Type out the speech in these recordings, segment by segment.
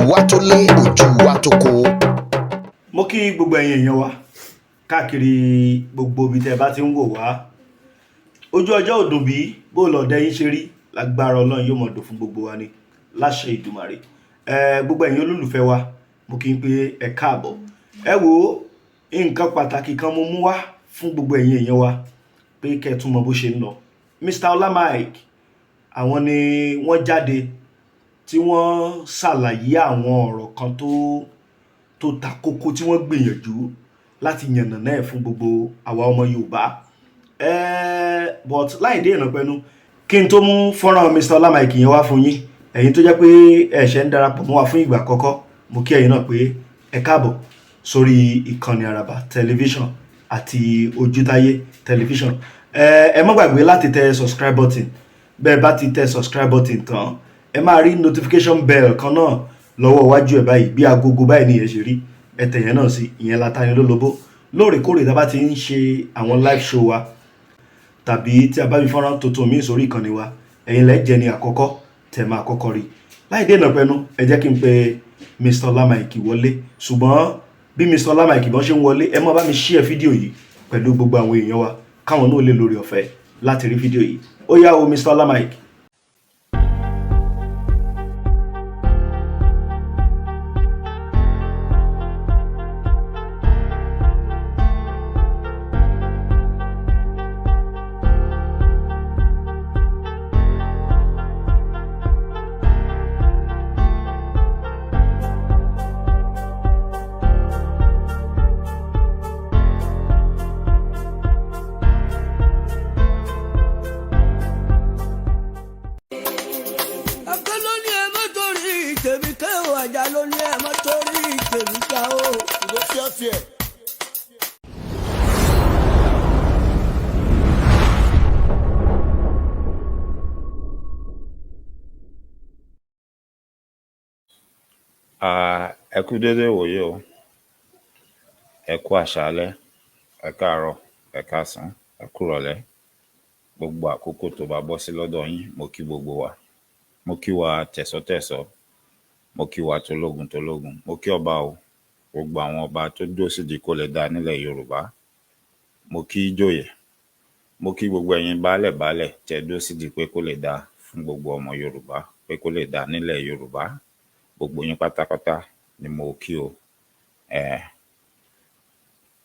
wa tó lé ojú wa tó kó. Mo kí gbogbo ẹ̀yin èèyàn wa káàkiri gbogbo ibi tẹ́ bá ti ń wò wá. Ojú ọjọ́ ò dùn bí bó lọ̀dẹ yín ṣe rí, lágbára Ọlọ́run yóò mọ̀ dùn fún gbogbo wa ni láṣẹ Ìdùmarè. Gbogbo ẹ̀yin olólùfẹ́ wa, mo kí n pé ẹ káàbọ̀. Ẹ wo nǹkan pàtàkì kan mo mú wá fún gbogbo ẹ̀yin èèyàn wa pé kẹ́ tún mọ̀ bó ṣe ń lọ. Mr. Ola Mike, àwọn ni wọ́n jáde tí wọ́n ṣàlàyé àwọn ọ̀rọ̀ kan tó ta kókó tí wọ́n gbìyànjú láti yànnàná ẹ̀ fún gbogbo àwa ọmọ Yorùbá. But láì dé ìrànpẹ́nu kí n tó mú fọ́nrán Mr. Ola Mike yẹn wá fún yín, ẹ̀yin tó jẹ́ pé ẹ ṣẹ̀ ń darapọ̀ mọ́ wa fún ìgbà àkọ́kọ́, mo kí ẹ̀yin náà pé ẹ káàbọ̀ sórí ìkànnì Àràbà tẹlifíṣàn àti Ojútáyé tẹlifíṣàn. Ẹ má gbàgbé láti tẹ subscribe button. Bẹ́ẹ̀ bá ti tẹ subscribe button tán, ẹ máa rí notification bell kan náà lọ́wọ́ iwájú ẹ̀ báyìí bí agogo báyìí ni ẹ ṣe rí. Ẹ tẹ̀ yẹn náà sí, ìyẹn látàní lólobó. Lóòrèkóòrè tá a bá ti ń ṣe àwọn live show wa tàbí tí a bá fi fọ́nrán tuntun míì sórí ìkànnì wa, ẹ̀yin lẹ jẹ́ ní àkọ́kọ́ tẹ̀ máa kọ́kọ́ rí. Láì dé ìrànpẹ́nu, ẹ jẹ́ kí n pe Mr. Ola Mike wọlé. Ṣùgbọ́n bí Mr. Ola Mike bọ́n ṣe ń wọlé, ẹ má bá mi share fídíò yìí pẹ̀lú gbogbo àwọn èèyàn wa káwọn náà lè lórí ọ̀fẹ́ láti rí fídíò yìí. Ó yá o Mr. Ola Mike. Ẹ kú dédé wòye o, ẹ kú àṣálẹ́, ẹ káàárọ̀, ẹ káàsán, ẹ kú rọ̀lẹ́, gbogbo àkókò tó bá bọ́ sí lọ́dọ̀ yín, mo kí gbogbo wa. Mo kí wa tẹ̀sọ́tẹ̀sọ́, mo kí wa tológun tológun, mo kí ọba o, gbogbo àwọn ọba tó dúró sídìí kó lè dá nílẹ̀ Yorùbá. Mo kí ìjòyè, mo kí gbogbo ẹ̀yin baálẹ̀ tẹ́ dúró sídìí pé kó lè dá fún gbogbo ọmọ Yorùbá, pé kó lè dá nílẹ̀ Yorùbá. Gbogbo yín pátápátá ni mo kí o.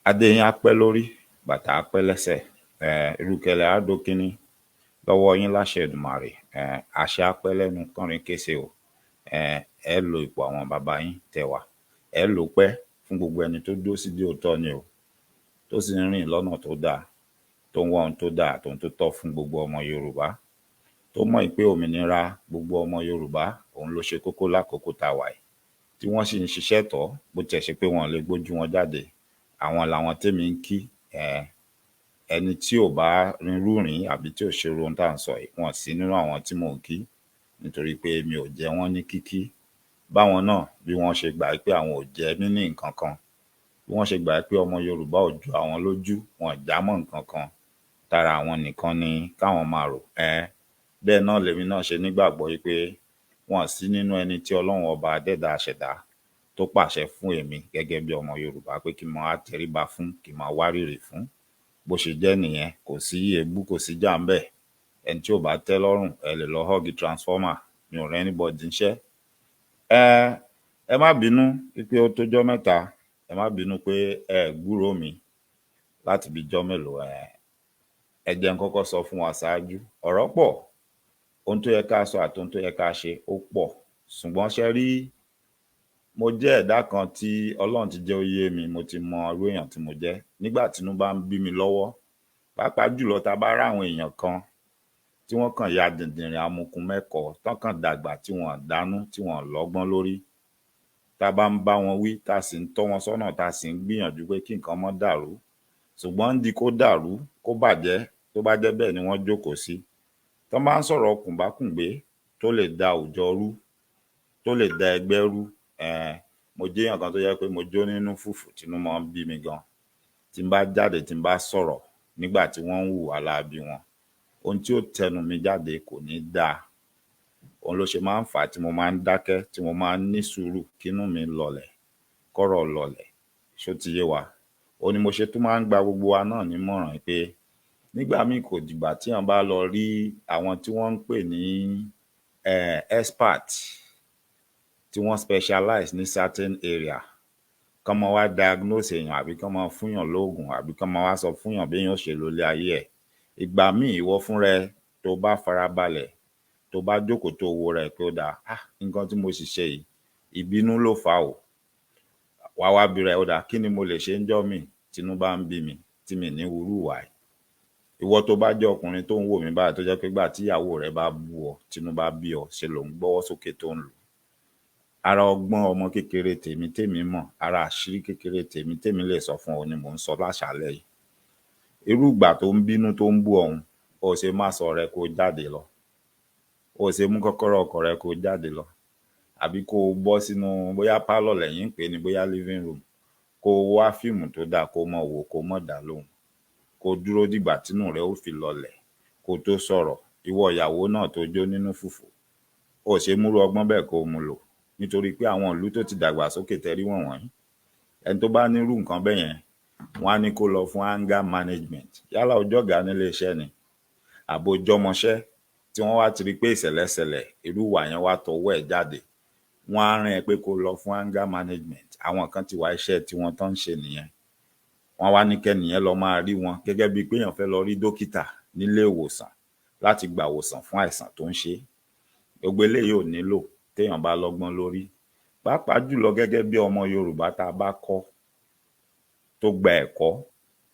Adé yín á pẹ́ lórí, bàtà á pẹ́ lẹ́sẹ̀, ìrùkẹ̀rẹ̀ á dókínní lọ́wọ́ yín láṣẹ Èdùmàrè. Àṣẹ á pẹ́ lẹ́nu kánrin kése o. Ẹ lo ipò àwọn bàbá yín tẹwà, ẹ lò pẹ́ fún gbogbo ẹni tó dúró sídìí òótọ́ ni o, tó sì ń rìn lọ́nà tó dáa, tó ń wá ohun tó dáa àti ohun tó tọ́ fún gbogbo ọmọ Yorùbá, tó mọ̀ pé òmìnira gbogbo ọmọ Yorùbá òun ló ṣe kókó lákòókò tá a wà yìí, tí wọ́n sì ń ṣiṣẹ́ tọ́ bó tiẹ̀ ṣe pé wọ́n lè gbójú wọn jáde. Àwọn làwọn tèmi ń kí. Ẹni tí ò bá rinrú rìn àbí tí ò ṣe ohun tá à ń sọ yìí, wọ́n sí nínú àwọn tí mò ń kí, nítorí pé mi ò jẹ wọ́n ní kíkí. Báwọn náà bí wọ́n ṣe gbà pé àwọn ò jẹ mí ní nǹkan kan, bí wọ́n ṣe gbà pé ọmọ Yorùbá ò ju àwọn lójú, wọn ò já mọ́ nǹkan kan, tara àwọn nìkan ni káwọn máa rò. Bẹ́ẹ̀ náà lèmi náà ṣe nígbàgbọ́ pé wọ́n sí nínú ẹni tí Ọlọ́run ọba adẹ́dàá ṣẹ̀dá tó pàṣẹ fún èmi gẹ́gẹ́ bí ọmọ Yorùbá pé kí n máa tẹríba fún, kí n máa wárìrì fún. Bó ṣe jẹ́ nìyẹn, kò sí èébú, kò sí jà ń bẹ̀. Ẹni tí ò bá tẹ́ lọ́rùn, ẹ lè lọ họ́ọ̀gì transformer, mi ò rẹ́ anybody níṣẹ́. Ẹ má bínú pé ó tójọ́ mẹ́ta, ẹ má bínú pé ẹ gbúròó mi láti bí jọ́ mélòó. Ẹ jẹ́ n kọ́kọ́ sọ fún wa ṣáájú, ọ̀rọ̀ pọ̀, ohun tó yẹ ká sọ àti ohun tó yẹ ká ṣe ó pọ̀. Ṣùgbọ́n ṣe rí, mo jẹ́ ẹ̀dá kan tí Ọlọ́run ti jẹ́ ó yé mi, mo ti mọ irú èèyàn tí mo jẹ́. Nígbà tínú bá ń bí mi lọ́wọ́, pàápàá jùlọ tá a bá ráwọn èèyàn kan tí wọ́n kàn ya dìndìnrìn amukun mẹ́kọ̀ọ́, tán kàn dàgbà tí wọ́n dánú, tí wọ́n lọ́gbọ́n lórí, tá a bá ń bá wọn wí, tá a sì ń tọ́ wọn sọ́nà, tá a sì ń gbìyànjú pé kí nǹkan má dàrú. Ṣùgbọ́n ń di kó dàrú, kó bàjẹ́, tó bá jẹ́ bẹ́ẹ̀ ni wọ́n jókòó sí. Tán bá ń sọ̀rọ̀ kùnbákùngbé tó lè da àwùjọ rú, tó lè da ẹgbẹ́ rú, mo jẹ́ èèyàn kan tó yẹ pé mo jó nínú fùfù tínú máa ń bí mi gan. Tí n bá jáde, tí n bá sọ̀rọ̀ nígbà tí wọ́n ń hùwà láabi wọn, ohun tí ó tẹnu mi jáde kò ní dáa. òun ló ṣe máa ń fà á tí mo máa ń dákẹ́, tí mo máa ń ní sùúrù kínú mi lọlẹ̀, kọ́rọ̀ lọlẹ̀. Ṣó ti yé wa? Ó ní mo ṣe tún máa ń gba gbogbo wa náà nímọ̀ràn pé nígbà míì kò dìgbà tí èèyàn bá lọ rí àwọn tí wọ́n ń pè ní expert, tí wọ́n specialize ní certain area, kán máa wá diagnose èèyàn àbí kán máa fúnyàn lóògùn àbí kán máa wá sọ fúnyàn béèyàn ó ṣe lólé ayé ẹ̀. Ìgbà míì ìwọ fúnra ẹ tó bá farabalẹ̀, tó bá jókòó tó wo rẹ̀ pé ó dáa, nǹkan tí mo sì ṣe yìí ìbínú ló fà á o. Wá wá bira ẹ̀, ó dáa, kí ni mo lè ṣe ńjọ́ míì tínú bá ń bí mi tí mi ní hurú ìwà yìí? Ìwọ tó bá jẹ́ ọkùnrin tó ń wò mí báyìí tó jẹ́ pé ìgbà tí ìyàwó rẹ bá bú ọ, tínú bá bí ọ, ṣe ló ń gbọ́wọ́ sókè tó ń lù. Ara ọgbọ́n ọmọ kékeré tèmi mọ̀, ara àṣírí kékeré tèmi lè sọ fún ọ ni mò ń sọ láṣàálẹ̀ yìí. Irú ìgbà tó ń bínú tó ń bú ọ̀hún, ó ṣe má sọ rẹ kó jáde lọ, ó ṣe mú kọ́kọ́rọ́ ọkọ̀ rẹ kó jáde lọ, àbí kó o bọ́ sínú bóyá pálọ̀ lẹ́yìn ń pè ní bóyá living room, kó o wá fíìmù tó dáa kó mọ̀ wò kó mọ̀ dá lóhùn, kó dúró dìgbà tínú rẹ ó fi lọlẹ̀ kó tó sọ̀rọ̀. Ìwọ ìyàwó náà tó jó nínú fùfù, ó ṣe múrú ọgbọ́n bẹ́ẹ̀ kó o mú lò, nítorí pé àwọn ìlú tó ti dàgbà sókè tẹrí wọ̀nyí, ẹni tó bá nírú nǹkan bẹ́ẹ̀ yẹn, wọ́n á ní kó lọ fún anger management. Yálà ó jọ̀gá nílé iṣẹ́ ni àbò jọmọṣẹ́ tí wọ́n wá ti rí pé ìṣẹ̀lẹ̀ṣẹlẹ̀ irú ìwà yẹn wá tọwọ́ ẹ̀ jáde, wọ́n á rán ẹ pé kó lọ fún anger management. Àwọn kan ti wá iṣẹ́ tí wọ́n tán ń ṣe nìyẹn. Wọ́n wá ní kẹ́nìyẹn lọ máa rí wọn gẹ́gẹ́ bíi pé èèyàn fẹ́ lọ rí dókítà nílé ìwòsàn láti gba ìwòsàn fún àìsàn tó ń ṣe. Gbogbo eléyìí ò nílò téèyàn bá lọ́gbọ́n lórí. Pàápàá jùlọ gẹ́gẹ́ bí ọmọ Yorùbá tá a bá kọ́, tó gba ẹ̀kọ́,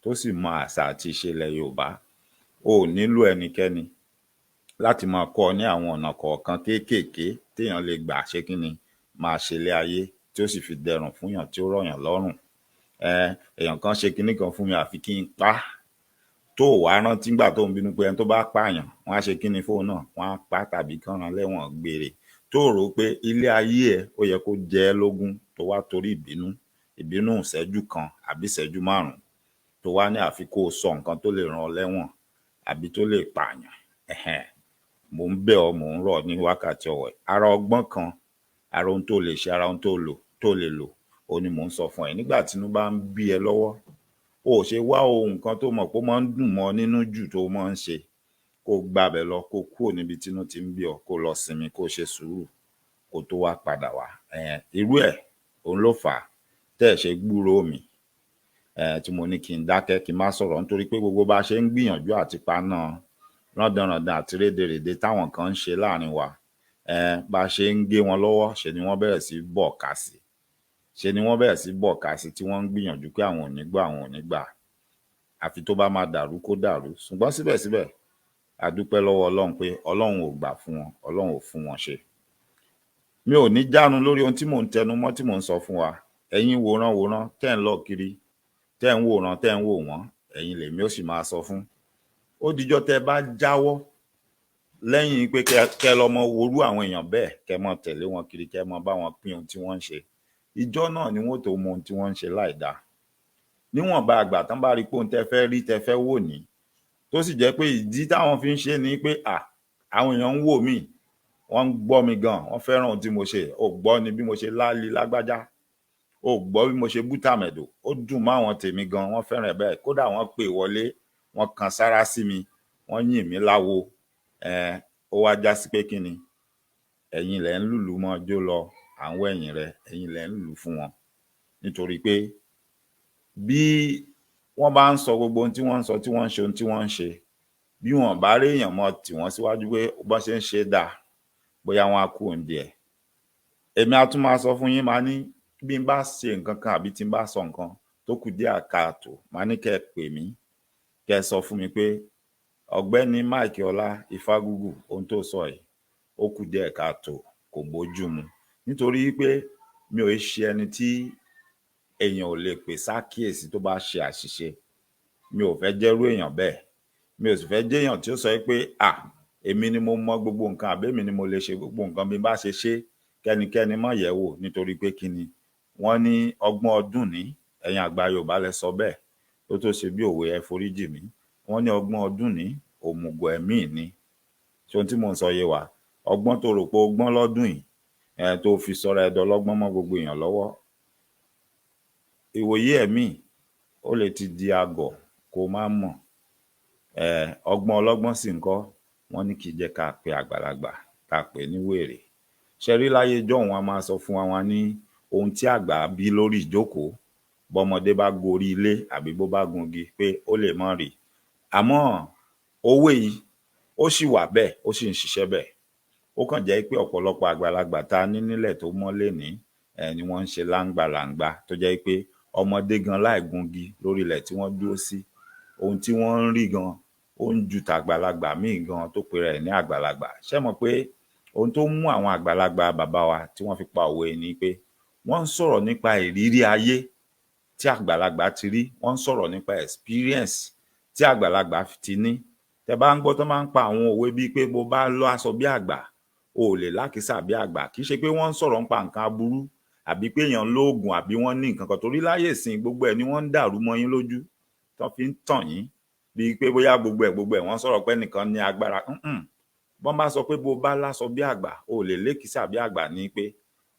tó sì mọ àṣà àti ìṣe ilẹ̀ Yorùbá, o ò nílò ẹnikẹ́ni láti máa kọ́ ọ ní àwọn ọ̀nà kọ̀ọ̀kan kéékèèké téèyàn lè gbà ṣe kíni máa ṣe ilé ayé tí ó sì fi dẹrùn fúnyàn tí ó rọ̀yàn lọ́rùn. Èèyàn kan ṣe kinní kan fún mi àfi kí n pa á, tó wá rántí nígbà tó ń bínú pé ẹni tó bá pààyàn wọ́n á ṣe kíni fóun náà, wọ́n á pa á tàbí kán rán lẹ́wọ̀n gbére. Tó rò pé ilé ayé ẹ̀ ó yẹ kó jẹ ẹ́ lógún, tó wá torí ìbínú ìṣẹ́jú kan àbí ìṣẹ́jú márùn-ún tó wá ní àfi kó o sọ nǹkan tó lè rán ọ lẹ́wọ̀n àbí tó lè pààyàn. Mò ń bẹ̀ ọ́, mò ń rọ̀ ní wákàtí ọ̀wọ̀ yìí. Ara ọgbọ́n kan, ara ohun tó lè ṣe, ara ohun tó lè lò, òun ni mò ń sọ fún ẹ. Nígbà tínú bá ń bí ẹ lọ́wọ́, o ò ṣe wá ohun kan tó mọ̀ pé ó máa ń dùn mọ́ nínú jù tó máa ń ṣe, kó gbabẹ̀ lọ, kó kúrò níbi tínú ti ń bí ọ, kó lọ sinmi, kó ṣe sùúrù, kó tó wá padà wá. Irú ẹ̀ òun ló fà á tẹ́ ẹ̀ ṣe gbúròó mi, tí mo ní kí n dákẹ́ kí n má sọ̀rọ̀, nítorí pé gbogbo bá ṣe ń gbìyànjú àti paná rándanràndan àti rédèrèdè táwọn kan ń ṣe láàrin wa, bá ṣe ń gé wọn lọ́wọ́ ṣe ni wọ́n bẹ̀rẹ̀ sí bọ̀ ká sí, tí wọ́n ń gbìyànjú pé àwọn ò ní gbà, àfi tó bá máa dàrú kó dàrú. Ṣùgbọ́n síbẹ̀síbẹ̀ a dúpẹ́ lọ́wọ́ Ọlọ́run pé Ọlọ́run ò gbà fún wọn, Ọlọ́run ò fún wọn ṣe. Mi ò ní jánu lórí ohun tí mò ń tẹnu mọ́, tí mò ń sọ fún wa. Ẹ̀yin wòran tẹ́ ń lọ kiri, tẹ́ ń wòran, tẹ́ ń wò wọ́n, ẹ̀yin lèmi ó sì máa sọ fún. Ó dijọ́ tẹ́ bá jáwọ́ lẹ́yìn pé kẹ́ lọ mọ worú àwọn èèyàn bẹ́ẹ̀, kẹ́ mọ tẹ̀lé wọn kiri, kẹ́ mọ bá wọn pín ohun tí wọ́n ń ṣe. Ìjọ́ náà ni wọ́n tó mọ ohun tí wọ́n ń ṣe láìdáa. Níwọ̀nba àgbà tán bá rí pé ohun tẹ́ fẹ́ rí, tẹ́ fẹ́ wò ní, tó sì jẹ́ pé ìdí táwọn fi ń ṣe ni pé àwọn èèyàn ń wò mí, wọ́n ń gbọ́ mi gan, wọ́n fẹ́ràn ohun tí mo ṣe. Ò gbọ́ ni bí mo ṣe láálí lágbájá, ò gbọ́ bí mo ṣe bú tàmẹ̀dò, ó dùn mọ́ àwọn tèmi gan, wọ́n fẹ́ràn ẹ̀ bẹ́ẹ̀. Kódà wọ́n pè wọlé, wọ́n kan sára sí mi, wọ́n yìn mí láwo. Ó wá já sí pé kí ni ẹ̀yin lẹ̀ ń lùlù mọ́ jó lọ, àwọn ẹ̀yìn rẹ̀ ẹ̀yin lẹ̀ ń lùlù fún wọn. Nítorí pé bí wọ́n bá ń sọ gbogbo ohun tí wọ́n ń sọ, tí wọ́n ń ṣe ohun tí wọ́n ń ṣe, bí wọ́n bá rí èèyàn mọ́ tì wọ́n síwájú pé bọ́n ṣe ń ṣe dáa, bóyá wọ́n á kú òǹdí ẹ̀. Èmi á tún máa sọ fún yín, máa ní bí n bá ṣe nǹkan kan àbí tí n bá sọ nǹkan tó kù díẹ̀ káàtó, máa ní kẹ́ ẹ pè mí, kẹ́ ẹ sọ fún mi pé ọ̀gbẹ́ni Mike Ọlá Ifágúgù, ohun tó sọ yìí ó kù díẹ̀ káàtó, kò bójú mu. Nítorí pé mi ò ṣe ẹni tí èèyàn ò lè pè sákíyèsí tó bá ṣe àṣìṣe. Mi ò fẹ́ jẹ́rú èèyàn bẹ́ẹ̀. Mi ò sì fẹ́ jẹ́ èèyàn tí ó sọ pé èmi ni mo mọ gbogbo nǹkan àbí èmi ni mo lè ṣe gbogbo nǹkan bí n bá ṣe ṣe, kẹ́nikẹ́ni má yẹ̀ wò. Nítorí pé kí ni wọ́n ní ọgbọ́n ọdún ní, ẹ̀yin àgbà Yorùbá lẹ sọ bẹ́ẹ̀, tó ṣe bí òwe, ẹ foríjì mí. Wọ́n ní ọgbọ́n ọdún ní òmùgọ̀ ẹ̀mí ni. Ṣé ohun tí mò ń sọ yé wa? ọgbọ́n tó rò pé ó gbọ́n lọ́dún yìí tó fi sọ̀rọ̀ ẹ̀dọ̀ lọ́gbọ́n mọ́ gbogbo èèyàn lọ́wọ́, ìwòye ẹ̀mí ó lè ti di àgọ̀ kó má mọ̀. Ọgbọ́n ọlọ́gbọ́n sì ń kọ́, wọ́n ní kì í jẹ́ ká pe àgbàlagbà ká pè ní wèrè. Ṣe rí láyé jọ̀hún a máa sọ fún wa ní ohun tí àgbà bí lórí ìjókòó, bọ́mọdé bá gorí ilé àbí bó bá gungi pé ó lè mọ́ rí. Àmọ́ òwe yìí ó sì wà bẹ́ẹ̀, ó sì ń ṣiṣẹ́ bẹ́ẹ̀. Ó kàn jẹ́ pé ọ̀pọ̀lọpọ̀ àgbàlagbà tá a ní nílẹ̀ tó mọ́ lénìí ni wọ́n ń ṣe láǹgbàlàǹgbà tó jẹ́ pé ọmọdé gan láì gungi lórí ilẹ̀ tí wọ́n dúró sí, ohun tí wọ́n ń rí gan ó ń ju tàgbàlagbà míì gan tó pe rẹ̀ ní àgbàlagbà. Ṣé mọ̀ pé ohun tó mú àwọn àgbàlagbà bàbá wa tí wọ́n fi pa òwe ni pé wọ́n ń sọ̀rọ̀ nípa ìrírí ayé tí àgbàlagbà ti rí, wọ́n ń sọ̀rọ̀ nípa experience tí àgbàlagbà ti ní. Tẹ́ bá ń gbọ́ tó máa ń pa àwọn òwe bíi pé bó bá lọ aṣọ bí àgbà o ò lè lákìísà bí àgbà, kì í ṣe pé wọ́n ń sọ̀rọ̀ nípa nǹkan aburú àbí pé èèyàn lóògùn àbí wọ́n ní nǹkan kan, torí láyè ìsìn gbogbo ẹ̀ ni wọ́n ń dàrú mọ́ yín lójú tó fi ń tàn yín bíi pé bóyá gbogbo ẹ̀ wọ́n sọ̀rọ̀ pé nìkan ní agbára. Bọ́n bá sọ pé bó bá láṣọ bí àgbà o ò lè lékìísà bí àgbà, ní pé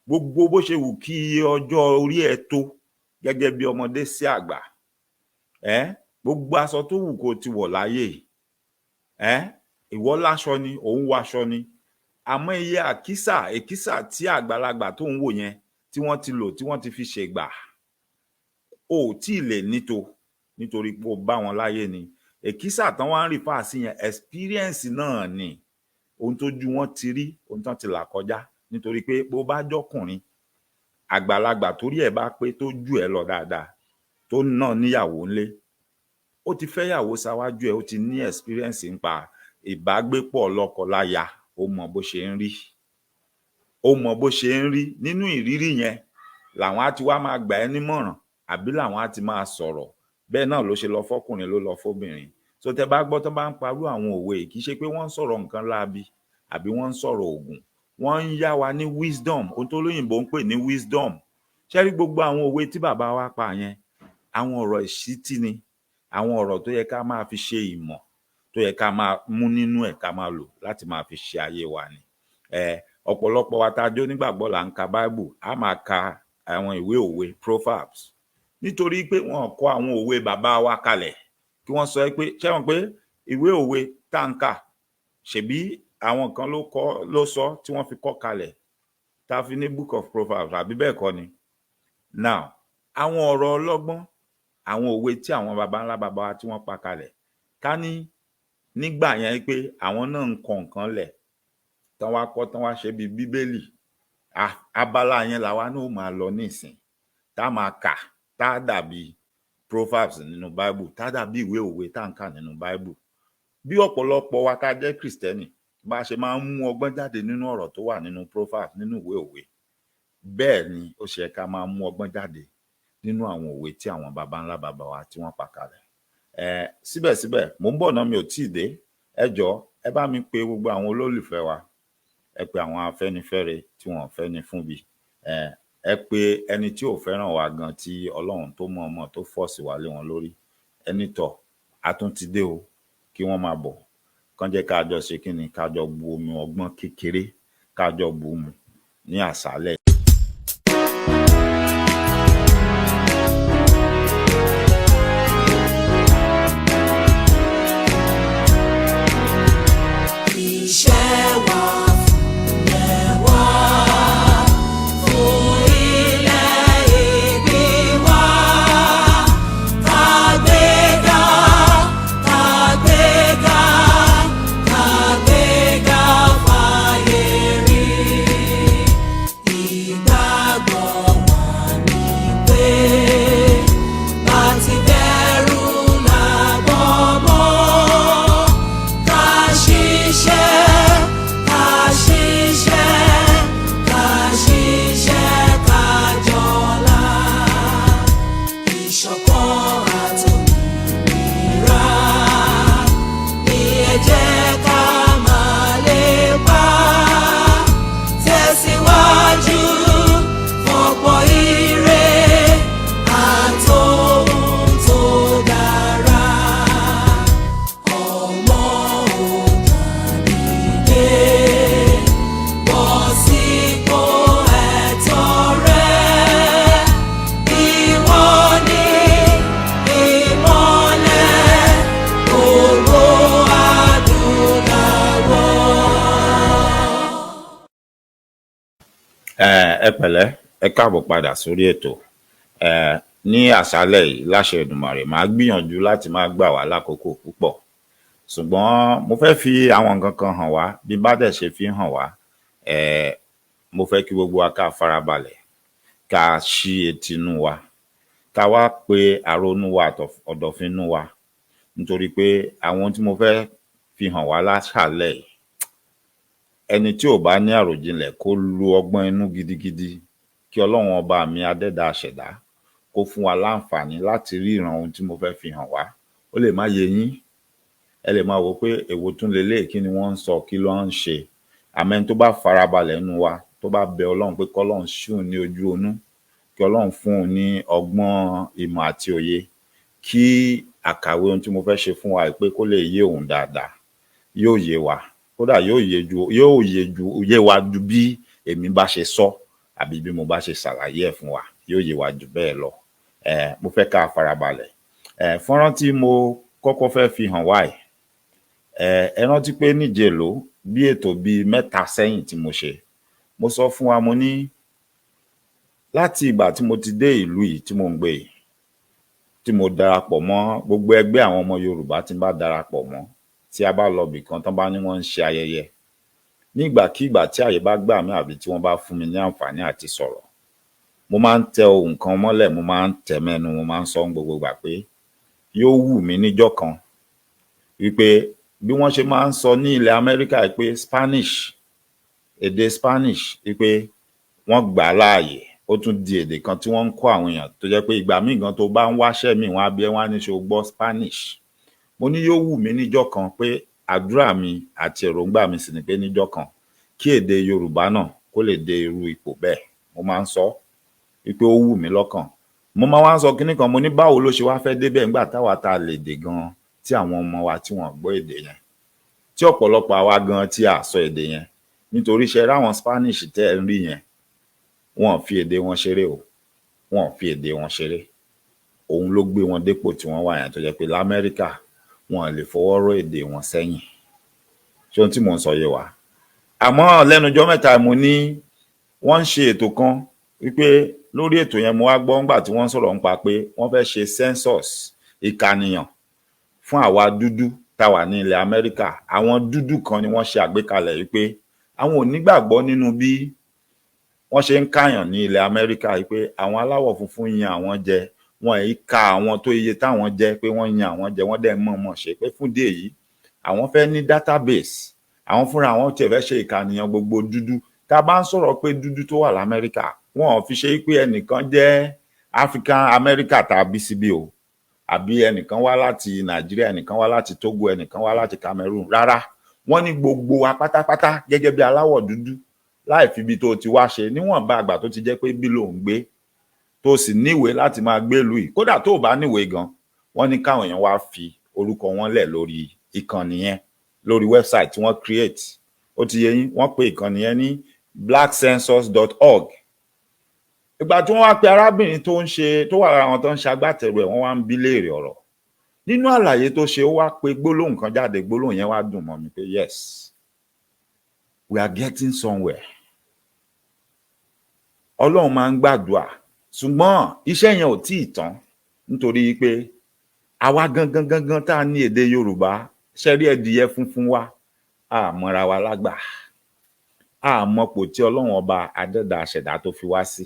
gbogbo bó ṣe wù kí ọjọ́ orí ẹ tó gẹ́gẹ́ bí ọmọdé sí àgbà, gbogbo aṣọ tó wù kó ti wọ̀ láyé, ìwọ láṣọ ni òun wáṣọ ni, àmọ́ iye èkísà tí àgbàlagbà tó ń wò yẹn tí wọ́n ti lò tí wọ́n ti fi ṣègbà ò tí ì lè níto, nítorí pé ó bá wọn láyé ni. Èkísà tán wá ń rí fáàsì yẹn experience náà ni, ohun tójú wọn ti rí, ohun tán ti là kọjá. Nítorí pé bó bá jọkùnrin àgbàlagbà torí ẹ̀ bá pé tó jù ẹ́ lọ dáadáa tó náà níyàwó ńlé, ó ti fẹ́yàwó ṣáwájú ẹ̀, ó ti ní experience nípa ìbágbépọ̀ lọ́kọláya, ó mọ bó ṣe ń rí, nínú ìrírí yẹn làwọn á ti wá máa gbà ẹ́ nímọ̀ràn àbí làwọn á ti máa sọ̀rọ̀. Bẹ́ẹ̀ náà ló ṣe lọ fọ́kùnrin ló lọ fóbìnrin. So tẹ́ bá gbọ́ tó bá ń parú àwọn òwe kì í ṣe pé wọ́n ń sọ̀rọ̀ nǹkan láabi àbí wọ́n ń sọ̀rọ̀ ògùn, wọ́n ń yá wa ní wisdom, ohun tó lóyìnbó ń pè ní wisdom. Ṣé rí gbogbo àwọn òwe tí bàbá wa pa yẹn, àwọn ọ̀rọ̀ ìṣítí ni, àwọn ọ̀rọ̀ tó yẹ ká máa fi ṣe ìmọ̀, tó yẹ ká máa mú nínú ẹ̀ ká máa lò láti máa fi ṣe ayé wa ni. Ọ̀pọ̀lọpọ̀ wa tá a jó nígbàgbọ́ là ń ka Bible, a máa ka àwọn ìwé òwe Proverbs, nítorí pé wọ́n kọ àwọn òwe bàbá wa kalẹ̀ kí wọ́n sọ pé ṣé wọn pé ìwé òwe tá ń kà ṣebí àwọn kan ló sọ tí wọ́n fi kọ kalẹ̀ tá a fi ní book of Proverbs, àbí bẹ́ẹ̀ kọ́ ni. Now àwọn ọ̀rọ̀ ọlọ́gbọ́n, àwọn òwe tí àwọn baba ńlá baba wa tí wọ́n pa kalẹ̀, ká ní nígbà yẹn pé àwọn náà ń kọ nǹkan lẹ̀ tán wá kọ́ tán wá ṣe bíi Bíbélì, abala yẹn làwa náà ó máa lọ nísìn tá a máa kà tá a dàbí Proverbs nínú Bible, tá a dàbí ìwé òwe tá a ń kà nínú Bible. Bí ọ̀pọ̀lọpọ̀ wa tá a jẹ́ Kristẹni bá ṣe máa ń mú ọgbọ́n jáde nínú ọ̀rọ̀ tó wà nínú Proverbs nínú ìwé òwe, bẹ́ẹ̀ ni ó ṣe ká máa mú ọgbọ́n jáde nínú àwọn òwe tí àwọn baba ńlá baba wa tí wọ́n pa kalẹ̀. Síbẹ̀síbẹ̀ mò ń bọ̀ náà, mi ò tíì dé. Ẹ jọ̀ọ́ ẹ bá mi pe gbogbo àwọn olólùfẹ́ wa, ẹ pe àwọn afẹ́nifẹ́re tí wọ́n fẹ́ ni fún bi, ẹ pe ẹni tí ò fẹ́ràn wa gan tí Ọlọ́run tó mọ̀ ọmọ tó fọ́ọ̀sì wá lé wọn lórí, ẹni tọ̀ a tún ti dé o, kí wọ́n máa bọ̀ kán jẹ́ ká jọ ṣe kíni, ká jọ bu omi ọgbọ́n kékeré ká jọ bu mu ní àṣálẹ́. Share Ẹ pẹ̀lẹ́, ẹ káàbọ̀ padà sórí ètò. Ní àṣálẹ́ yìí láṣẹ Èdùmàrè màá gbìyànjú láti má gbà wá lákòókò púpọ̀. Ṣùgbọ́n mo fẹ́ fi àwọn nǹkan kan hàn wá, bí bá dẹ̀ ṣe fi hàn wá, mo fẹ́ kí gbogbo wa ká farabalẹ̀, ká ṣí etí inú wa, ká wá pe àrònú wa ọ̀dọ̀fin inú wa. Nítorí pé àwọn ohun tí mo fẹ́ fi hàn wá láṣálẹ́ yìí, ẹni tí ò bá ní àròjinlẹ̀ kó lu ọgbọ́n inú gidigidi, kí Ọlọ́run ọba mi adẹ́dá aṣẹ̀dá kó fún wa láǹfààní láti rí ìran ohun tí mo fẹ́ fi hàn wá. Ó lè má yé yín, ẹ lè máa wò pé èwo tún leléyìí, kí ni wọ́n ń sọ, kí ló ń ṣe. Àmọ́ ẹni tó bá farabalẹ̀ nínú wa, tó bá bẹ Ọlọ́run pé kọ́lọ́run ṣí òun ní ojú onú, kí Ọlọ́run fún òun ní ọgbọ́n ìmọ̀ àti òye, kí àkàwé ohun tí mo fẹ́ ṣe fún wa pé kó lè yé òun dáadáa, yóò yé wa. Kódà yóò yé wa ju bí èmi bá ṣe sọ àbí bí mo bá ṣe ṣàlàyé ẹ̀ fún wa, yóò yé wa jù bẹ́ẹ̀ lọ. Mo fẹ́ ká farabalẹ̀. Fọ́nrán tí mo kọ́kọ́ fẹ́ fi hàn wá yìí, ẹ rántí pé níjẹ̀ló bí ètò bíi 3 sẹ́yìn tí mo ṣe, mo sọ fún wa, mo ní láti ìgbà tí mo ti dé ìlú yìí tí mo ń gbé yìí, tí mo darapọ̀ mọ́ gbogbo ẹgbẹ́ àwọn ọmọ Yorùbá tí n bá darapọ̀ mọ́, tí a bá lọ bì kan tán bá ní wọ́n ń ṣe ayẹyẹ, nígbàkígbà tí àyè bá gbà mí àbí tí wọ́n bá fún mi ní àǹfààní àti sọ̀rọ̀, mo máa ń tẹ ohun kan mọ́lẹ̀, mo máa ń tẹ̀ mẹ́nu, mo máa ń sọ gbogbo ìgbà pé yóò wù mí níjọ́ kan wípé bí wọ́n ṣe máa ń sọ ní ilẹ̀ Amẹ́ríkà pé Spanish, èdè Spanish, wípé wọ́n gbà á láàyè, ó tún di èdè kan tí wọ́n ń kọ́ àwọn èèyàn tó jẹ́ pé ìgbà míì gan tó bá ń wáṣẹ́ mi, wọ́n á bi ẹ́, wọ́n á ní ṣe o gbọ́ Spanish. Mo ní yóò wù mí níjọ́ kan, pé àdúrà mi àti èròǹgbà mi sì ni pé níjọ́ kan kí èdè Yorùbá náà kó lè dé irú ipò bẹ́ẹ̀. Mo máa ń sọ wípé ó wù mí lọ́kàn. Mo máa wá ń sọ kinní kan, mo ní báwo ló ṣe wá fẹ́ débẹ̀ nígbà táwa ta lè dè gan, tí àwọn ọmọ wa tí wọ́n gbọ́ èdè yẹn, tí ọ̀pọ̀lọpọ̀ àwa gan tí a sọ èdè yẹn. Nítorí ṣe ráwọn Spanish tẹ́ ẹ ń rí yẹn, wọn ò fi èdè wọn ṣeré o, wọn ò fi èdè wọn ṣeré. Òun ló gbé wọn dépò tí wọ́n wà yẹn, tó jẹ́ pé l'Amẹ́ríkà wọn lè fọwọ́ rọ́ èdè wọn sẹ́yìn. Ṣé ohun tí mò ń sọ yé wa? Àmọ́ lẹ́nujọ́ mẹ́ta mo ní wọ́n ń ṣe ètò kan wípé lórí ètò yẹn mo wá gbọ́ ńgbà tí wọ́n sọ̀rọ̀ nípa pé wọ́n fẹ́ ṣe census, ìkànìyàn fún àwa dúdú táwà ní ilẹ̀ Amẹ́ríkà. Àwọn dúdú kan ni wọ́n ṣe àgbékalẹ̀ wípé àwọn ò nígbàgbọ́ nínú bí wọ́n ṣe ń káyàn ní ilẹ̀ Amẹ́ríkà, wípé àwọn aláwọ̀ funfun yan àwọn jẹ, wọn èyí ka àwọn tó iye táwọn jẹ́, pé wọ́n yan àwọn jẹ, wọ́n dẹ̀ mọ̀ọ́mọ̀ ṣe pé fún díẹ̀ yìí àwọn fẹ́ ní database, àwọn fúnra àwọn tiẹ̀ fẹ́ ṣe ìkànìyàn gbogbo dúdú. Tá a bá ń sọ̀rọ̀ pé dúdú tó wà l'Amẹ́ríkà, wọn ò fi ṣe pé ẹnìkan jẹ́ African America tàbí síbí o, àbí ẹnìkan wá láti Nàìjíríà, ẹnìkan wá láti Togo, ẹnìkan wá láti Cameroon. Rárá, wọ́n ní gbogbo wa pátápátá gẹ́gẹ́ bí aláwọ̀ dúdú, láì fi ibi tó ti wá ṣe, níwọ̀nba àgbà tó ti jẹ́ pé bí ló ń gbé, tó sì níwèé láti máa gbé ìlú yìí. Kódà tó bá níwèé gan, wọ́n ní káwọn èèyàn wá fi orúkọ wọn lẹ̀ lórí ìkànnì yẹn, lórí website tí wọ́n create. Ó ti yé yín, wọ́n pe ìkànnì yẹn ní blackcensus.org. Ìgbà tí wọ́n wá pe arábìnrin tó wà lára àwọn tó ń ṣe agbátẹrù ẹ̀, wọ́n wá ń bi léèrè ọ̀rọ̀. Nínú àlàyé tó ṣe, ó wá pe gbólóhùn kan jáde, gbólóhùn yẹn wá dùn mọ́ mi pé yes, we are getting somewhere. Ọlọ́run máa ń gbàdúrà, ṣùgbọ́n iṣẹ́ yẹn ò tíì tán, nítorí pé àwa gangan tá a ní èdè Yorùbá, ṣẹ́rí ẹdìyẹ funfun wa, a mọ̀ra wa lágbà, a mọ̀pò tí Ọlọ́run ọba adẹ́dá aṣẹ̀dá tó fi wá sí.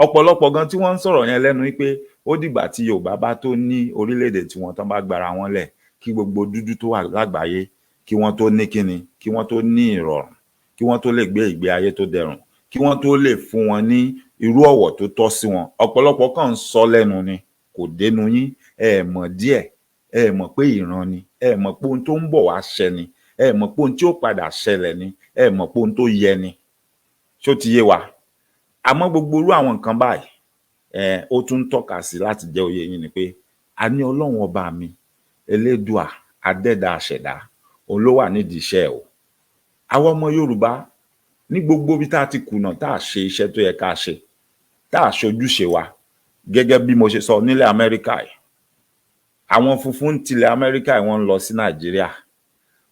Ọ̀pọ̀lọpọ̀ gan tí wọ́n ń sọ̀rọ̀ yẹn lẹ́nu wípé ó dìgbà tí Yorùbá bá tó ní orílẹ̀-èdè tí wọ́n tán bá gbára wọn lẹ̀, kí gbogbo dúdú tó wà lágbàáyé kí wọ́n tó ní kíni, kí wọ́n tó ní ìrọ̀rùn, kí wọ́n tó lè gbé ìgbé ayé tó dẹrùn, kí wọ́n tó lè fún wọn ní irú ọ̀wọ̀ tó tọ́ sí wọn. Ọ̀pọ̀lọpọ̀ kàn ń sọ lẹ́nu ni, kò dénú yín, ẹ mọ̀ díẹ̀, ẹ mọ̀ pé ìran ni, ẹ mọ̀ pé ohun tó ń bọ̀ wá ṣẹ ni, ẹ mọ̀ pé ohun tí ó padà ṣẹlẹ̀ ni, ẹ mọ̀ pé ohun tó yẹ ni. Ṣó ti yé wa? Àmọ́ gbogbo irú àwọn nǹkan báyìí, ó tún tọ́ka sí láti jẹ́ òye yín ni pé a ní Ọlọ́run ọba mi, Elédùà, adẹ́dá aṣẹ̀dá, òun ló wà nídìí iṣẹ́ o. Àwọn ọmọ Yorùbá ní gbogbo bí tá a ti kùnà, tá a ṣe iṣẹ́ tó yẹ ká ṣe, tá a ṣojúṣe wa, gẹ́gẹ́ bí mo ṣe sọ nílẹ̀ Amẹ́ríkà yìí, àwọn funfun ń tilẹ̀ Amẹ́ríkà yìí, wọ́n ń lọ sí Nàìjíríà,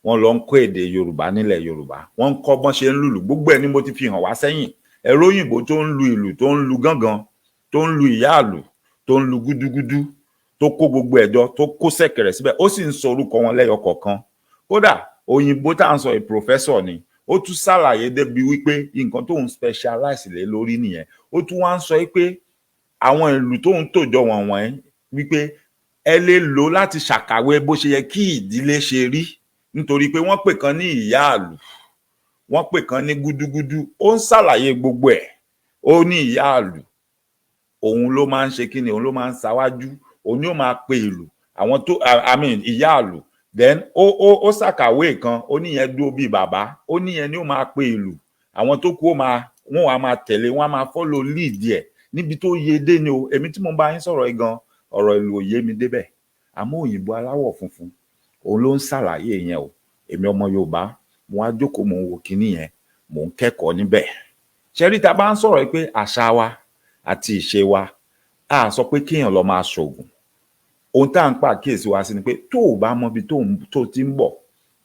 wọ́n lọ ń kọ́ èdè Yorùbá nílẹ̀ Yorùbá, wọ́n ń kọ́ bọ́n ṣe ń lùlù, gbogbo ẹ̀ ni mo ti fi hàn wá sẹ́yìn. ẹ̀rọ òyìnbó tó ń lu ìlù tó ń lu gángan tó ń lu ìyáàlù tó ń lu gúdúgúdú tó kó gbogbo ẹ̀jọ tó kó ṣẹ̀kẹ̀rẹ̀ síbẹ̀ ó sì ń sọ orúkọ wọn lẹ́yọ kọ̀ọ̀kan. Kódà òyìnbó tá à ń sọ professor ni ó tún ṣàlàyé débi wípé nǹkan tó ń specialize lé lórí nìyẹn. Ó tún wá ń sọ pé àwọn ìlù tó ń tòjọ wọ̀nyí wípé ẹ lè lò láti ṣàkàwé bó ṣe yẹ kí ìdílé ṣe rí, nítorí pé wọ́n pè kan ní ìyáàlù, wọ́n pè kan ní gúdúgúdú. Ó ń ṣàlàyé gbogbo ẹ̀. Ó ní ìyáàlù òun ló máa ń ṣe kíni, òun ló máa ń ṣáwájú, òun ni ó máa pe ìlù àwọn tó ìyáàlù. Then ó ṣàkàwé kan, ó níyẹn dúró bíi bàbá, ó níyẹn ni ó máa pe ìlù, àwọn tó kù wọ́n wá máa tẹ̀lé, wọ́n á máa follow lead ẹ̀ níbi tó yé dé ni o. Èmi tí mo bá yín sọ̀rọ̀ yìí gan ọ̀rọ̀ ìlù òye mi débẹ̀, àmọ́ òyìnbó aláwọ̀ funfun òun ló ń ṣàlàyé yẹn o. Èmi ọmọ Yorùbá mo wá jókòó mo ń wo kinní yẹn, mo ń kẹ́kọ̀ọ́ níbẹ̀. Ṣẹ́rí tá bá ń sọ̀rọ̀ pé àṣà wa àti ìṣe wa, a sọ pé kéèyàn lọ máa ṣògùn. Ohun tá à ń pàkíyèsí wa sí ni pé tó o bá mọ ibi tó ti ń bọ̀,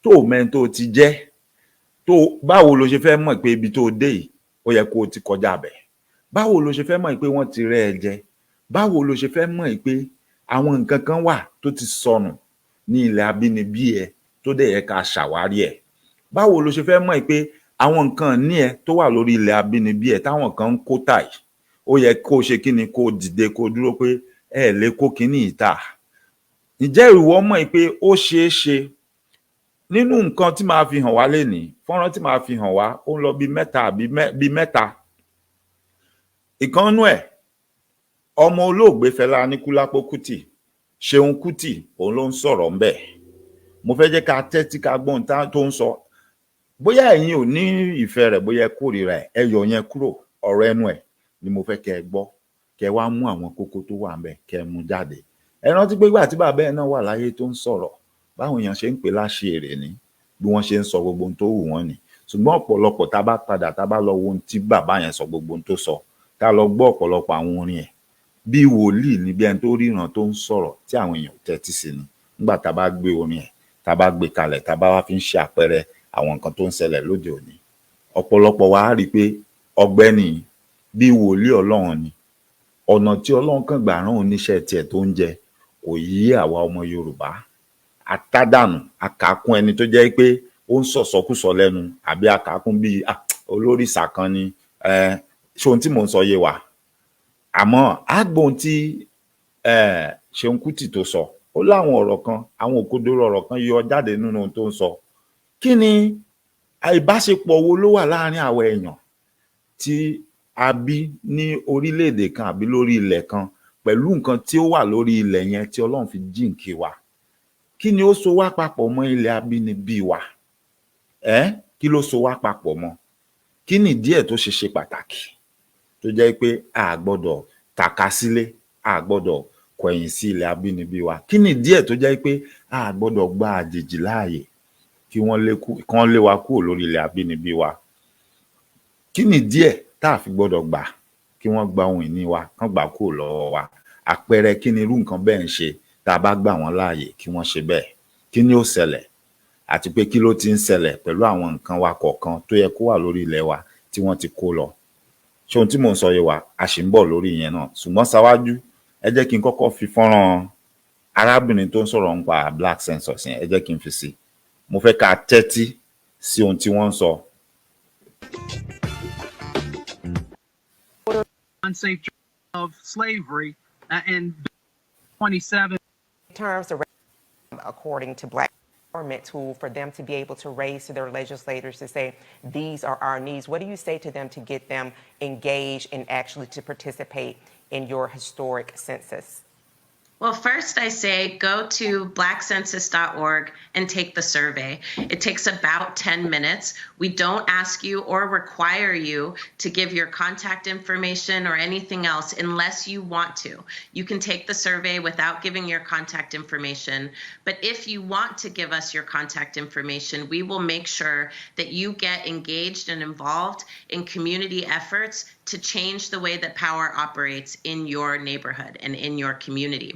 tó o mẹ́ni tó ti jẹ́, báwo lo ṣe fẹ́ mọ̀ pé ibi tó o dé yìí ó yẹ kó o ti kọjá bẹ̀? Báwo lo ṣe fẹ́ mọ̀ pé wọ́n ti rẹ́ ẹ jẹ? Báwo lo ṣe fẹ́ mọ̀ pé àwọn nǹkan kan wà tó ti sọnù ní ilẹ̀ abínibí ẹ tó dẹ̀ yẹ ká ṣàwárí ẹ̀? Báwo lo ṣe fẹ́ mọ̀ pé àwọn nǹkan ní ẹ tó wà lórí ilẹ̀ abínibí ẹ táwọn kan ń kó tà yìí, ó yẹ kó o ṣe kíni, kó o dìde kó o dúró pé ẹ lè kó kíní yìí tà? Ǹjẹ́ ìwọ mọ̀ pé ó ṣeé ṣe nínú nǹkan tí màá fi hàn wá lénìí, fọ́nrán tí màá fi hàn wá ó ń lọ bíi mẹ́ta. Ìkan nú ẹ̀, ọmọ olóògbé Fẹlá Aníkúlápó Kútì, Ṣeun Kútì, òun ló ń sọ̀rọ̀ ńbẹ̀. Mo fẹ́ jẹ́ ká tẹ́tí ká gbọ́n tó ń sọ. Bóyá ẹ̀yin ò ní ìfẹ́ rẹ̀, bóyá ẹ kórìíra ẹ̀, ẹ yọ yẹn kúrò. Ọ̀rọ̀ ẹnu ẹ̀ ni mo fẹ́ kẹ́ ẹ gbọ́, kẹ́ ẹ wá mú àwọn kókó tó wà ńbẹ̀ kẹ́ ẹ mú jáde. Ẹ rántí pé ìgbà tí bàbá ẹ̀ náà wà láyé tó ń sọ̀rọ̀, báwọn èèyàn ṣe ń pè láṣìírí ni, bí wọ́n ṣe ń sọ gbogbo ohun tó wù wọ́n ni. Ṣùgbọ́n ọ̀pọ̀lọpọ̀ tá bá lọ wo ohun tí bàbá yẹn sọ, gbogbo ohun tó sọ, ká lọ gbọ́ ọ̀pọ̀lọpọ̀ àwọn orin ẹ̀, bí wòlíì ni, bí ẹni tó ríran tó ń sọ̀rọ̀ tí àwọn èèyàn tẹ́tí sí ni. Nígbà tá bá gbé orin ẹ̀, tá bá gbé kalẹ̀, tá bá wá fi ń ṣe àpẹẹrẹ àwọn nǹkan tó ń ṣẹlẹ̀ lóde òní, ọ̀pọ̀lọpọ̀ wa á rí i pé ọ̀gbẹ́ni bí wòlíì Ọlọ́run ni. Ọ̀nà tí Ọlọ́run kàn gbà rán oníṣẹ́ tiẹ̀ tó ń jẹ kò yí àwa ọmọ Yorùbá. Atádànù, akàkún ẹni tó jẹ́ pé ó ń sọ̀sọ́kùsọ lẹ́nu, àbí akàkún bíi olórìṣà kan ni. Ṣé ohun tí mò ń sọ yé wa? Àmọ́ àgbọn tí Ṣeun Kútì tó sọ, ó láwọn ọ̀rọ̀ kan, àwọn òkodoro ọ̀rọ̀ kan yọ jáde nínú ohun tó ń sọ. Kí ni ìbáṣepọ̀ wo ló wà láàárín àwọn èèyàn tí a bí ní orílẹ̀-èdè kan àbí lórí ilẹ̀ kan pẹ̀lú nǹkan tí ó wà lórí ilẹ̀ yẹn tí Ọlọ́run fi jíǹkí wa? Kí ni ó so wá papọ̀ mọ́ ilẹ̀ abínibí wa? Kí ló so wá papọ̀ mọ́? Kí ni ìdí ẹ̀ tó ṣe pàtàkì tó jẹ́ pé a gbọ́dọ̀ tàka sílé, a gbọ́dọ̀ kọ̀yìn sí ilẹ̀ abínibí wa? Kí ni ìdí ẹ̀ tó jẹ́ pé a gbọ́dọ̀ gba àjèjì láàyè kí wọ́n lé wa kúrò lórí ilẹ̀ abínibí wa? Kí ni ìdí ẹ̀ tá a fi gbọ́dọ̀ gbà kí wọ́n gba ohun ìní wa, kán gbà kúrò lọ́wọ́ wa? Àpẹẹrẹ kí ni irú nǹkan bẹ́ẹ̀ ń ṣe tá a bá gbà wọ́n láàyè kí wọ́n ṣe bẹ́ẹ̀? Kí ni ó ṣẹlẹ̀? Àti pé kí ló ti ń ṣẹlẹ̀ pẹ̀lú àwọn nǹkan wa kọ̀ọ̀kan tó yẹ kó wà lórí ilẹ̀ wa tí wọ́n ti kó lọ? Ṣé ohun tí mò ń sọ yé wa? A ṣì ń bọ̀ lórí ìyẹn náà. Ṣùgbọ́n ṣáwájú, ẹ jẹ́ kí n kọ́kọ́ fi fọ́nrán arábìnrin tó ń sọ̀rọ̀ nípa black census yẹn, ẹ jẹ́ kí n fi sí. Mo fẹ́ ká tẹ́tí sí ohun tí wọ́n ń sọ. Unsafe of slavery and 27 terms of, according to Black empowerment tool, for them to be able to raise to their legislators to say, these are our needs. What do you say to them to get them engaged and actually to participate in your historic census? Well, first I say go to blackcensus.org and take the survey. It takes about 10 minutes. We don't ask you or require you to give your contact information or anything else unless you want to. You can take the survey without giving your contact information. But if you want to give us your contact information, we will make sure that you get engaged and involved in community efforts to change the way that power operates in your neighborhood and in your community.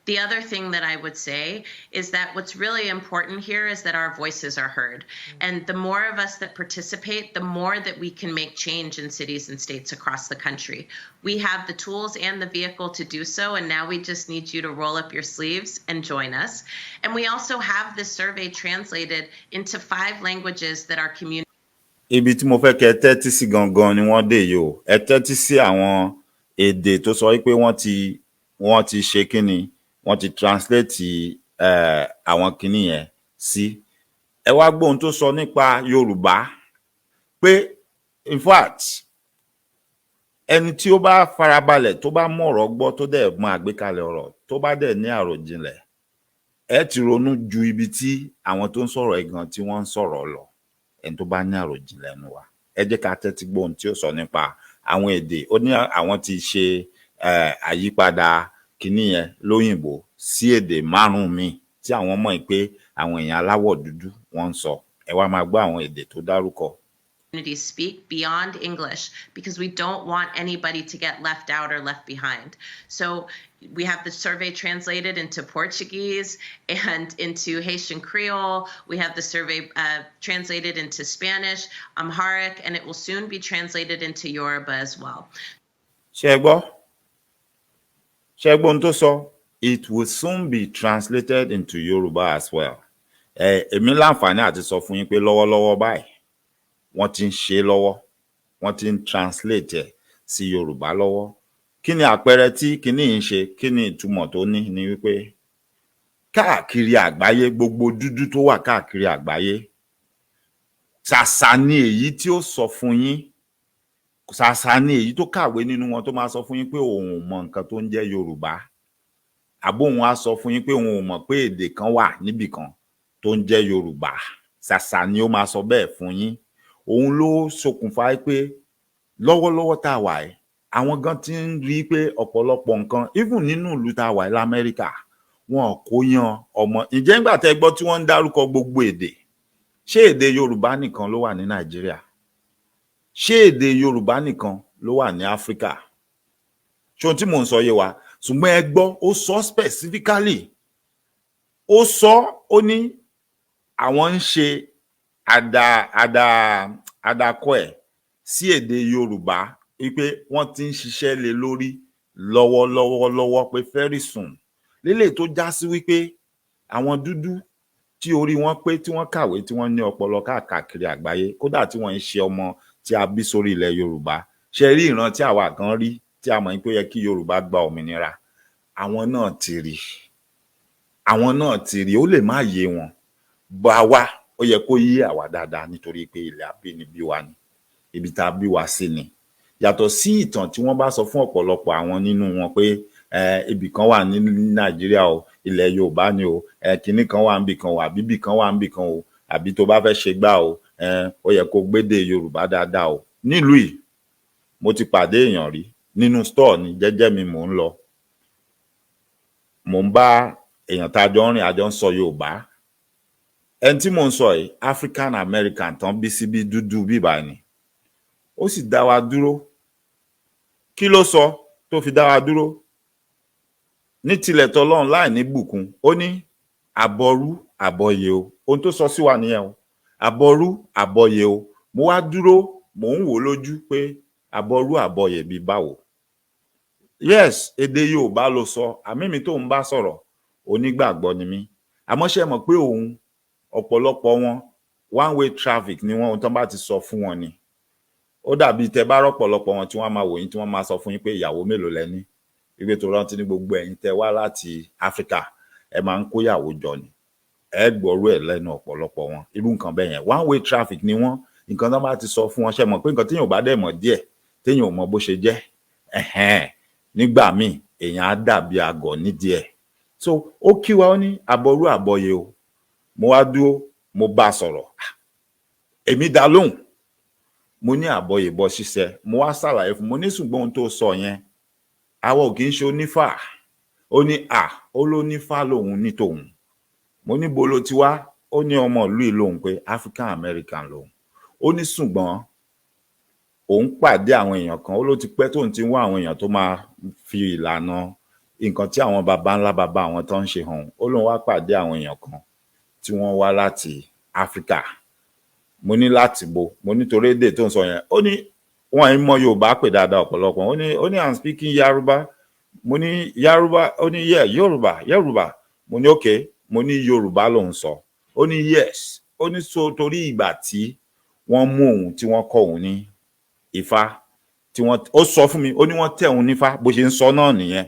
The other thing that I would say is that what's really important here is that our voices are heard. And the more of us that participate, the more that we can make change in cities and states across the country. We have the tools and the vehicle to do so, and now we just need you to roll up your sleeves and join us. And we also have this survey translated into 5 languages that our community. Ibi tí mo fẹ́ kẹ́ tẹ́tí sí gangan ni wọ́n dé yìí o. Ẹ tẹ́tí sí àwọn èdè tó sọ wípé wọ́n ti ṣe kíni, wọ́n ti translate àwọn kíní yẹn sí. Ẹ wá gbọ́ ohun tó sọ nípa Yorùbá pé in fact ẹni tí ó bá farabalẹ̀ tó bá mọ̀ ọ̀rọ̀ gbọ́ tó dẹ̀ mọ àgbékalẹ̀ ọ̀rọ̀ tó bá dẹ̀ ní àròjinlẹ̀ ẹ ti ronú ju ibi tí àwọn tó ń sọ̀rọ̀ ẹ̀gàn tí wọ́n ń sọ̀rọ̀ lọ. Ẹni tó bá ní àròjinlẹ̀ nu wa ẹ jẹ́ ká tẹ́tí gbọ́ ohun tí ó sọ nípa àwọn èdè. Ó ní àwọn ti ṣe àyípadà kíní yẹn lóyìnbó sí èdè 5 míì tí àwọn mọ̀ pé àwọn èèyàn aláwọ̀ dúdú wọ́n ń sọ. Ẹ wá máa gbọ́ àwọn èdè tó dárúkọ. Speak beyond English because we don't want anybody to get left out or left behind. So we have the survey translated into Portuguese and into Haitian Creole. We have the survey translated into Spanish, Amharic, and it will soon be translated into Yoruba as well. Ṣé gbọ́ ohun tó sọ? It will soon be translated into Yoruba as well. Èmi láǹfààní àti sọ fún yín pé lọ́wọ́lọ́wọ́ báyìí wọ́n ti ń ṣe lọ́wọ́, wọ́n ti ń translate ẹ̀ sí Yorùbá lọ́wọ́. Kí ni àpẹẹrẹ tí kíní yìí ń ṣe? Kí ni ìtumọ̀ tó ní ni wípé káàkiri àgbáyé, gbogbo dúdú tó wà káàkiri àgbáyé, ṣàṣà ni èyí tí ó sọ fún yín, ṣàṣà ni èyí tó kàwé nínú wọn tó máa sọ fún yín pé òun ò mọ nǹkan tó ń jẹ́ Yorùbá. Àbó òun á sọ fún yín pé òun ò mọ̀ pé èdè kan wà níbìkan tó ń jẹ́ Yorùbá. Ṣàṣà ni ó máa sọ bẹ́ẹ̀ fún yín. Òun ló ṣokùnfà pé lọ́wọ́lọ́wọ́ tá a wà yìí àwọn gan ti ń rí pé ọ̀pọ̀lọpọ̀ nǹkan even nínú ìlú tá a wà yìí l'Amẹ́ríkà wọn kò yan ọmọ. Ǹjẹ́ nígbà tẹ́ gbọ́ tí wọ́n ń dárúkọ gbogbo èdè, ṣé èdè Yorùbá nìkan ló wà ní Nàìjíríà? Ṣé èdè Yorùbá nìkan ló wà ní Áfíríkà? Ṣé ohun tí mò ń sọ yé wa? Ṣùgbọ́n ẹ gbọ́ ó sọ specifically, ó sọ ó ní àwọn ń ṣe àdàkọ ẹ̀ sí èdè Yorùbá wípé wọ́n ti ń ṣiṣẹ́ lé lórí lọ́wọ́lọ́wọ́ pé very soon. Lélẹ̀ tó já sí wípé àwọn dúdú tí orí wọn pé tí wọ́n kàwé tí wọ́n ní ọpọlọ káàkiri àgbáyé kódà tí wọ́n ń ṣe ọmọ tí a bí sórí ilẹ̀ Yorùbá. Ṣe rí ìran tí àwa kan rí tí a mọ̀ pé ó yẹ kí Yorùbá gba òmìnira. Àwọn náà ti rí. Ó lè má yé wọn. Bá wa ó yẹ kó yé àwa dáadáa nítorí pé ilẹ̀ abínibí wa ni. Ibi tá a bí wa sí ni. Yàtọ̀ sí ìtàn tí wọ́n bá sọ fún ọ̀pọ̀lọpọ̀ àwọn nínú wọn pé ibì kan wà ní Nàìjíríà o, ilẹ̀ Yorùbá ni o, kinní kan wà níbì kan o, àbí ibì kan wà níbì kan o, àbí tó bá fẹ́ ṣe gbá o, ó yẹ kó gbédè Yorùbá dáadáa o. Nílùú yìí mo ti pàdé èèyàn rí nínú store ni jẹ́jẹ́ mi mò ń lọ. Mò ń bá èèyàn tá a jọ ń rìn àjọ ń sọ Yorùbá. Ẹni tí mò ń sọ yìí African American tán bí síbí dúdú bíbá ni. Ó sì dá wa dúró. Kí ló sọ tó fi dá wa dúró? Ní tilẹ̀ tọlọ́run láì ní bùkún, ó ní àbọ̀rú àbọ̀yè o. Ohun tó sọ sí wa nìyẹn o. Àbọ̀rú àbọ̀yè o. Mo wá dúró, mò ń wò lójú pé àbọ̀rú àbọ̀yè bí báwo. Yes, èdè Yorùbá ló sọ. Àmì mi tó ń bá sọ̀rọ̀, onígbàgbọ́ ni mí. Àmọ́ ṣé mọ̀ pé òun ọ̀pọ̀lọpọ̀ wọn one way traffic ni wọ́n tán bá ti sọ fún wọn ni. Ó dàbí tẹ́ bá rọ́pọ̀lọpọ̀ wọn tí wọ́n máa wò yín tí wọ́n máa sọ fún yín pé ìyàwó mélòó lẹ ní. Ìgbé tó rántí ní gbogbo ẹ̀yin tẹ́ wá láti Áfíríkà ẹ máa ń kó ìyàwó jọ ni. Ẹ gbọ́rú ẹ̀ lẹ́nu ọ̀pọ̀lọpọ̀ wọn. Irú nǹkan bẹ́ẹ̀ yẹn one way traffic ni wọ́n. Nǹkan tán bá ti sọ fún wọn ṣé mọ̀ pé nǹkan téèyàn ò bá dẹ̀ mọ̀ díẹ̀ téèyàn ò mọ̀ bó ṣe jẹ́. Nígbà míì èèyàn á dàbí àgọ̀ nídìí ẹ̀. So ó kí wa ó ní àbọ̀rú àbọ̀yè o. Mo wá dúró mo bá sọ̀rọ̀. Èmi dá lóhùn. Mo ní àbọ̀yè bọ́ ṣiṣẹ́. Mo wá ṣàlàyé fún mo ní ṣùgbọ́n ohun tó sọ yẹn àwa ò kì í ṣe onífà. Ó ní ó ló nífà lòun ní tòun. Mo ní bo ló ti wá. Ó ní ọmọ ìlú yìí lòun pé African American lòun. Ó ní ṣùgbọ́n òun pàdé àwọn èèyàn kan. Ó ló ti pẹ́ tóun ti ń wá àwọn èèyàn tó máa fi ìlànà nǹkan tí àwọn baba ńlá baba àwọn tó ń ṣe hàn ó lóun wá pàdé àwọn èèyàn kan tí wọ́n wá láti Áfíríkà. Mo ní láti bo, mo nítorí èdè tó ń sọ yẹn ó ní wọn ì mọ Yorùbá pè dáadáa ọ̀pọ̀lọpọ̀. Ó ní I'm speaking Yoruba. Mo ní Yoruba. Ó ní yeah Yoruba. Mo ní okay. Mo ní Yorùbá ló ń sọ. Ó ní yes. Ó ní so torí ìgbà tí wọ́n mú òun tí wọ́n kọ́ òun ní Ifá tí wọ́n ó sọ fún mi. Ó ní wọ́n tẹ̀ òun nífá bó ṣe ń sọ náà nìyẹn.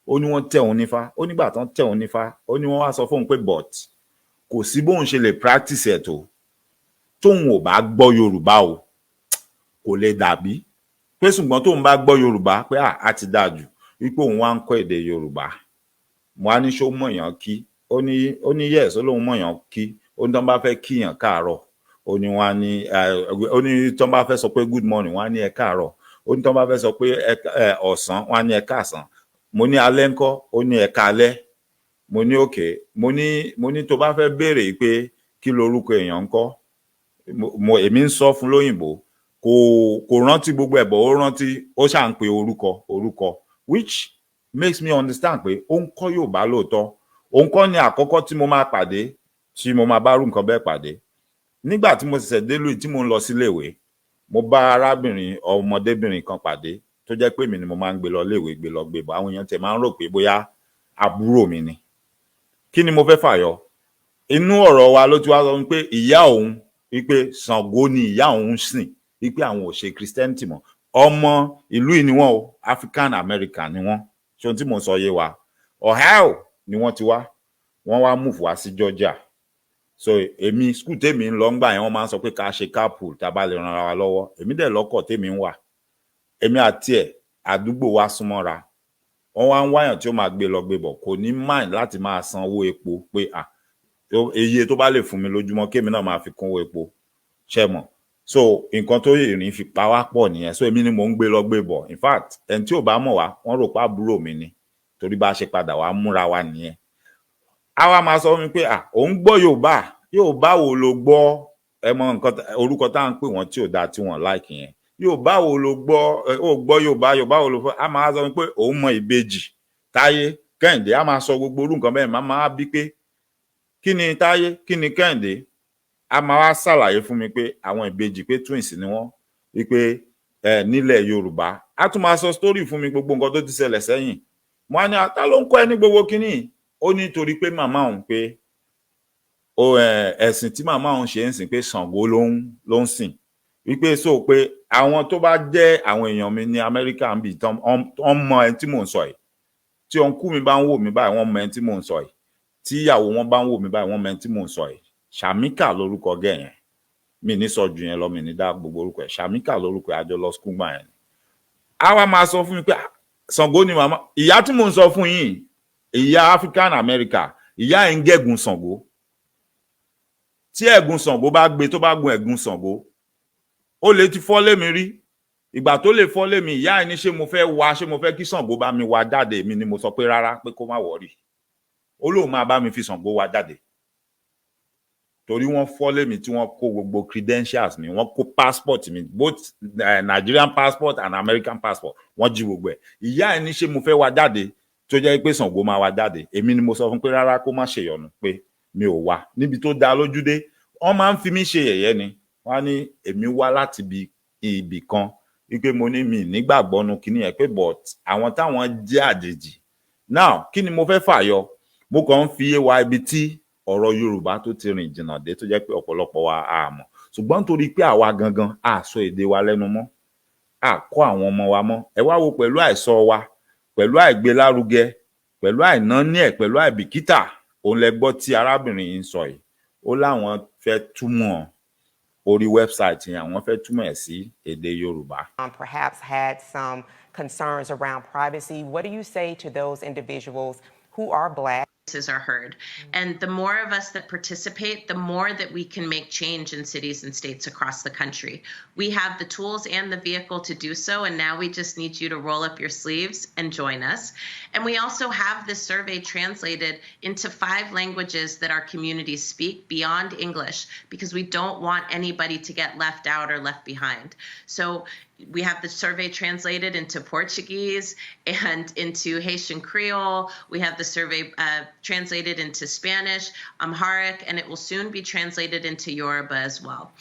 Ó ní wọ́n tẹ̀ òun nífá. Ó nígbà tán tẹ̀ òun nífá. Ó ní wọ́n wá sọ fóun pé but kò sí bóun ṣe lè practice ẹ̀ tó tóun ò bá gbọ́ Yorùbá o kò lè dàbí pé ṣùgbọ́n tóun bá gbọ́ Yorùbá pé á ti dájú wípé òun wá ń kọ́ èdè Yorùbá. Mo á ní ṣó mọ̀yàn kí. Ó ní yes ó lóun mọ̀yàn kí. Ó ní tán bá fẹ́ kíyàn káàárọ̀. Ó ní wọ́n á ní ó ní tán bá fẹ́ sọ pé good morning wọ́n á ní ẹ káàárọ̀. Ó ní tán bá fẹ́ sọ pé ọ̀sán wọ́n á ní ẹ káàsán. Mo ní alẹ́ ńkọ́. Ó ní ẹ káalẹ́. Mo ní okay. Mo ní tó bá fẹ́ béèrè pé kí lorúkọ èèyàn ńkọ́. Èmi ń sọ fún lóyìnbó kò rántí gbogbo ẹ̀bọ̀ ó rántí ó ṣà ń pe orúkọ which makes me understand pé ó ń kọ́ Yorùbá lóòótọ́. Òun kọ́ ni àkọ́kọ́ tí mo máa pàdé tí mo máa bá rú nǹkan bẹ́ẹ̀ pàdé. Nígbà tí mo ṣẹ̀ṣẹ̀ dé lùí tí mo ń lọ sí iléèwé mo bá arábìnrin ọmọdébìnrin kan pàdé tó jẹ́ pé èmi ni mo máa ń gbé lọ iléèwé gbé lọ gbé bọ̀. Àwọn èèyàn tẹ̀ máa ń rò pé bóyá àbúrò mi ni. Kí ni mo fẹ́ fàyọ? Inú ọ̀rọ̀ wa ló ti wá sọ pé ìyá òun wípé Ṣàngó ni ìyá òun sìn wípé àwọn ò ṣe Christianity mọ́. Ọmọ ìlú yìí ni wọ́n o African American ni wọ́n. Ṣé ohun tí mo sọ yé wa? Ohio ni wọ́n ti wá. Wọ́n wá move wá sí Georgia. So èmi school tèmi ń lọ ńgbà yẹn wọ́n máa ń sọ pé ká ṣe carpool tá bá lè ran ara wa lọ́wọ́. Èmi dẹ̀ lọ́kọ̀ tèmi ń wà. Èmi àti ẹ̀ àdúgbò wa súnmọ́ra. Wọ́n wá ń wáyàn tí ó máa gbé lọ gbé bọ̀ kò ní mind láti máa san owó epo pé iye tó bá lè fún mi lójúmọ́ kémi náà máa fi kún owó epo. Ṣé mọ̀? So nǹkan tó ìrìn fi pa wá pọ̀ nìyẹn. So èmi ni mò ń gbé lọ gbé bọ̀. In fact ẹni tí ò bá mọ̀ wá wọ́n rò pé àbúrò mi ni torí bá ṣe padà wá múra wa nìyẹn. A wá máa sọ fún mi pé òun gbọ́ Yorùbá wo lo gbọ́ ẹ mọ nǹkan orúkọ tá à ń pè wọ́n tí ò dáa tí wọ́n like yẹn. Yorùbá wo lo gbọ́ ó gbọ́ Yorùbá wo lo fọ́. A máa sọ pé òun mọ ìbejì Táyé Kẹ́hìndé. A máa sọ gbogbo orú nǹkan bẹ́ẹ̀ máa bí pé kí ni Táyé kí ni Kẹ́hìndé. A máa wá ṣàlàyé fún mi pé àwọn ìbejì pé twins ni wọ́n wípé nílẹ̀ Yorùbá. A tún máa sọ story fún mi gbogbo nǹkan tó ti ṣẹlẹ̀ sẹ́yìn. Mo á ní ata ló ń kọ́ ẹ ní gbogbo kínní. Ó ní torí pé màmá òun pé ẹ̀sìn tí màmá òun ṣe ń sìn pé Ṣàngó ló ń sìn wípé so pé àwọn tó bá jẹ́ àwọn èèyàn mi ní Amẹ́ríkà ń bì tán wọ́n mọ ẹni tí mò ń sọ yìí. Tí ọ̀nkú mi bá ń wò mí báyìí wọ́n mọ ẹni tí mò ń sọ yìí. Tí ìyàwó wọn bá ń wò mí báyìí wọ́n mọ ẹni tí mò ń sọ yìí. Ṣàmíkà lórúkọ gẹ̀ yẹn. Mi ní sọ ju yẹn lọ mi ní dá gbogbo orúkọ ẹ̀. Ṣàmíkà lórúkọ àjọ lọ skul gbà yẹn. A wá máa sọ fún mi pé Ṣàngó ni màmá. Ìyá tí mò ń sọ fún yín ìyá African America ìyá ẹ̀ ń gẹ̀gùn Ṣàngó. Tí ẹ̀gún Ṣàngó bá gbé tó bá gun ẹ̀gún Ṣàngó ó lè ti fọ́ lé mi rí. Ìgbà tó lè fọ́ lé mi ìyá ẹ̀ ní ṣé mo fẹ́ kí Ṣàngó bá mi wá jáde. Èmi ni mo sọ pé rárá pé kó má wọ̀rí. Ó lóun máa bá mi fi Ṣàngó wá jáde. Torí wọ́n fọ́ lé mi tí wọ́n kó gbogbo credentials mi wọ́n kó passport mi both Nigerian passport and American passport wọ́n jí gbogbo ẹ̀. Ìyá ẹ̀ ní ṣé mo fẹ́ wá jáde tó jẹ́ pé Ṣàngó máa wá jáde. Èmi ni mo sọ fún pé rárá kó má ṣe yọnu pé mi ò wá níbi tó dá lójúdé. Wọ́n máa ń fi mí ṣe yẹ̀yẹ́ ni. Wọ́n á ní èmi wá láti ibì kan wípé mo ní mi nígbàgbọ́ nu kíní ẹ̀ pé but àwọn táwọn jẹ́ àjèjì. Now kí ni mo fẹ́ fàyọ? Mo kàn ń fi yé wa ibi tí ọ̀rọ̀ Yorùbá tó ti rìn jìnnà dé tó jẹ́ pé ọ̀pọ̀lọpọ̀ wa á mọ̀. Ṣùgbọ́n nítorí pé àwa gangan á sọ èdè wa lẹ́nu mọ́. Á kọ́ àwọn ọmọ wa mọ́. Ẹ wá wo pẹ̀lú àìsọ wa pẹ̀lú àìgbélárugẹ pẹ̀lú àìnáání ẹ̀ pẹ̀lú àìbìkítà òun lẹ gbọ́ tí arábìnrin yìí ń sọ yìí. Ó láwọn fẹ́ túmọ̀ orí website yẹn àwọn fẹ́ túmọ̀ ẹ̀ sí èdè Yorùbá. Perhaps had some concerns around privacy. What do you say to those individuals who are Black? Are heard. And the more of us that participate, the more that we can make change in cities and states across the country. We have the tools and the vehicle to do so, and now we just need you to roll up your sleeves and join us. And we also have this survey translated into 5 languages that our communities speak beyond English, because we don't want anybody to get left out or left behind. So we have the survey translated into Portuguese and into Haitian Creole. We have the survey translated into Spanish, Amharic, and it will soon be translated into Yoruba as well.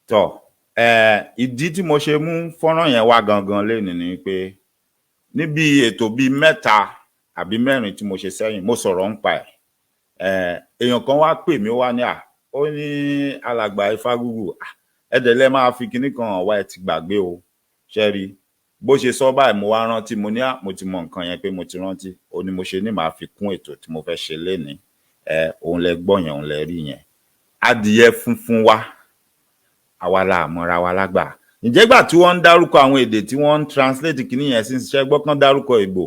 So, ìdí tí mo ṣe mú fọ́nrán yẹn wá gangan lénìí ni pé níbi ètò bíi mẹ́ta àbí mẹ́rin tí mo ṣe sẹ́yìn mo sọ̀rọ̀ ń pa ẹ̀. Èèyàn kan wá pè mí wá ní ó ní alàgbà Ifágúgù ẹ̀dẹ̀lẹ́ máa fi kinní kan hàn wá ẹ ti gbàgbé o ṣe rí bó ṣe sọ báyìí mo wá rántí mo ní mo ti mọ nǹkan yẹn pé mo ti rántí ó ní mo ṣe ní màá fi kún ètò tí mo fẹ́ ṣe lénìí òun lẹ gbọ́ yẹn òun lẹ rí yẹn adìyẹ funfun wa àwa la mọ́ra wa lágbà ǹjẹ́ gbà tí wọ́n ń dárúkọ àwọn èdè tí wọ́n ń translate kinní yẹn sí ṣẹ́gbọ́ kan dárúkọ Ìgbò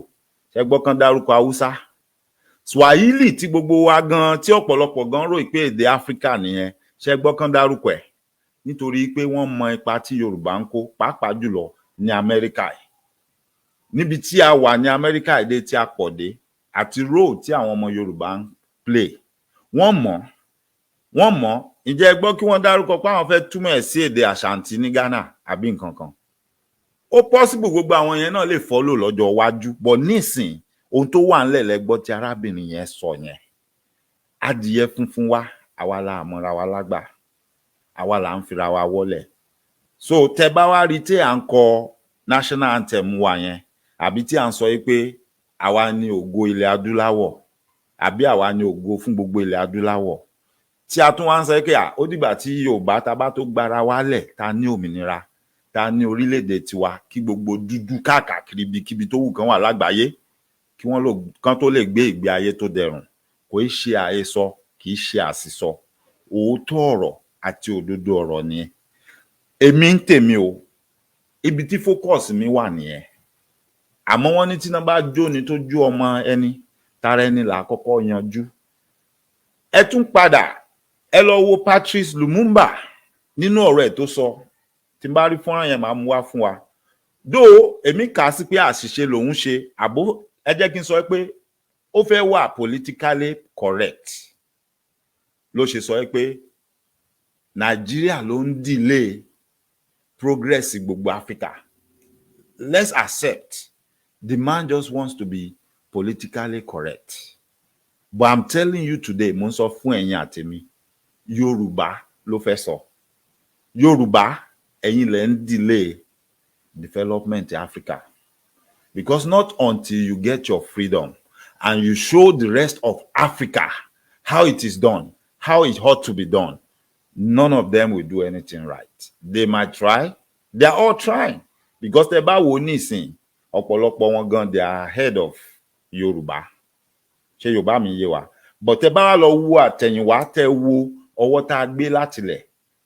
ṣẹ́gbọ́ kan dárúkọ Haúsá Swahili tí gbogbo wa gan tí ọ̀pọ̀lọpọ̀ gan rò pé èdè Áfíríkà nìyẹn ṣẹ́gbọ́ kan dárúkọ ẹ̀ nítorí pé wọ́n mọ ipa tí Yorùbá ń kó pàápàá jùlọ ní Amẹ́ríkà níbi tí a wà ní Amẹ́ríkà èdè tí a pọ̀ dé àti role tí àwọn ọmọ Yorùbá ń play wọ́n mọ̀ ǹjẹ́ ẹ gbọ́ kí wọ́n dárúkọ pé àwọn fẹ́ túmọ̀ ẹ̀ sí èdè Àṣàntì ní Ghana àbí nǹkan kan ó possible gbogbo àwọn yẹn náà lè follow lọ́jọ́ iwájú but nísìn ohun tó wà ńlẹ̀ lẹ́gbọ́ tí arábìnrin yẹn sọ yẹn adìyẹ funfun wa àwa la mọ́ra wa lágbà àwa là ń fira wa wọlẹ̀ so tẹ bá wá rí tí à ń kọ national anthem wa yẹn àbí tí à ń sọ pé àwa ni ògo ilẹ̀ adúláwọ̀ àbí àwa ni ògo fún gbogbo ilẹ̀ adúláwọ̀ tí a tún wá ń sọ pé ó dìgbà tí Yorùbá ta bá tó gbára wálẹ̀ ta ní òmìnira ta ní orílẹ̀-èdè tiwa kí gbogbo dúdú káàkiri ibikíbi tó wù kán wà lágbàáyé kí wọ́n kán tó lè gbé ìgbé ayé tó dẹrùn kò í ṣe àhesọ kì í ṣe àsìsọ òótọ́ ọ̀rọ̀ àti òdodo ọ̀rọ̀ ni èmi ń tèmi o ibi tí focus mi wà nìyẹn àmọ́ wọ́n ní tí náà bá jó ni tó jó ọmọ ẹni tara ẹni là kọ́kọ́ yanjú ẹ tún padà ẹ lọ wo Patrice Lumumba nínú ọ̀rọ̀ ẹ̀ tó sọ tí n bá rí fọ́nrán yẹn máa mú wá fún wa dó èmi kà á sí pé àṣìṣe lòun ṣe àbó ẹ jẹ́ kí n sọ pé ó fẹ́ wà politically correct ló ṣe sọ pé Nàìjíríà ló ń delay progress gbogbo Africa let's accept the man just wants to be politically correct but I'm telling you today mo ń sọ fún ẹ̀yin àtèmi Yorùbá ló fẹ́ sọ Yorùbá ẹ̀yin lẹ ń delay development in Africa because not until you get your freedom and you show the rest of Africa how it is done how it ought to be done none of them will do anything right they might try they are all trying because tẹ́ bá wò nísìn ọ̀pọ̀lọpọ̀ wọn gan they are ahead of Yorùbá ṣé Yorùbá mi yé wa but tẹ́ bá lọ wo àtẹ̀yìnwá tẹ́ wo ọwọ́ tá a gbé látilẹ̀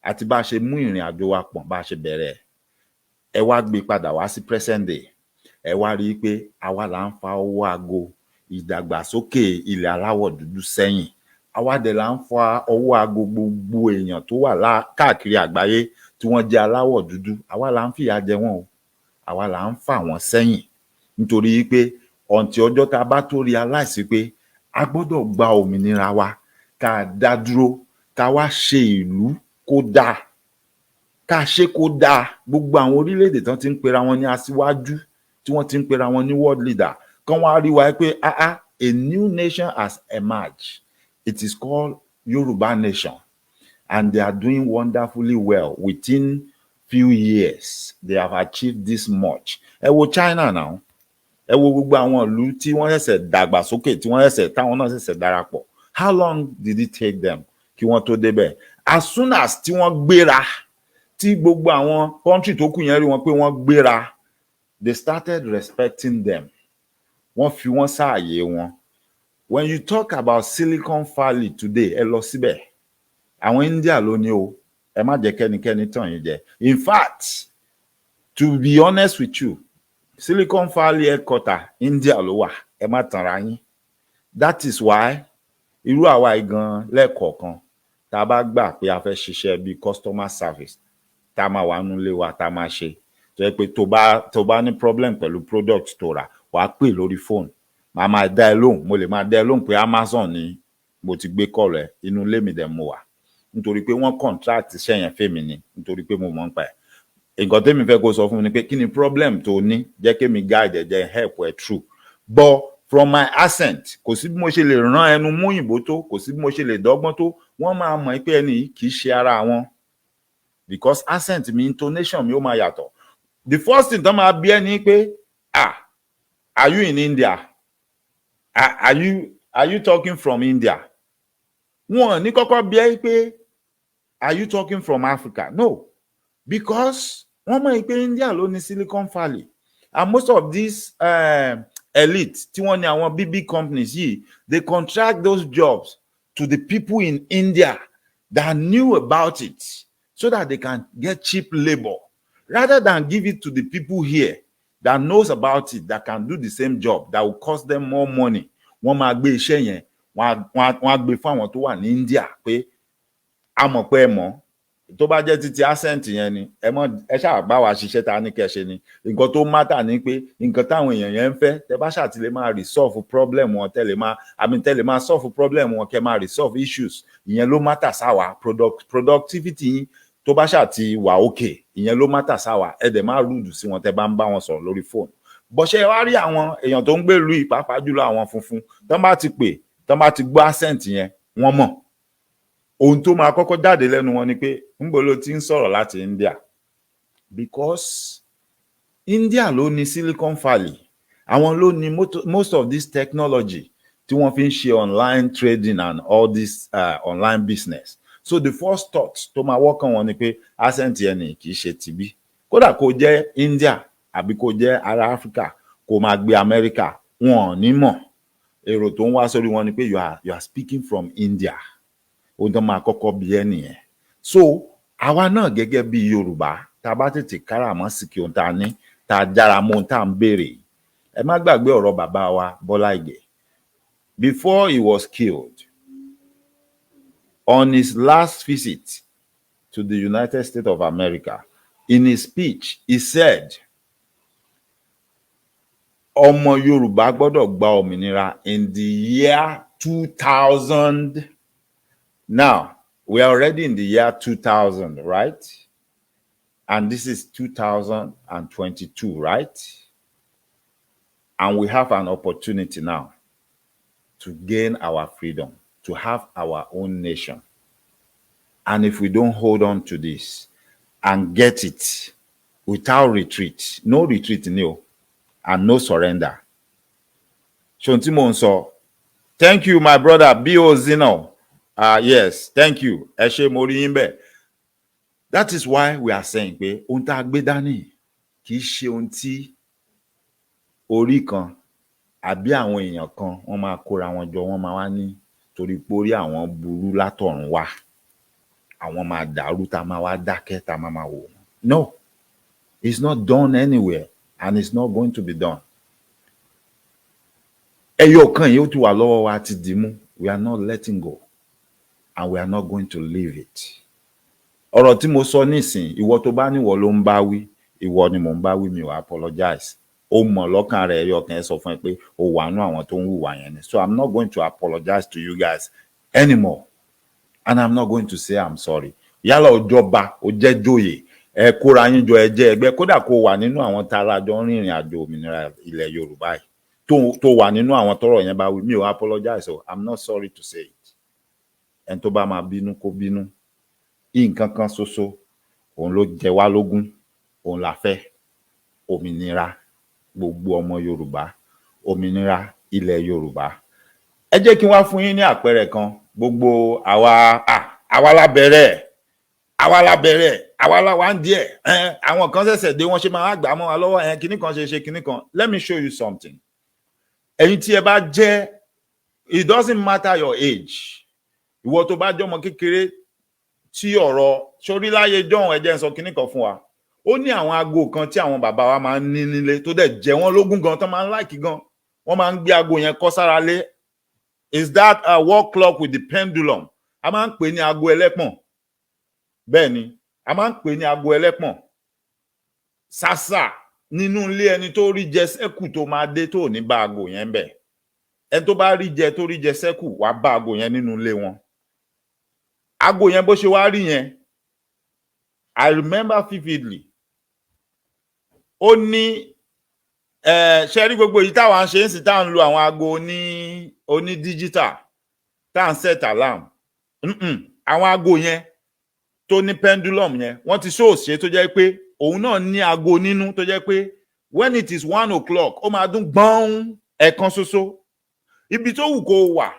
àti bá a ṣe mú ìrìn àjò wa pọ̀n bá a ṣe bẹ̀rẹ̀ ẹ wá gbé padà wá sí present day ẹ wá rí i pé àwa là ń fa ọwọ́ aago ìdàgbàsókè ilẹ̀ aláwọ̀ dúdú sẹ́yìn àwa dẹ̀ là ń fa ọwọ́ aago gbogbo èèyàn tó wà káàkiri àgbáyé tí wọ́n jẹ́ aláwọ̀ dúdú àwa là ń fìyà jẹ wọ́n o àwa là ń fà wọ́n sẹ́yìn nítorí pé ọ̀ǹtí ọjọ́ tá a bá tó realize pé a gbọ́dọ̀ gba òmìnira wa ká dá dúró ká wá ṣe ìlú kó dáa ká ṣe kó dáa gbogbo àwọn orílẹ̀-èdè tán ti ń pera wọn ní aṣíwájú tí wọ́n ti ń pera wọn ní world leader kán wá rí wa pé a new nation has emerged it is called Yoruba nation and they are doing wonderfully well within few years they have achieved this much ẹ wo China now ẹ wo gbogbo àwọn ìlú tí wọ́n ṣẹ̀ṣẹ̀ dàgbàsókè tí wọ́n ṣẹ̀ṣẹ̀ táwọn náà ṣẹ̀ṣẹ̀ darapọ̀ how long did it take them kí wọ́n tó débẹ̀ as soon as tí wọ́n gbéra tí gbogbo àwọn country tó kù yẹn rí wọn pé wọ́n gbéra they started respecting them wọ́n fi wọ́n sáàyè wọn when you talk about Silicon Valley today ẹ lọ síbẹ̀ àwọn India ló ní o ẹ má jẹ́ kẹ́nikẹ́ni tàn yín jẹ in fact to be honest with you Silicon Valley headquarter India ló wà ẹ má tanra yín that is why irú àwa igan lẹ́ẹ̀kọ̀ọ̀kan tá a bá gbà pé a fẹ́ ṣiṣẹ́ bíi customer service tá a máa wà nínú ilé wa tá a máa ṣe tó yẹ pé tó bá ní problem pẹ̀lú product tó rà wàá pè lórí phone màá máa dá ẹ lóhùn mo lè máa dá ẹ lóhùn pé Amazon ni mo ti gbé call ẹ inú ilé mi dẹ̀ mo wà nítorí pé wọ́n contract iṣẹ́ yẹn fẹ́mi ni nítorí pé mo mọ̀ nípa ẹ̀ nǹkan tẹ́mi fẹ́ kó sọ fún mi ni pé kí ni problem tó ní jẹ́ kí mi guide ẹ̀ jẹ́ help ẹ̀ through but from my accent kò sí bí mo ṣe lè rán ẹnu mú òyìnbó tó kò sí bí mo ṣe lè dọ́gbọ́n tó wọ́n máa mọ̀ pé ẹni yìí kì í ṣe ara wọn because accent mi intonation mi ó máa yàtọ̀ the first thing tó máa bí ẹni pé are you in India are you talking from India wọn ní kọ́kọ́ bí ẹ pé are you talking from Africa no because wọ́n mọ̀ pé India ló ní Silicon Valley and most of these elite tí wọ́n ní àwọn big companies yìí they contract those jobs to the people in India that knew about it so that they can get cheap labor rather than give it to the people here that knows about it that can do the same job that will cost them more money wọ́n máa gbé iṣẹ́ yẹn wọ́n á gbé fún àwọn tó wà ní India pé a mọ̀ pé ẹ mọ̀ tó bá jẹ́ títí accent yẹn ni ẹ ṣáà bá wa ṣiṣẹ́ ta ní kẹ́ṣe ni nǹkan tó matter ni pé nǹkan táwọn èèyàn yẹn ń fẹ́ tẹ bá ṣàtìlẹ́ máa resolve problem wọn tẹ́lẹ̀ máa solve problem wọn kẹ́ máa resolve issues ìyẹn ló matter sáwa productivity yín tó bá ṣàti wà okay ìyẹn ló matter sáwa ẹ dẹ̀ máa rude sí wọn tẹ́ bá ń bá wọn sọ̀rọ̀ lórí fóònù bọ́ṣẹ́ wá rí àwọn èèyàn tó ń gbé ìlú ìpápá jùlọ àwọn funfun tán bá ti pè tán bá ti gbọ́ accent yẹn wọ́n mọ̀ ohun tó máa kọ́kọ́ jáde lẹ́nu wọn ni pé ńbo ló ti ń sọ̀rọ̀ láti India because India ló ní Silicon Valley àwọn ló ní most of this technology tí wọ́n fi ń ṣe online trading and all this online business so the first thought tó máa wọ́kàn wọn ni pé accent yẹn ni kì í ṣe tibí kódà kó jẹ́ India àbí kó jẹ́ ará Africa kó máa gbé America wọn ò ní mọ̀ èrò tó ń wá sórí wọn ni pé you are speaking from India ó dán máa kọ́kọ́ bí ẹ nìyẹn so àwa náà gẹ́gẹ́ bí Yorùbá tá a bá tètè káràmọ́sìkì ohun tá a ní tá a jára mọ́ ohun tá a ń béèrè ẹ má gbàgbé ọ̀rọ̀ bàbá wa Bọ́lá Ìgè before he was killed on his last visit to the United States of America in his speech he said ọmọ Yorùbá gbọ́dọ̀ gba òmìnira in the year 2000. Now, we are already in the year 2000, right? And this is 2022, right? And we have an opportunity now to gain our freedom, to have our own nation. And if we don't hold on to this and get it without retreat, no retreat, no, and no surrender. Shonti Monso, thank you, my brother, B.O. Zino. Yes, thank you. Ẹ ṣé mo rí yín bẹ̀. That is why we are saying pé ohun tá a gbé dání kì í ṣe ohun tí orí kan àbí àwọn èèyàn kan wọ́n máa kóra wọn jọ wọ́n máa wá ní torí pé orí àwọn burú látọ̀run wá. Àwọn máa dàrú tá máa wá dákẹ́ tá máa wò. No, it's not done anywhere and it's not going to be done. Ẹyọ kan yìí ó ti wà lọ́wọ́ wa ti dì mú. We are not letting go. And we are not going to leave it. Ọ̀rọ̀ tí mo sọ nísìn, ìwọ tó bá níwọ ló ń bá wí, ìwọ ni mò ń bá wí mi ò apologize. Ó mọ̀ lọ́kàn rẹ̀ ẹyọ kan ẹ sọ fún ẹ pé ó wà nú àwọn tó ń hùwà yẹn ni. So I'm not going to apologize to you guys anymore. And I'm not going to say I'm sorry. Yálà ó jọba, ó jẹ́ joyè, ẹ kóra yín jọ ẹ jẹ́ ẹgbẹ́ kódà kó wà nínú àwọn tààrà jọ ń rìnrìn àjò òmìnira ilẹ̀ Yorùbá yìí. Tó wà nínú àwọn tọ́rọ̀ yẹn bá wí mi ò apologize so I'm not sorry to say it. Ẹni tó bá máa bínú kó bínú nǹkan kan ṣoṣo òun ló jẹ wá lógún òun la fẹ́ òmìnira gbogbo ọmọ Yorùbá òmìnira ilẹ̀ Yorùbá ẹ jẹ́ kí n wá fún yín ní àpẹẹrẹ kan gbogbo àwa la bẹ̀rẹ̀ àwa la wà ń díẹ̀ àwọn kan ṣẹ̀ṣẹ̀ dé wọ́n ṣe máa gbà mọ́ wa lọ́wọ́ kinní kan ṣe kinní kan let me show you something ẹ̀yin tí ẹ bá jẹ́ it doesn't matter your age ìwọ tó bá jọmọ kékeré tí ọ̀rọ̀ sórí láyé jọ̀hún ẹ jẹ́ n sọ kinní kan fún wa ó ní àwọn aago kan tí àwọn bàbá wa máa ń ní nílé tó dẹ̀ jẹ́ wọ́n lógún gan tó máa ń láìkì gan wọ́n máa ń gbé aago yẹn kọ́ sára lé is that a wall clock with the pendulum a máa ń pè ní aago ẹlẹ́pọ̀n bẹ́ẹ̀ ni a máa ń pè ní aago ẹlẹ́pọ̀n sàṣà nínú ilé ẹni tó rí jẹ sẹ́kù tó máa dé tó ní bá aago yẹn bẹ̀ ẹni tó bá rí jẹ tó rí jẹ sẹ́kù wá bá aago yẹn nínú ilé wọn aago yẹn bó ṣe wá rí yẹn I remember vividly ó ní ṣe rí gbogbo yìí táwa ń ṣe ń sì tá à ń lo àwọn aago oní digital tá à ń set alarm àwọn aago yẹn tó ní pendulum yẹn wọ́n ti ṣe tó jẹ́ pé òun náà ní aago nínú tó jẹ́ pé when it is 1 o'clock ó máa dún gbọ́n ẹ̀kan ṣoṣo ibi tó wù kó wà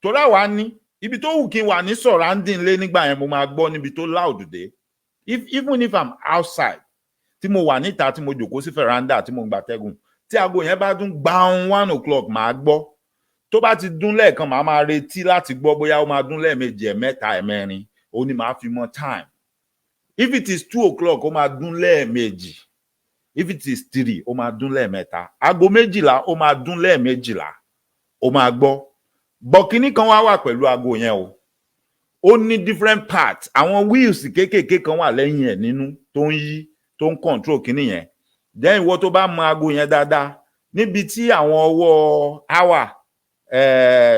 tó láwa ní ibi tó wù kí n wà ní surrounding lé nígbà yẹn mo máa gbọ́ níbi tó loud dé even if I'm outside tí mo wà níta tí mo jòkó sí veranda tí mo gbà tẹ́gùn tí aago yẹn bá dún gbọ́n 1 o'clock máa gbọ́ tó bá ti dún lẹ́ẹ̀kan màá máa retí láti gbọ́ bóyá ó máa dún lẹ́ẹ̀mejì ẹ̀mẹ́ta ẹ̀mẹ́rin ó ní màá fi mọ time if it is 2 o'clock ó máa dún lẹ́ẹ̀mejì if it is 3 ó máa dún lẹ́ẹ̀mẹ́ta aago méjìlá ó máa dún lẹ́ẹ̀mejìlá ó máa gbọ́ bọ̀kínní kan wá wà pẹ̀lú aago yẹn o ó ní different parts àwọn wheels kéékèèké kan wà lẹ́yìn ẹ̀ nínú tó ń yí tó ń control kínní yẹn then ìwọ tó bá mọ aago yẹn dáadáa níbi tí àwọn ọwọ́ hour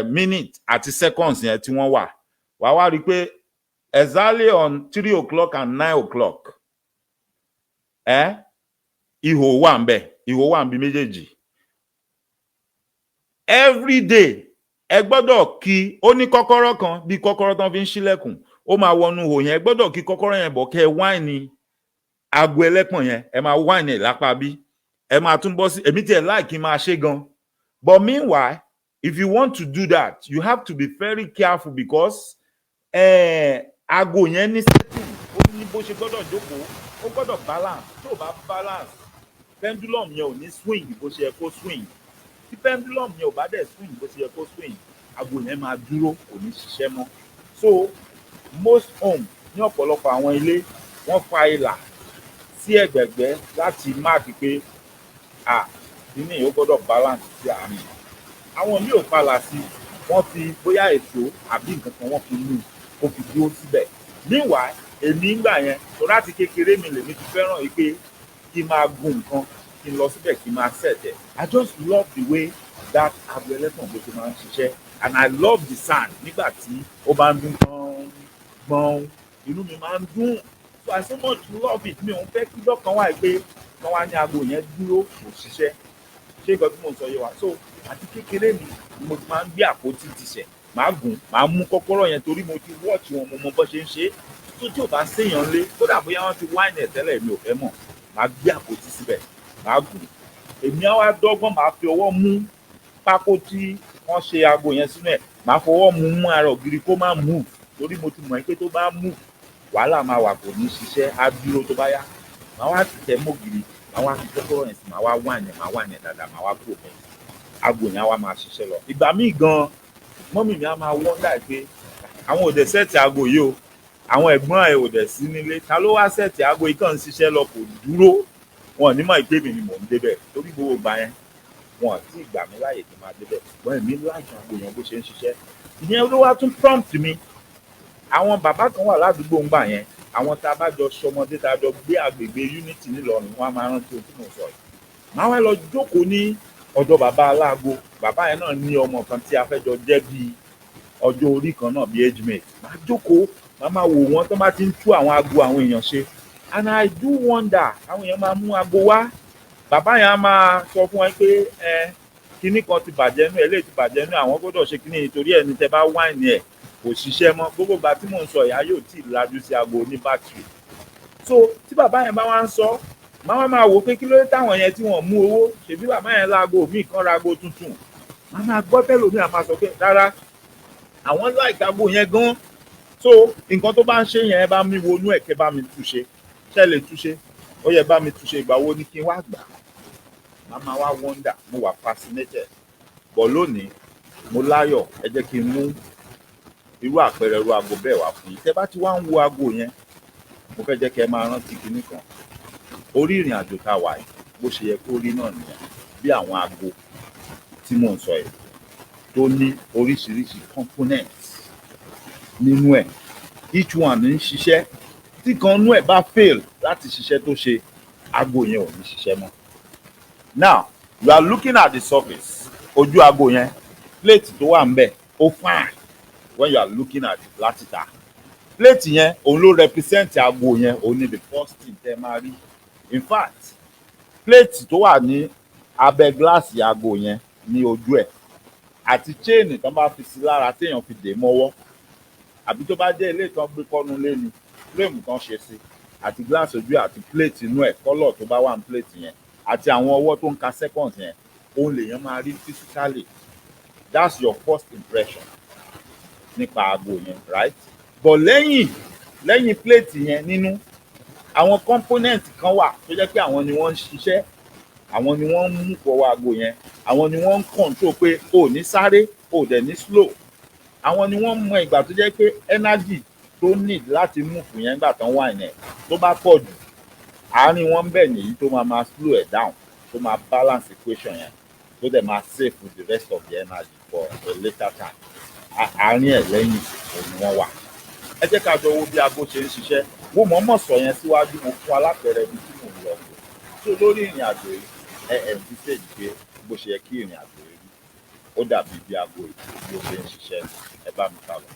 minute àti seconds yẹn tí wọ́n wà wá rí i pé exactly on 3 o'clock and 9 o'clock ihò wà ń bẹ̀ ihò wà ń bí méjèèjì every day ẹ gbọ́dọ̀ kí ó ní kọ́kọ́rọ́ kan bí kọ́kọ́rọ́ tán fi ń ṣílẹ̀kùn ó máa wọnú ihò yẹn ẹ gbọ́dọ̀ kí kọ́kọ́rọ́ yẹn bọ̀ kẹ́ ẹ wáìnì aago ẹlẹ́pọ̀n yẹn ẹ máa wáìnì ẹ̀ lápá bí ẹ máa tún bọ́ sí èmi tiẹ̀ láìkí máa ṣe gan but meanwhile if you want to do that you have to be very careful because aago yẹn ní setting ó ní bó ṣe gbọ́dọ̀ jókòó ó gbọ́dọ̀ balance tó bá balance pendulum yẹn ò ní swing bó ṣe yẹ kó swing tí pendulum yẹn ò bá dẹ̀ swing bó ṣe yẹ kó swing aago yẹn máa dúró kò ní ṣiṣẹ́ mọ́ so most home ní ọ̀pọ̀lọpọ̀ àwọn ilé wọ́n fa ìlà sí ẹ̀gbẹ̀gbẹ́ láti máàkì pé kíní yìí ó gbọ́dọ̀ balance sí àárín àwọn míì ò falà sí wọ́n fi bóyá èso àbí nǹkan kan wọ́n fi mú kó fi dúró síbẹ̀ meanwhile èmi ńgbà yẹn tó láti kékeré mi lèmi ti fẹ́ràn yìí pé kí n máa gun nǹkan kí n lọ síbẹ̀ kí n máa ṣẹ̀tẹ̀ I just love the way that aago ẹlẹ́pọ̀n bó ṣe máa ń ṣiṣẹ́ and I love the sound nígbà tí ó bá ń dún gbọ́n inú mi máa ń dùn so I so much love it mi ò ń fẹ́ kí lọ́kàn wáyé pé wọ́n wá ní aago yẹn dúró kò ṣiṣẹ́ ṣé nǹkan tí mo sọ yé wa so àti kékeré mi mo ti máa ń gbé àpótí tìṣẹ̀ máa gùn máa mú kọ́kọ́rọ́ yẹn torí mo ti wọ́ọ̀tì wọn mo mọ bó ṣe ń ṣe tó tí ò bá séèyàn lé kódà bóyá wọ́n ti wáìnì ẹ̀ tẹ́lẹ̀ mi ò fẹ́ mọ̀ máa gbé àpótí síbẹ̀ máa gùn èmi á wá dọ́gbọ́n máa fi ọwọ́ mú pákó tí wọ́n ṣe aago yẹn sínú ẹ̀ máa fọwọ́ mú ara ògiri kó má move torí mo ti mọ̀ pé tó bá move wàhálà máa wà kò ní ṣiṣẹ́ á dúró tó bá yá máa wá tẹ̀ mọ́gìrì máa wá fi kọ́kọ́rọ́ yẹn sí máa wá wáìnì dáadáa máa wá kúrò bẹ́ẹ̀ aago yẹn á wá máa ṣiṣẹ́ lọ ìgbà míì gan mọ́mì mi á máa wọ́ndà pé àwọn ò dẹ̀ sẹ́ẹ̀tì aago yìí o àwọn ẹ̀gbọ́n ẹ̀ ò dẹ̀ sí nílé ta ló wá sẹ́ẹ̀tì aago yìí kàn ń ṣiṣẹ́ lọ kò dúró wọn ò ní mọ̀ ìpè mi ni mò ń débẹ̀ torí gbogbo gbà yẹn wọn ò tí ì gbà mí láàyè kí n máa débẹ̀ wọn èmi láìka aago yẹn bó ṣe ń ṣiṣẹ́ ìyẹn ló wá tún prompt mi àwọn bàbá kan wà ládùúgbò ń gbà yẹn àwọn tá a bá jọ ṣọmọdé tá a jọ gbé agbègbè unity nílọrin wọn á máa rántí ohun tí mo sọ yìí máa wá lọ jókòó ní ọ̀dọ̀ bàbá aláago bàbá yẹn náà ní ọmọ kan tí a fẹ́ jọ jẹ́ bíi ọjọ́ orí kan náà bíi age mate máa jókòó máa wò wọ́n tó bá ti ń tú àwọn aago àwọn èèyàn ṣe and I do wonder àwọn èèyàn máa mú aago wá bàbá yẹn á máa sọ fún wọn pé kinní kan ti bàjẹ́ nú ẹ̀ lè ti bàjẹ́ nú àwọn gbọ́dọ̀ ṣe kinní nítorí ẹ̀ ní tẹ́ bá wáìnì ẹ̀ kò ṣiṣẹ́ mọ́ gbogbo ìgbà tí mò ń sọ ìyá yóò tí ì lajú sí aago ní bátìrì so tí bàbá yẹn bá wá ń sọ máa wò pé kí ló dé táwọn yẹn tí wọ́n mú owó ṣèbí bàbá yẹn láago míì kan ra aago tuntun máa gbọ́ tẹ́lómi àmà sọ pé rárá àwọn láìka aago yẹn gan so nǹkan tó bá ń ṣe yẹn bá mi wọnú ẹ̀ kẹ́ bá mi túṣe ṣẹ́ lè túṣe ó yẹ bá mi túṣe ìgbà wo ni kí n wá gbà máa wá wonder mo wà fascinated bọ̀ lónìí mo láyọ̀ ẹ jẹ́ kí n mú irú àpẹẹrẹ irú aago bẹ́ẹ̀ wá fún yín tẹ́ bá ti wá ń wo aago yẹn mo fẹ́ jẹ́ kẹ́ máa rántí kinní kan orí ìrìn àjò tá a wà yìí bó ṣe yẹ kó rí náà nìyẹn bí àwọn aago tí mò ń sọ yìí tó ní oríṣiríṣi components nínú ẹ̀ each one ń ṣiṣẹ́ tí kan nú ẹ̀ bá fail láti ṣiṣẹ́ tó ṣe aago yẹn ò ní ṣiṣẹ́ mọ́ now you are looking at the surface ojú aago yẹn plate tó wà ń bẹ̀ ó fine when you are looking at it láti ta plate yẹn òun ló represent aago yẹn òun ni the first thing tẹ́ máa rí in fact plate tó wà ní abẹ́ gíláàsì aago yẹn ní ojú ẹ̀ àti chain tán bá fi sí lára téèyàn fi dè mọ́wọ́ àbí tó bá jẹ́ ilé ìtàn gbé kọ́nu lé ni frame tán ṣe sí àti glass ojú ẹ̀ àti plate inú ẹ̀ kọ́lọ̀ tó bá wà ní plate yẹn àti àwọn ọwọ́ tó ń ka seconds yẹn òun lèèyàn máa rí physically. That's your first impression nípa aago yẹn, right? But lẹ́yìn plate yẹn nínú àwọn component kan wà tó jẹ́ pé àwọn ni wọ́n ń ṣiṣẹ́, àwọn ni wọ́n ń mú fọwọ́ aago yẹn, àwọn ni wọ́n ń control pé o ò ní sáré o ò dẹ̀ ní slow, àwọn ni wọ́n mọ ìgbà tó jẹ́ pé energy tó need láti mú fún yẹn nígbà tán wà yẹn tó bá pọ̀ jù àárín wọn bẹ̀ nìyí tó máa slow ẹ̀ down tó máa balance equation yẹn tó dẹ̀ máa save with the rest of the energy for a later time. Àárín ẹ̀ lẹ́yìn òun ni wọ́n wà. Ẹ jẹ́ ká jọ wo bí aago ṣe ń ṣiṣẹ́. Mo mọ̀ọ́mọ̀ sọ yẹn síwájú, mo fún alápẹ̀rẹ̀ ibi tí mò ń lọ. So lórí ìrìn àjò yìí ẹ̀ ń fi ṣèjì pé bó ṣe yẹ kí ìrìn àjò yìí rí ó dàbí bí aago yìí bí ó ṣe ń ṣiṣẹ́. Ẹ bá mi kà lọ.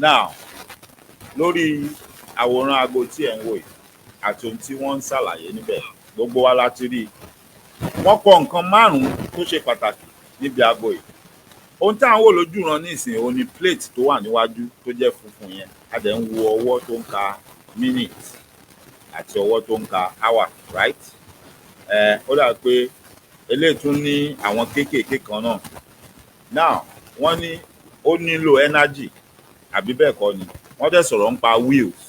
Now lórí àwòrán aago tí ẹ̀ ń wò yìí àti ohun tí wọ́n ń ṣàlàyé níbẹ̀ gbogbo wa láti rí i. Wọ́n kọ nǹkan márùn-ún tó ṣe pàtàkì níbi aago yìí. Ohun tí à ń wò lójú ran nísìnyí òun ni plate tó wà níwájú tó jẹ́ funfun yẹn. A dẹ̀ ń wo ọwọ́ tó ń ka minutes àti ọwọ́ tó ń ka hour, right? Ó dà pé eléyìí tún ní àwọn kéékèèké kan náà. Now wọ́n ní ó nílò energy àbí bẹ́ẹ̀ kọ́ ni wọ́n dẹ̀ sọ̀rọ̀ nípa wheels.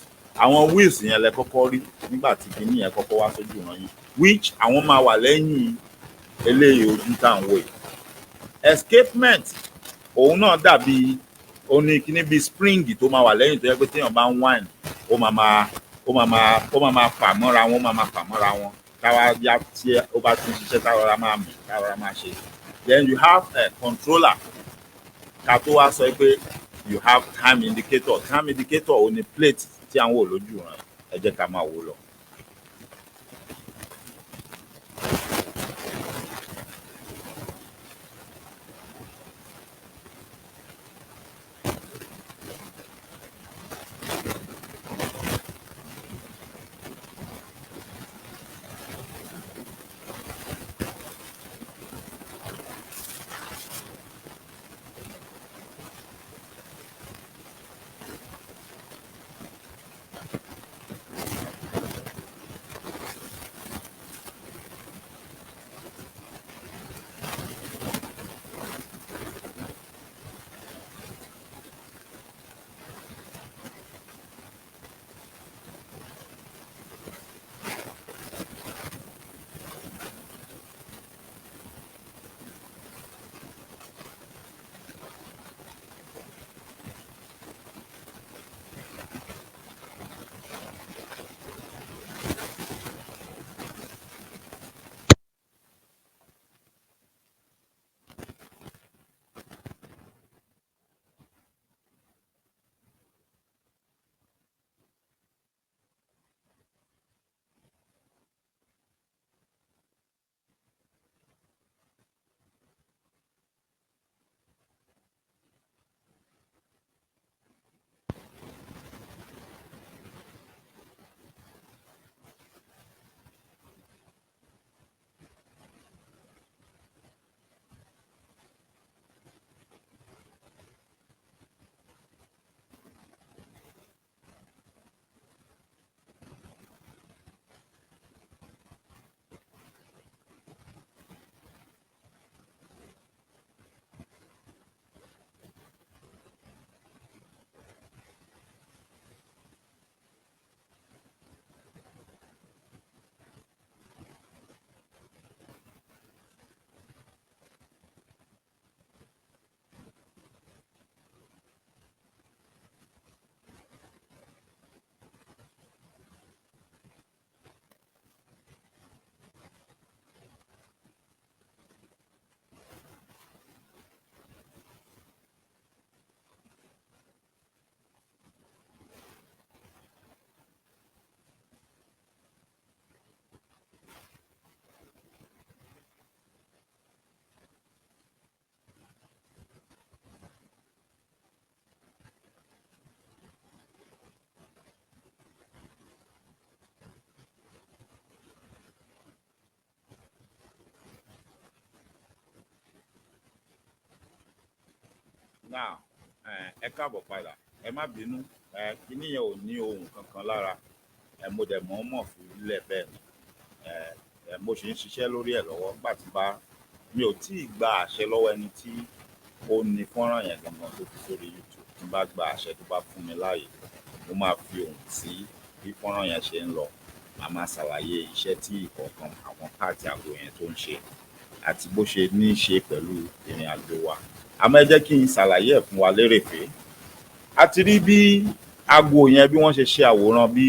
Àwọn wheels yẹn lẹ kọ́kọ́ rí nígbà tí kinní yẹn kọ́kọ́ wá sójú ìran yìí which àwọn máa wà lẹ́yìn eléyìí ojú tá à ń wò yìí. Escapement òun náà dàbí oní kinní bíi spring tó máa wà lẹ́yìn tó yẹ pé téèyàn bá ń whine ó máa máa fà mọ́ra wọn táwa yá tí ó bá ti ń ṣiṣẹ́ táwa máa mì táwa máa ṣe. Then you have a controller ká tó wá sọ pé you have time indicator. Time indicator ò ní plate tí à ń wò lójú ràn. Ẹ jẹ́ ká máa wò lọ. now ẹ káàbọ̀ padà, ẹ má bínú, kíní yẹn ò ní ohun kankan lára, mo dẹ̀ mọ̀ fún ilẹ̀ bẹ́ẹ̀ ni, mo sì ń ṣiṣẹ́ lórí ẹ̀ lọ́wọ́ nígbà tí mi ò tí ì gba àṣẹ lọ́wọ́ ẹni tí ó ní fọ́nrán yẹn gangan tó fi sórí YouTube. Tí n bá gba àṣẹ tó bá fún mi láàyè, mo máa fi ohùn sí bí fọ́nrán yẹn ṣe ń lọ, màá máa ṣàlàyé iṣẹ́ tí ìkọ̀ọ̀kan àwọn páàtì àgbo yẹn tó ń ṣe àti bó ṣe ní í ṣe pẹ̀lú ìrìn àjò wa. Àmọ́ ẹ jẹ́ kí n ṣàlàyé ẹ̀ fún wa lérèfé. A ti rí bí aago yẹn bí wọ́n ṣe ṣe àwòrán bí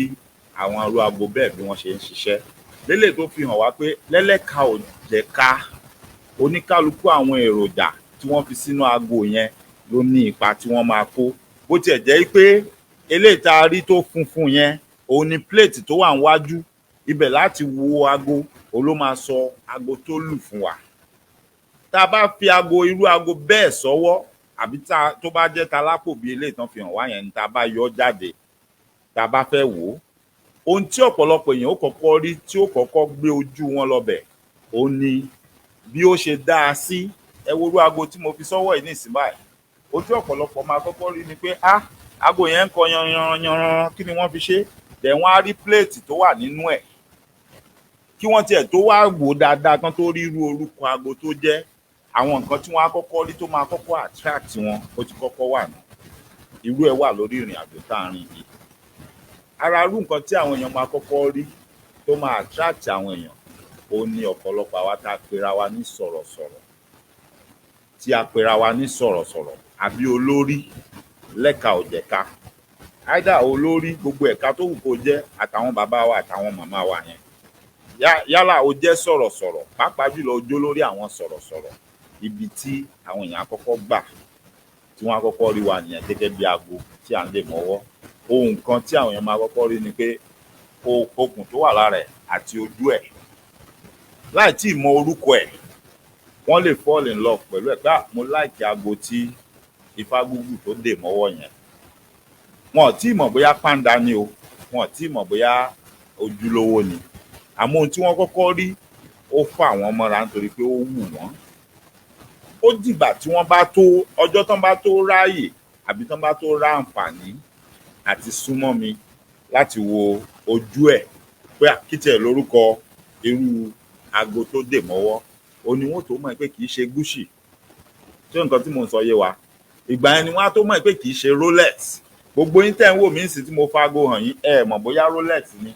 àwọn arú aago bẹ́ẹ̀ bí wọ́n ṣe ń ṣiṣẹ́. Lélẹ̀ tó fi hàn wá pé lẹ́lẹ́ka ò jẹ̀ka, oníkálukú àwọn èròjà tí wọ́n fi sínú aago yẹn ló ní ipa tí wọ́n máa kó. Bó tiẹ̀ jẹ́ pé eléyìí tá a rí tó funfun yẹn, òun ni plate tó wà níwájú, ibẹ̀ láti wo aago, òun ló máa sọ aago tó lù fún wa. Tá a bá fi irú aago bẹ́ẹ̀ sọ́wọ́, àbí tó bá jẹ́ talápò bí eléyìí tán fi hàn wá yẹn, tá a bá yọ jáde, tá a bá fẹ́ wò ó, ohun tí ọ̀pọ̀lọpọ̀ èèyàn ó kọ́kọ́ rí tí ó kọ́kọ́ gbé ojú wọn lọ́bẹ̀, òun ni bí ó ṣe dá a sí. Ẹ wo irú aago tí mo fi sọ́wọ́ yìí nísìnyí báyìí, ojú ọ̀pọ̀lọpọ̀ máa kọ́kọ́ rí ni pé aago yẹn ń kọ yanranyanran, kí ni wọ́n fi ṣe? Dẹ̀ wọ́n á rí plate tó wà nínú ẹ̀, kí wọ́n tiẹ̀ tó wá wò dáadáa tán tó rí irú orúkọ aago tó jẹ́, àwọn nǹkan tí wọ́n á kọ́kọ́ rí tó máa kọ́kọ́ attract wọn ó ti kọ́kọ́ wà nù. Irú ẹ̀ wà lórí ìrìn àjò tá à ń rìn yìí. Ara irú nǹkan tí àwọn èèyàn máa kọ́kọ́ rí tó máa attract àwọn èèyàn, ó ní ọ̀pọ̀lọpọ̀ àwa tá a pera wa ní sọ̀rọ̀sọ̀rọ̀, àbí olórí lẹ́ka ò jẹ̀ka. Either olórí gbogbo ẹ̀ka tó wù kó jẹ́, àtàwọn bàbá wa àtàwọn màmá wa yẹn, yálà ó jẹ́ sọ̀rọ̀sọ̀rọ̀, pàápàá jùlọ ojó lórí àwọn sọ̀rọ̀sọ̀rọ̀, ibi tí àwọn èèyàn àkọ́kọ́ gbà tí wọ́n àkọ́kọ́ rí wa nìyẹn gẹ́gẹ́ bí aago tí à ń lè mọ́wọ́. Ohun kan tí àwọn èèyàn máa kọ́kọ́ rí ni pé okùn tó wà lára ẹ̀ àti ojú ẹ̀. Láì tí ì mọ orúkọ ẹ̀, wọ́n lè fall in love pẹ̀lú ẹ̀ pé mo like aago tí Ifágúgù tó dè mọ́wọ́ yẹn. Wọn ò tí ì mọ̀ bóyá pàǹdà ni o, wọn ò tí ì mọ̀ bóyá ojúlówó ni. Àmọ́ ohun tí wọ́n kọ́kọ́ rí ó fà wọ́n mọ́ra nítorí pé ó wù wọ́n. Ó dìgbà tí wọ́n bá tó ọjọ́ tán bá tó ráàyè àbí tán bá tó rá àǹfààní àti súnmọ́ mi láti wo ojú ẹ̀ pé àkìtẹ̀ lórúkọ irú aago tó dè mọ́wọ́, ó ní wọ́n tó mọ̀ pé kì í ṣe Gucci. Ṣé nǹkan tí mò ń sọ yé wa? Ìgbà yẹn ni wọ́n á tó mọ̀ pé kì í ṣe Rolex. Gbogbo yín tẹ́ ń wò mí sí tí mo fáago hàn yín, ẹ mọ̀ bóyá Rolex ni,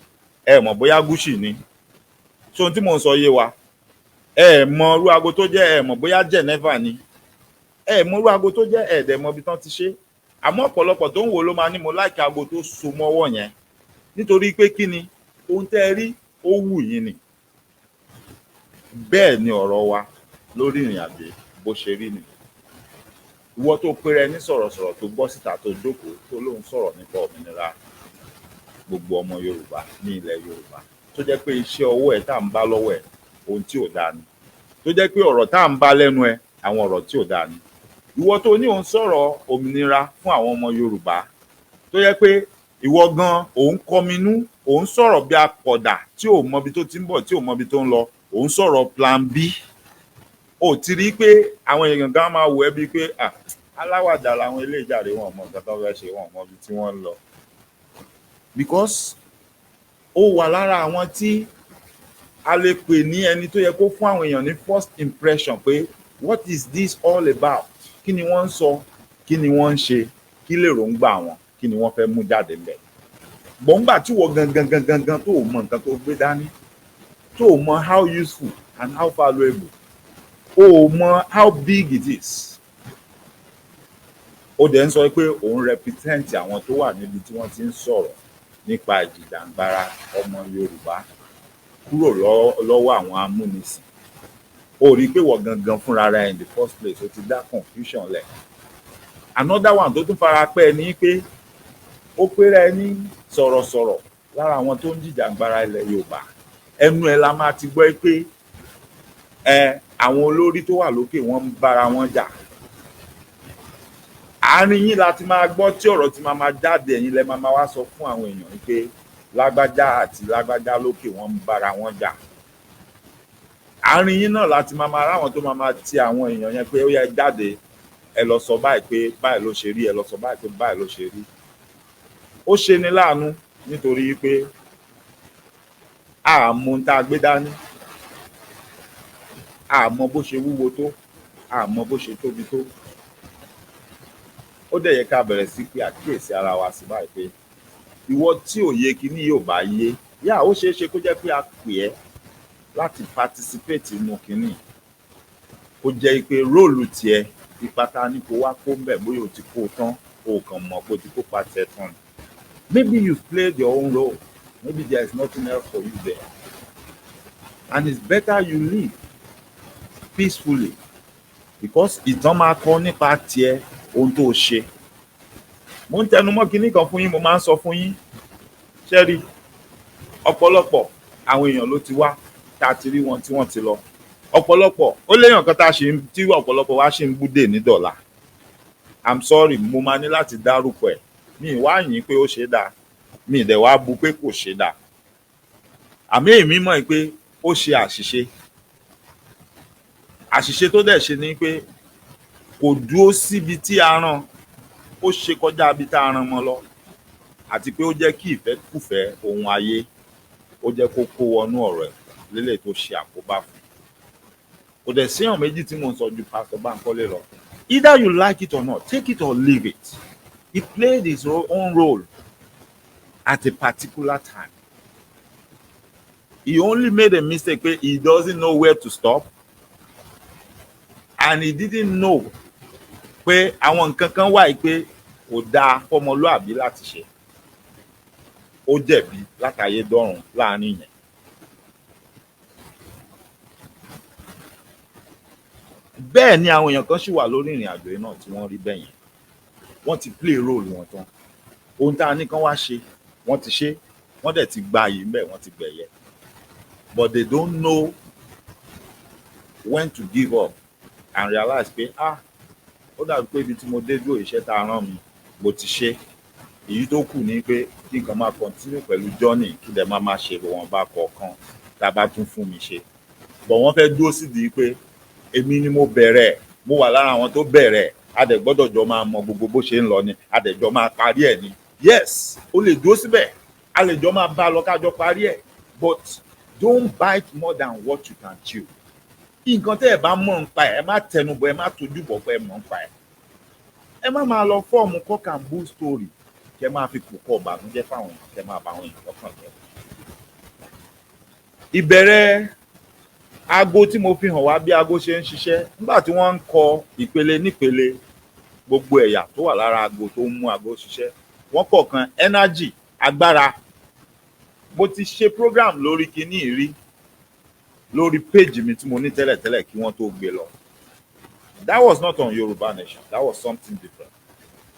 ẹ mọ̀ bóyá Gucci ni. Ṣé ohun tí mò ń sọ yé wa? Ẹ mọ̀ irú aago tó jẹ́, ẹ mọ̀ bóyá Geneva ni, ẹ mọ̀ irú aago tó jẹ́, ẹ dẹ̀ mọ̀ ibi tán ti ṣe. Àmọ́ ọ̀pọ̀lọpọ̀ tó ń wò ló máa ní mo like aago tó so mọ́wọ́ yẹn, nítorí pé kí ni ohun tẹ́ ẹ rí ó wù yín ni. Bẹ́ẹ̀ ni ọ̀rọ̀ wa lórí ìrìn àjò bó ṣe rí ni. Ìwọ tó péré ní sọ̀rọ̀sọ̀rọ̀ tó bọ́ síta tó jókòó tó lóun sọ̀rọ̀ nípa òmìnira gbogbo ọmọ Yorùbá ní ilẹ̀ Yorùbá, tó jẹ́ pé iṣẹ́ ọwọ́ ẹ̀ tá à ń bá lọ́wọ́ ẹ̀ ohun tí ò dáa ni, tó jẹ́ pé ọ̀rọ̀ tá à ń bá lẹ́nu ẹ̀ àwọn ọ̀rọ̀ tí ò dáa ni. Ìwọ tó ní òun sọ̀rọ̀ òmìnira fún àwọn ọmọ Yorùbá, tó jẹ́ pé ìwọ gan òun kọminú, òun sọ̀rọ̀ bí apọ̀dà tí ò mọbi tó ti ń bọ̀, tí ò mọbi tó ń lọ, òun sọ̀rọ̀ plan B. Ó ti rí pé àwọn èèyàn gan máa wò ẹ́ bíi pé aláwàdà làwọn ilé ìjàre, wọn mọ nǹkan tó fẹ́ ṣe, wọn mọ ibi tí wọ́n ń lọ. Because ó wà lára àwọn tí a lè pè ní ẹni tó yẹ kó fún àwọn èèyàn ní first impression pé what is this all about? Kí ni wọ́n ń sọ? Kí ni wọ́n ń ṣe? Kí lèròǹgbà wọn? Kí ni wọ́n fẹ́ mú jáde ńbẹ̀? Gbọ̀ngbà tí wọ́n gangan tó mọ nǹkan tó gbé dání, tó mọ how useful and how valuable, ó mọ how big it is. Ó dẹ̀ ń sọ pé òun represent àwọn tó wà níbi tí wọ́n ti ń sọ̀rọ̀ nípa ìjìjàǹgbara ọmọ Yorùbá kúrò lọ́wọ́ àwọn amúnisìn. Ó rí i pé wọ́n gangan fúnra rẹ̀ in the first place ó ti dá confusion lẹ̀. Another one tó tún fara pẹ́ ni pé ó péré ní sọ̀rọ̀sọ̀rọ̀ lára àwọn tó ń jìjàǹgbara ilẹ̀ Yorùbá. Ẹnu ẹ̀ la máa ti gbọ́ pé àwọn olórí tó wà lókè wọ́n ń bára wọn jà. Àárín yín la ti máa gbọ́ tí ọ̀rọ̀ ti máa jáde, ẹ̀yin lẹ máa wá sọ fún àwọn èèyàn pé lágbájá àti lágbájá lókè wọ́n ń bára wọn jà. Àárín yín náà láti máa ráwọn tó máa ti àwọn èèyàn yẹn pé ó yẹ jáde, ẹ lọ sọ báyìí pé báyìí ló ṣe rí, ẹ lọ sọ báyìí pé báyìí ló ṣe rí. Ó ṣe ni láàánú nítorí pé àmọ́ tá a gbé dání, àmọ́ bó ṣe wúwo tó, àmọ́ bó ṣe tóbi tó. Ó dẹ̀ yẹ ká bẹ̀rẹ̀ sí pé àkíyèsí ara wa sí báyìí pé ìwọ tí òye kíní yóò bá yé, yá ó ṣeé ṣe kó jẹ́ pé a pè ẹ́ láti participate nínú kíní, kó jẹ́ pé róòlù tiẹ̀ ipa ta ní kó wá kó ń bẹ̀ bóyá o ti kó tán, o kàn mọ̀ pé o ti kópa tiẹ̀ tán. Maybe you've played your own role. Maybe there is nothing else for you there. And it's better you leave peacefully, because ìtàn máa kọ nípa tiẹ̀ ohun tó ṣe. Mo ń tẹnumọ́ kinní kan fún yín, mo máa ń sọ fún yín. Ṣé rí, ọ̀pọ̀lọpọ̀ àwọn èèyàn ló ti wá tá a ti rí wọn tí wọ́n ti lọ. Ọ̀pọ̀lọpọ̀ ó léèyàn kan tá a ṣe tí ọ̀pọ̀lọpọ̀ wá ṣe ń búdè ní dọ̀là. I'm sorry, mo máa ní láti dárúkọ ẹ̀. Mi ì wá yìn pé ó ṣe dáa, mi ì dẹ̀ wá bu pé kò ṣe dáa. Àmì èmi mọ̀ pé ó ṣe àṣìṣe. Àṣìṣe tó dẹ̀ ṣe ni pé kò dúró síbi tí a rán, ó ṣe kọjá ibi tá a rán mọ́ lọ, àti pé ó jẹ́ kí ìfẹ́kùfẹ́ ohun ayé ó jẹ́ kó kó wọnú ọ̀rọ̀ ẹ̀ lélẹ̀ tó ṣe àkóbá fún. Kò dẹ̀ séèyàn méjì tí mò ń sọ ju Pastor Bankole lọ. Either you like it or not, take it or leave it. He played his own role at a particular time. He only made a mistake pé he doesn't know where to stop, and he didn't know pé àwọn nǹkan kan wà pé kò dáa fọmọlúàbí láti ṣe. Ó jẹ̀bi látayé dọ́run láàrin yẹn. Bẹ́ẹ̀ ni àwọn èèyàn kan ṣì wà lórí ìrìn àjò yìí náà tí wọ́n rí bẹ́ẹ̀ yẹn. Wọ́n ti play role wọn tán. Ohun tá a ní kán wá ṣe, wọ́n ti ṣe, wọ́n dẹ̀ ti gba yìí ńbẹ̀, wọ́n ti gbẹ̀yẹ. But they don't know when to give up and realize pé ó dàbí pé ibi tí mo dé dúró iṣẹ́ tá a rán mi mo ti ṣe. Èyí tó kù ní pé kí nǹkan máa continue pẹ̀lú journey, kí dẹ̀ máa ṣe wọn bá kọ̀ọ̀kan tá a bá tún fún mi ṣe. But wọ́n fẹ́ dúró sídìí pé èmi ni mo bẹ̀rẹ̀, mo wà lára àwọn tó bẹ̀rẹ̀, a dẹ̀ gbọ́dọ̀ jọ máa mọ gbogbo bó ṣe ń lọ ni, a dẹ̀ jọ máa parí ẹ̀ ni. Yes, o lè dúró síbẹ̀, a lè jọ máa bá a lọ kájọ parí ẹ̀, but don't bite more than what you can chew. Nǹkan tẹ́ ẹ bá mọ̀ ń pa ẹ̀, ẹ má tẹnubọ̀, ẹ má tojú bọ̀ pé ẹ mọ̀ ń pa ẹ̀. Ẹ má máa lọ fọ́ọ̀mù cock and bull story kẹ́ máa fi kókó ọ̀bànújẹ́ fáwọn èèyàn, kẹ́ máa bá àwọn èèyàn lọ́kàn jẹ́. Ìbẹ̀rẹ̀ aago tí mo fi hàn wá bí aago ṣe ń ṣiṣẹ́ nígbà tí wọ́n ń kọ ìpele nípele gbogbo ẹ̀yà tó wà lára aago tó ń mú aago ṣiṣẹ́. Wọ́n kọ̀ọ̀kan energy, agbára. Mo ti ṣe program lórí kinní rí lórí page mi tí mo ní tẹ́lẹ̀tẹ́lẹ̀ kí wọ́n tó gbé lọ. That was not on Yoruba Nation, that was something different.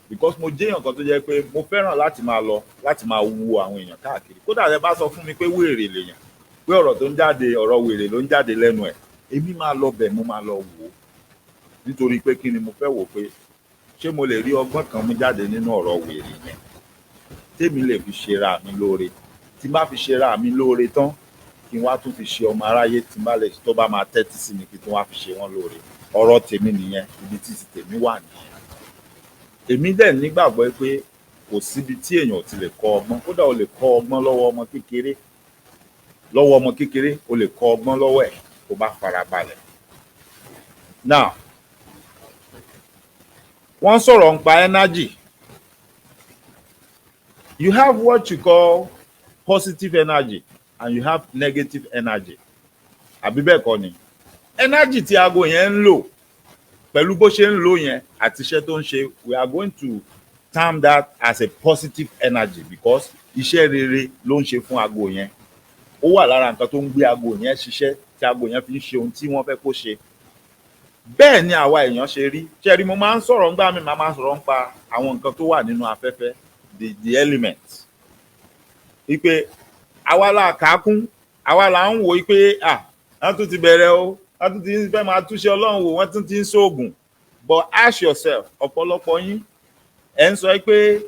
Because mo jẹ́ èèyàn kan tó jẹ́ pé mo fẹ́ràn láti máa lọ láti máa wo àwọn èèyàn káàkiri. Kódà ẹ bá sọ fún mi pé wèrè lèèyàn, pé ọ̀rọ̀ tó ń jáde, ọ̀rọ̀ wèrè ló ń jáde lẹ́nu ẹ̀, èmi máa lọ bẹ̀, mo máa lọ wò ó. Nítorí pé kí ni mo fẹ́ wò pé ṣé mo lè rí ọgbọ́n kan mú jáde nínú ọ̀rọ̀ wèrè yẹn tèmi lè fi ṣera mi lóore. Tí n bá fi ṣera mi lóore tán, kí n wá tún fi ṣe ọmọ aráyé tí n bá lè tó bá máa tẹ́tí sí mi kí n tún wá fi ṣe wọ́n lóore. Ọ̀rọ̀ tèmi nìyẹn, ibi tí ti tèmi wà nìyẹn. Èmi dẹ̀ nígbàgbọ́ pé kò síbi tí èèyàn ò ti lè kọ́ ọgbọ́n. Kódà o lè kọ́ ọgbọ́n lọ́wọ́ ọmọ kékeré. Lọ́wọ́ ọmọ kékeré o lè kọ́ ọgbọ́n lọ́wọ́ ẹ̀ tó bá farabalẹ̀. Now, wọ́n sọ̀rọ̀ nípa energy. You have what you call positive energy and you have negative energy. Àbí bẹ́ẹ̀ kọ́ ni? Energy tí aago yẹn ń lò pẹ̀lú bó ṣe ń lò yẹn àti iṣẹ́ tó ń ṣe, we are going to term that as a positive energy because iṣẹ́ rere ló ń ṣe fún aago yẹn. Ó wà lára nǹkan tó ń gbé aago yẹn ṣiṣẹ́ tí aago yẹn fi ń ṣe ohun tí wọ́n fẹ́ kó ṣe. Bẹ́ẹ̀ ni àwa èèyàn ṣe rí. Ṣé rí, mo máa ń sọ̀rọ̀ ńgbà mi, máa sọ̀rọ̀ nípa àwọn nǹkan tó wà nínú afẹ́fẹ́, the elements. Wípé àwa la kàákún, àwa la ń wò wípé wọ́n tún ti bẹ̀rẹ̀ o, wọ́n tún ti fẹ́ máa túṣe Ọlọ́run wò, wọ́n tún ti ń ṣoògùn. But ask yourself, ọ̀pọ̀lọpọ̀ yín ẹ̀ ń sọ pé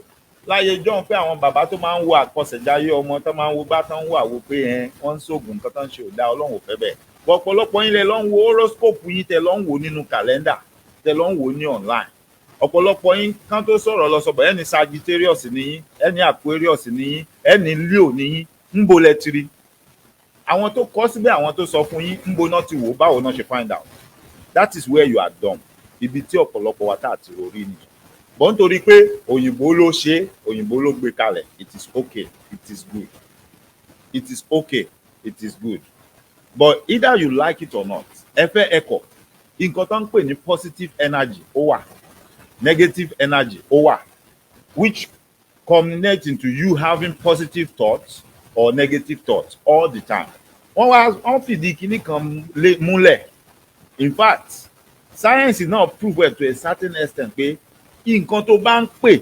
láyé jọ́hún pé àwọn bàbá tó máa ń wo àkọsẹ̀jáyé ọmọ tó máa ń wo bá tán ń wà wò pé wọ́n ń ṣoògùn nǹkan tó ń ṣe ò dá, Ọlọ́run ò fẹ́ bẹ́ẹ̀. Ọ̀pọ̀lọpọ̀ yín lẹ lọ ń wo horoscope yín, tẹ lọ ń wò nínú kàlẹ́ndà, tẹ lọ ń wò ní online. ọ̀pọ̀lọpọ̀ yín kán tó sọ̀rọ̀ lọ sọ bọ̀ ẹni Sagittarius ni yín, ẹni Aquarius ni yín, ẹni Leo ni yín, ń bo lẹ ti rí. Àwọn tó kọ síbẹ̀, àwọn tó sọ fún yín, ń bo náà ti wò, báwo náà ṣe find out. That is where you are dumb. Ibi tí ọ̀pọ̀lọpọ̀ wa tá àti orí nìyẹn. Bọ́n nítorí pé òyìnbó ló ṣe, òyìnbó ló gbé kalẹ̀, it is okay, it is good. It is okay, it is good. But either you like it or not, ẹ fẹ́ ẹ kọ̀, nǹkan tó ń pè ní positive energy ó wà, negative energy ó wà, which culminate into you having positive thoughts or negative thoughts all the time. Wọ́n fìdí kinní kan múlẹ̀. In fact, science náà prove it to a certain extent pé nǹkan tó bá ń pè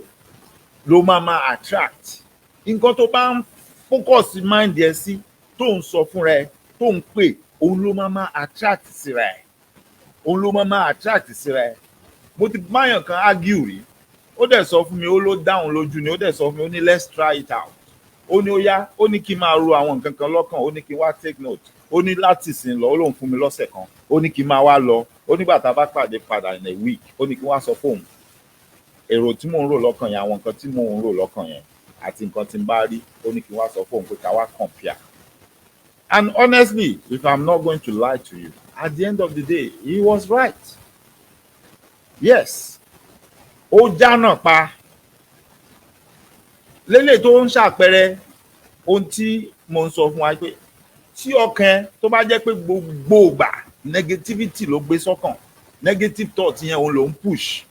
ló máa attract. Nǹkan tó bá ń focus mind ẹ sí, tó ń sọ fúnra ẹ, tó ń pè, òun ló máa attract síra ẹ. Òun ló máa attract síra ẹ. Mo ti báyàn kan argue rí, ó dẹ̀ sọ fún mi, ó ló dáhùn lójú ni, ó dẹ̀ sọ fún mi, ó ní let's try it out. Ó ní ó yá, ó ní kí n máa ro àwọn nǹkan kan lọ́kàn, ó ní kí n wá take note, ó ní láti sìn lọ, ó lóun fún mi lọ́sẹ̀ kan, ó ní kí n máa wá lọ, ó nígbà tá a bá pàdé padà in a week, ó ní kí n wá sọ fóun èrò tí mò ń rò lọ́kàn yẹn, àwọn nǹkan tí mò ń rò lọ́kàn yẹn àti nǹkan tí n bá rí, ó ní kí n wá sọ fóun pé ká wá compare. And honestly, if I'm not going to lie to you, at the end of the day, he was right. Yes, ó jánà pa. Lélẹ̀ tó ń ṣàpẹẹrẹ ohun tí mo ń sọ fún wa pé tí ọkàn tó bá jẹ́ pé gbogbo ìgbà negativity ló gbé sọ́kàn, negative thought yẹn òun ló ń push,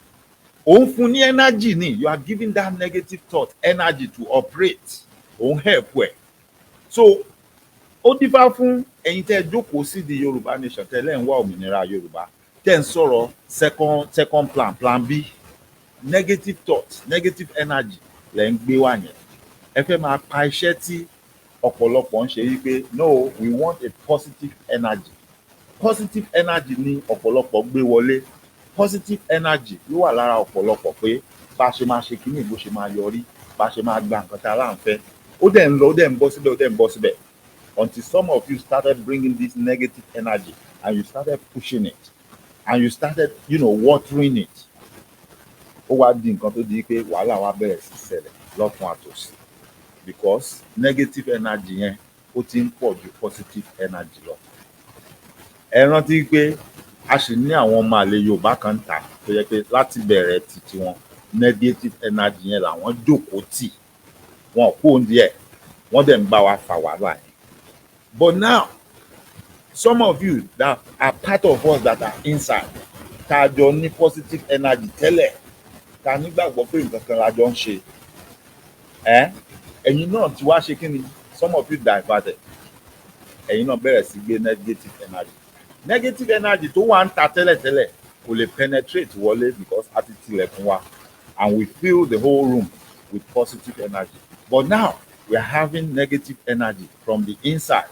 òun fún ní energy ni, you are giving that negative thought energy to operate, òun help ẹ̀. So ó dífá fún ẹ̀yin tẹ́ ẹ jókòó sí di Yorùbá nation tẹ́lẹ̀ ń wá òmìnira Yorùbá, tẹ́ ń sọ̀rọ̀ second plan B, negative thought, negative energy lẹ́ ń gbé wá yẹn. Ẹ fẹ́ máa pa iṣẹ́ tí ọ̀pọ̀lọpọ̀ ń ṣe yí pé no, we want a positive energy. Positive energy ni ọ̀pọ̀lọpọ̀ gbé wọlé. Positive energy ló wà lára ọ̀pọ̀lọpọ̀ pé bá a ṣe máa ṣe kíní bó ṣe máa yọrí, bá a ṣe máa gba nǹkan tá a láǹfẹ́. Ó dẹ̀ ń lọ, ó dẹ̀ ń bọ́ síbẹ̀, ó dẹ̀ ń bọ́ síbẹ̀. Until some of you started bringing this negative energy and you started pushing it and you started, watering it. Ó wá di nǹkan tó di pé wàhálà wa bẹ̀rẹ̀ sí ṣẹlẹ̀ lọ́tún àtòsí. Because negative energy yẹn ó ti ń pọ̀ ju positive energy lọ. Ẹ rántí pé a sì ní àwọn ọmọ àlè Yorùbá kan tà tó yẹ pé láti bẹ̀rẹ̀ títí wọn negative energy yẹn làwọn jókòó tì, wọn kó oúnjẹ ẹ̀, wọ́n dẹ̀ ń bá wa fà wàhálà yẹn. But now, some of you that are part of us that are inside, tá a jọ ní positive energy tẹ́lẹ̀, tá a nígbàgbọ́ pé nǹkan kan la jọ ń ṣe, ẹ̀yin náà ti wá ṣe kí ni? Some of you diverted. Ẹ̀yin náà bẹ̀rẹ̀ sí gbé negative energy. Negative energy tó wà ń ta tẹ́lẹ̀tẹ́lẹ̀ kò lè penetrate wọlé because a ti tilẹ̀kùn wa and we fill the whole room with positive energy. But now we are having negative energy from the inside.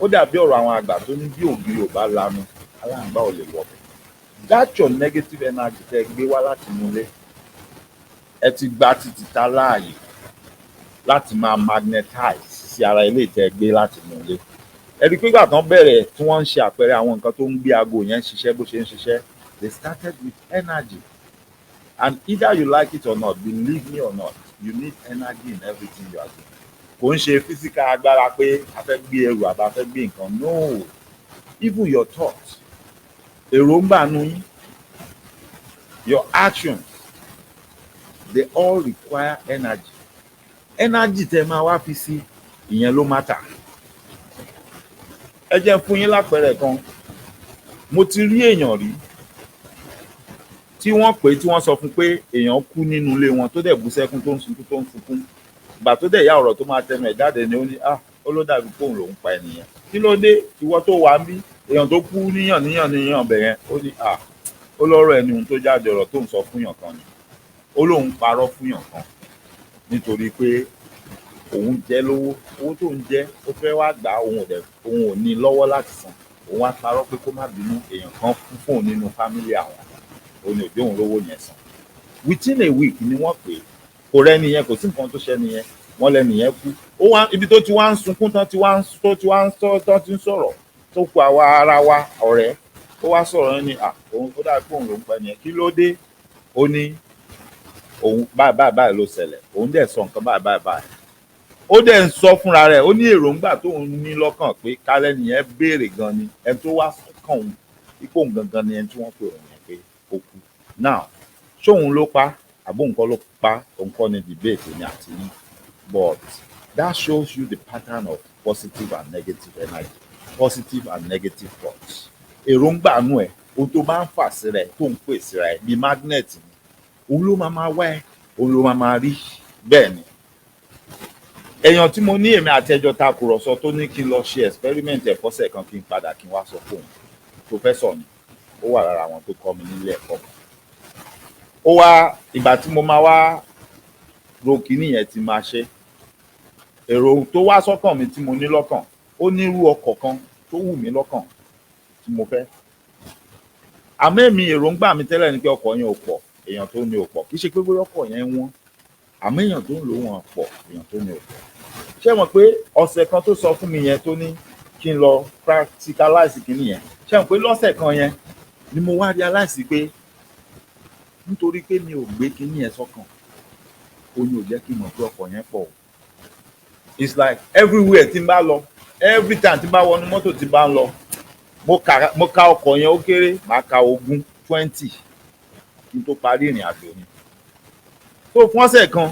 Ó dàbí ọ̀rọ̀ àwọn àgbà tó ní bí ògiri ò bá lanu, aláǹgbá ò lè wọbẹ̀. That's your negative energy tẹ́ gbé wá láti múlé. Ẹ ti gba títí ta láàyè láti máa magnetize sí ara ilé tẹ́ gbé láti múlé. Ẹ rí pé ìgbà tán bẹ̀rẹ̀ tí wọ́n ń ṣe àpẹẹrẹ àwọn nǹkan tó ń gbé aago yẹn ṣiṣẹ́ bó ṣe ń ṣiṣẹ́, they started with energy. And either you like it or not, believe me or not, you need energy in everything you are doing. Kò ń ṣe physical agbára pé a fẹ́ gbé ẹrù àbá fẹ́ gbé nǹkan. No, even your thoughts, èròǹgbà nú yín, your actions, they all require energy. Energy tẹ́ máa wá fi sí ìyẹn ló matter. Ẹ jẹ́ fún yín lápẹẹrẹ kan, mo ti rí èèyàn rí tí wọ́n pè tí wọ́n sọ fún pé èèyàn kú nínú ilé wọn tó dẹ̀ bú sẹ́kún tó ń sunkún tó ń sunkún. Ìgbà tó dẹ̀ yá ọ̀rọ̀ tó máa tẹnu ẹ̀ jáde ni ó ní ó ló dàbí pòun lòún pa ènìyàn. Kí ló dé ìwọ tó wà ń bí èèyàn tó kú níyàn bẹ̀yẹn, ó ní ó lọ́rọ̀ ẹni ohun tó jáde ọ̀rọ̀ tó ń sọ fúnyàn kan ni. Ó lóun parọ́ fúnyàn kan nítorí pé òun jẹ́ lówó, owó tó ń jẹ́ ó fẹ́ wá gbà òun ò ní lọ́wọ́ láti san. Òun wá parọ́ pé kó má bínú èèyàn kan kú fóun nínú fámílì àwọn. Ó ní òjò òun lówó yẹn san. Within a week ni wọ́n pè é, kò rẹ́ni yẹn, kò sí nǹkan tó ṣẹ́ni yẹn, wọ́n lẹ́ni yẹn kú. Ó wá ibi tó ti wá ń sunkún tán ti ń sọ̀rọ̀ tó kù àwa ara wa ọ̀rẹ́, ó wá sọ̀rọ̀ ní òun ó dàbí pé òun ló ń pa ẹnìyẹn. Kí ló dé? ó ní òun báyìí ló ṣẹlẹ̀ òun dẹ̀ sọ nǹkan báyìí ó dẹ̀ ń sọ fúnra rẹ̀ ó ní èròǹgbà tóun ní lọ́kàn pé kálẹ̀ nìyẹn béèrè gan ni ẹni tó wá kàn òun ipò òun gangan ni ẹni tí wọ́n pè òun yẹn pé ó kú now ṣóun ló pa àbó nǹkan ló pa òun kọ́ ni debate ni àti yín but that shows you the pattern of positive and negative energy positive and negative thoughts èròǹgbà nù ẹ̀ ohun tó bá ń fà sí rẹ̀ tó ń pè sí rẹ̀ bíi magnet ni òun ló máa wá ẹ òun ló máa rí bẹ́ẹ̀ ni èèyàn tí mo ní èmi àti ẹjọ́ takùrọ̀sọ tó ní kí n lọ ṣe experiment ẹ̀fọ́sẹ̀ kan kí n padà kí n wá sọ fóun professor ni ó wà lára àwọn tó kọ́ mi nílé ẹ̀kọ́ ó wá ìgbà tí mo máa wá ro kíní yẹn ti máa ṣe èrò tó wá sọ́kàn mi tí mo ní lọ́kàn ó nírú ọkọ̀ kan tó wù mí lọ́kàn tí mo fẹ́ àmọ́ èmi èròǹgbà mi tẹ́lẹ̀ ni pé ọkọ̀ yẹn ò pọ̀ èèyàn tó ní ò pọ̀ kì í ṣe pé bóyá ọkọ̀ yẹn wọ́n àmọ́ èèyàn tó ń lò wọ́n pọ̀ èèyàn tó ní ò pọ̀ ṣé mọ̀ pé ọ̀sẹ̀ kan tó sọ fún mi yẹn tó ní kí n lọ practicalize kíní yẹn ṣé mọ̀ pé lọ́sẹ̀ kan yẹn ni mo wá realize pé nítorí pé mi ò gbé kíní yẹn sọ́kàn ó ní ò jẹ́ kí n mọ̀ pé ọkọ̀ yẹn pọ̀ o it's like everywhere tí n bá lọ every time tí n bá wọnú mọ́tò tí n bá ń lọ mo ka ọkọ̀ yẹn ó kéré màá ka 20 kí n tó parí ìrìn àjò mi tó fún ọ̀sẹ̀ kan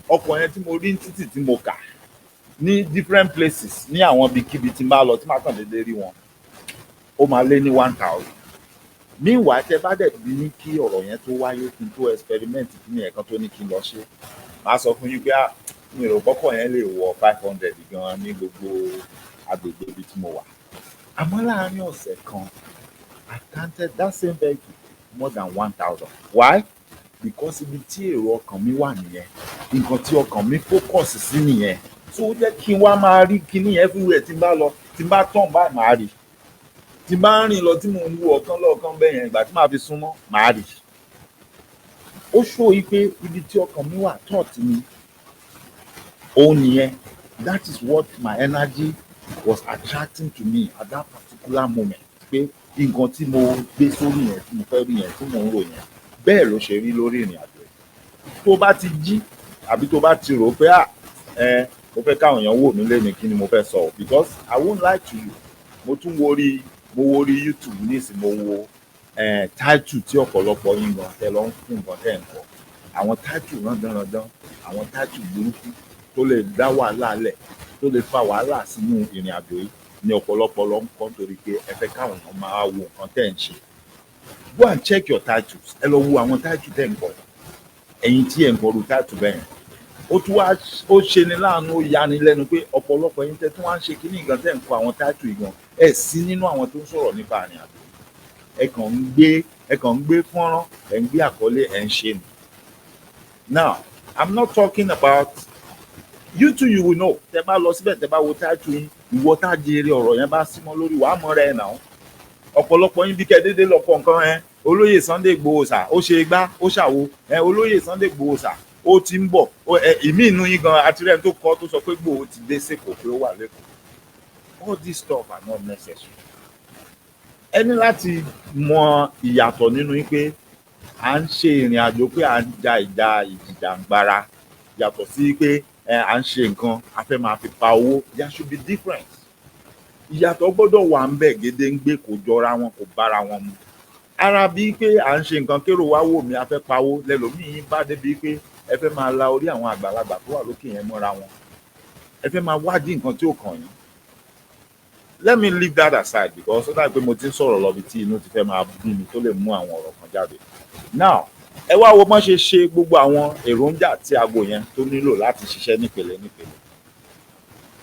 ọkọ̀ yẹn tí mo rí ní títì tí mo kà ní different places ní àwọn ibikíbi tí n bá lọ tí màá kàn déédéé rí wọn ó máa lé ní 1000 meanwhile tẹ bá dẹ̀ bí ní kí ọ̀rọ̀ yẹn tó wáyé kí n tó experiment kí ni ẹ̀kan tó ní kí n lọ ṣe màá sọ fún yín pé mi ò kọ́kọ́ yẹn lè wọ 500 gan ní gbogbo agbègbè ibi tí mo wà àmọ́ láàárín ọ̀sẹ̀ kan I counted that same vehicle more than 1000 why because ibi tí èrò ọkàn mi wà nìyẹn nǹkan tí ọkàn mi focus sí nìyẹn so ó jẹ́ kí n wá máa rí kíní everywhere tí n bá lọ tí n bá tàn báyìí máa rí tí n bá rìn lọ tí mò ń wo ọ̀kan lọ́ọ̀kan bẹ́ẹ̀ yẹn ìgbà tí màá fi súnmọ́ máa rí ó ṣó yí pé ibi tí ọkàn mi wà thought mi òun nìyẹn that is what my energy was attracting to me at that particular moment pé nǹkan tí mo gbé sórí yẹn tí mo fẹ́ rí yẹn tí mò ń rò yẹn bẹ́ẹ̀ ló ṣe rí lórí ìrìn àjò yìí tó bá ti jí àbí tó bá ti rò pé mo fẹ́ káwọn èèyàn wò mí lẹ́nu kí ni mo fẹ́ sọ because I won't lie to you mo tún wo orí YouTube nísìnyí mo wo title tí ọ̀pọ̀lọpọ̀ yín gan tẹ lọ ń fún nǹkan tẹ̀ ń kọ àwọn title rándanrandan àwọn title burúkú tó lè dá wàhálà lẹ̀ tó lè fa wàhálà sínú ìrìn àjò yìí ni ọ̀pọ̀lọpọ̀ lọ ń kọ́ nítorí pé ẹ fẹ́ káwọn èèyàn máa wo nǹkan tẹ̀ ń ṣe go and check your titles ẹ lọ wo àwọn title tẹ̀ ń kọ ẹ̀yin tí ẹ̀ ń kọrú title bẹ́ẹ̀ ó tún wá ó ṣe ni láàánú ó yani lẹ́nu pé ọ̀pọ̀lọpọ̀ yín tẹ́ tí wọ́n á ṣe kíní ìgbà tẹ̀ ń kọ àwọn title yìí gan ẹ̀ sí nínú àwọn tó ń sọ̀rọ̀ nípa ìrìn àjò ẹ kàn ń gbé fọ́nrán ẹ̀ ń gbé àkọlé ẹ̀ ń ṣe nù. Now I'm not talking about you too you will know tẹ́ bá lọ síbẹ̀ tẹ́ bá wo title yín ìwọ tá a jèrè ọ̀rọ̀ yẹn bá símọ́ lórí wàá mọ̀ rẹ̀ náà ọ̀pọ̀lọpọ̀ yín bí kẹ́ déédéé lọ kọ nǹkan olóyè Sunday Igboho sà ó ṣe igbá ó ṣàwo olóyè Sunday Igboho sà ó ti ń bọ̀ ìmí inú yín gan àtirẹ̀ tó kọ́ tó sọ pé Igboho ti dé sèkò pé ó wà lẹ́kọ̀ọ́ all this stuff are not necessary ẹ ní láti mọ ìyàtọ̀ nínú yín pé à ń ṣe ìrìn àjò pé à ń ja ìjìjàǹgbara yàtọ̀ sí pé à ń ṣe nǹkan a fẹ́ máa fi pa owó there should be difference ìyàtọ̀ gbọ́dọ̀ wà ń bẹ̀ gédéǹgbé kò jọra wọn kò bára wọn mu ara bíi pé à ń ṣe nǹkan kérò wá wò mí a fẹ́ pawó lẹ́lòmíì bá débi pé ẹ fẹ́ máa la orí àwọn àgbàlagbà tó wà lókè yẹn mọ́ra wọn ẹ fẹ́ máa wádìí nǹkan tí ó kàn yín let me leave that aside because ó dà pé mo ti ń sọ̀rọ̀ lọ bí tí inú ti fẹ́ máa bí mi tó lè mú àwọn ọ̀rọ̀ kan jáde now ẹ wá wo bọ́n ṣe ṣe gbogbo àwọn èròjà tí aago yẹn tó nílò láti ṣiṣẹ́ nípele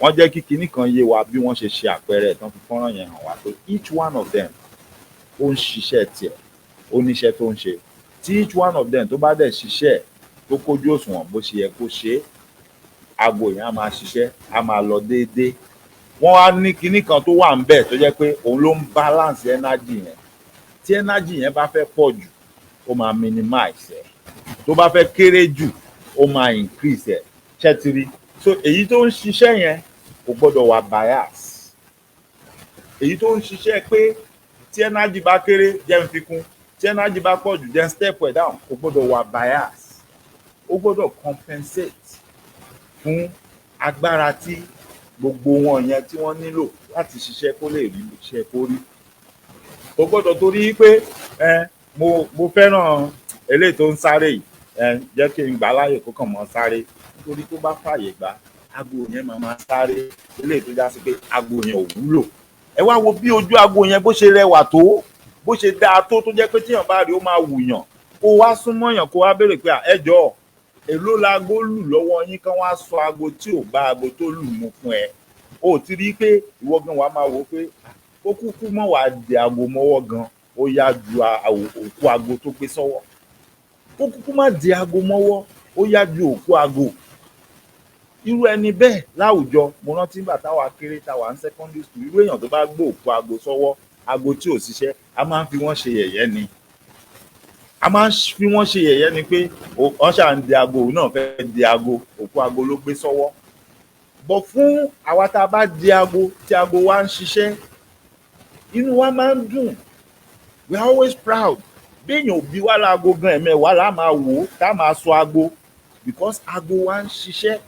wọ́n jẹ́ kí kinní kan yé wa bí wọ́n ṣe ṣe àpẹẹrẹ tán fi fọ́nrán yẹn hàn wá pé each one of them ó ń ṣiṣẹ́ tiẹ̀ ó níṣẹ́ tó ń ṣe tí each one of them tó bá dẹ̀ ṣiṣẹ́ tó kójú òṣùwọ̀n bó ṣe yẹ kó ṣe aago yẹn á máa ṣiṣẹ́ á máa lọ déédéé wọ́n á ní kinní kan tó wà ń bẹ̀ tó jẹ́ pé òun ló ń balance energy yẹn tí energy yẹn bá fẹ́ pọ̀ jù ó máa minimize ẹ̀ tó bá fẹ́ kéré jù ó máa increase ẹ̀ ṣẹ́tìrí so èyí tó ń ṣiṣẹ́ yẹn kò gbọ́dọ̀ wà bias èyí tó ń ṣiṣẹ́ pé tí energy bá kéré jẹ́ ń fi kún tí energy bá pọ̀ jù then step ẹ̀ down, kò gbọ́dọ̀ wà bias, ó gbọ́dọ̀ compensate fún agbára tí gbogbo wọn yẹn tí wọ́n nílò láti ṣiṣẹ́ kó lè rí iṣẹ́ kó rí. Kò gbọ́dọ̀ torí pé mo fẹ́ràn eléyìí tó ń sáré yìí, jẹ́ kí n gbà láàyè kó kàn mọ́ sáré, nítorí tó bá fàyè gbà aago yẹn máa sáré, eléyìí tó já sí pé aago yẹn ò wúlò. Ẹ wá wo bí ojú aago yẹn bó ṣe rẹwà tó, bó ṣe dáa tó jẹ́ pé tíyàn bá rí ó máa wùyàn, kó wá súnmọ́ yàn kó wá béèrè pé ẹ jọ̀ọ́ èló laago lù lọ́wọ́ yín, kán wá sọ aago tí ò bá aago tó lù mú fún ẹ. O ti rí pé ìwọ gan wàá máa wò pé ó kúkú mọ́ wàá di aago mọ́wọ́ gan, ó yá ju òkú aago tó gbé sọ́wọ́. Ó kúkú má di aago mọ́wọ́, ó yá ju òkú aago. Irú ẹni bẹ́ẹ̀ láwùjọ, mo rántí nígbà táwa kéré táwa ń secondary school, irú èèyàn tó bá gbé òkú aago sọ́wọ́, aago tí ò ṣiṣẹ́, a máa ń fi wọ́n ṣe yẹ̀yẹ́ ni. A máa ń fi wọ́n ṣe yẹ̀yẹ́ ni pé wọ́n ṣà ń di aago, òun náà fẹ́ di aago, òkú aago ló gbé sọ́wọ́. Bọ̀ fún àwa tá a bá di aago tí aago wa ń ṣiṣẹ́, inú wa máa ń dùn, we are always proud. Bí èèyàn ò bí wá láago gan ẹ̀mẹ́wàá la máa wò ó tá a máa sọ aago, because aago wa ń ṣiṣẹ́,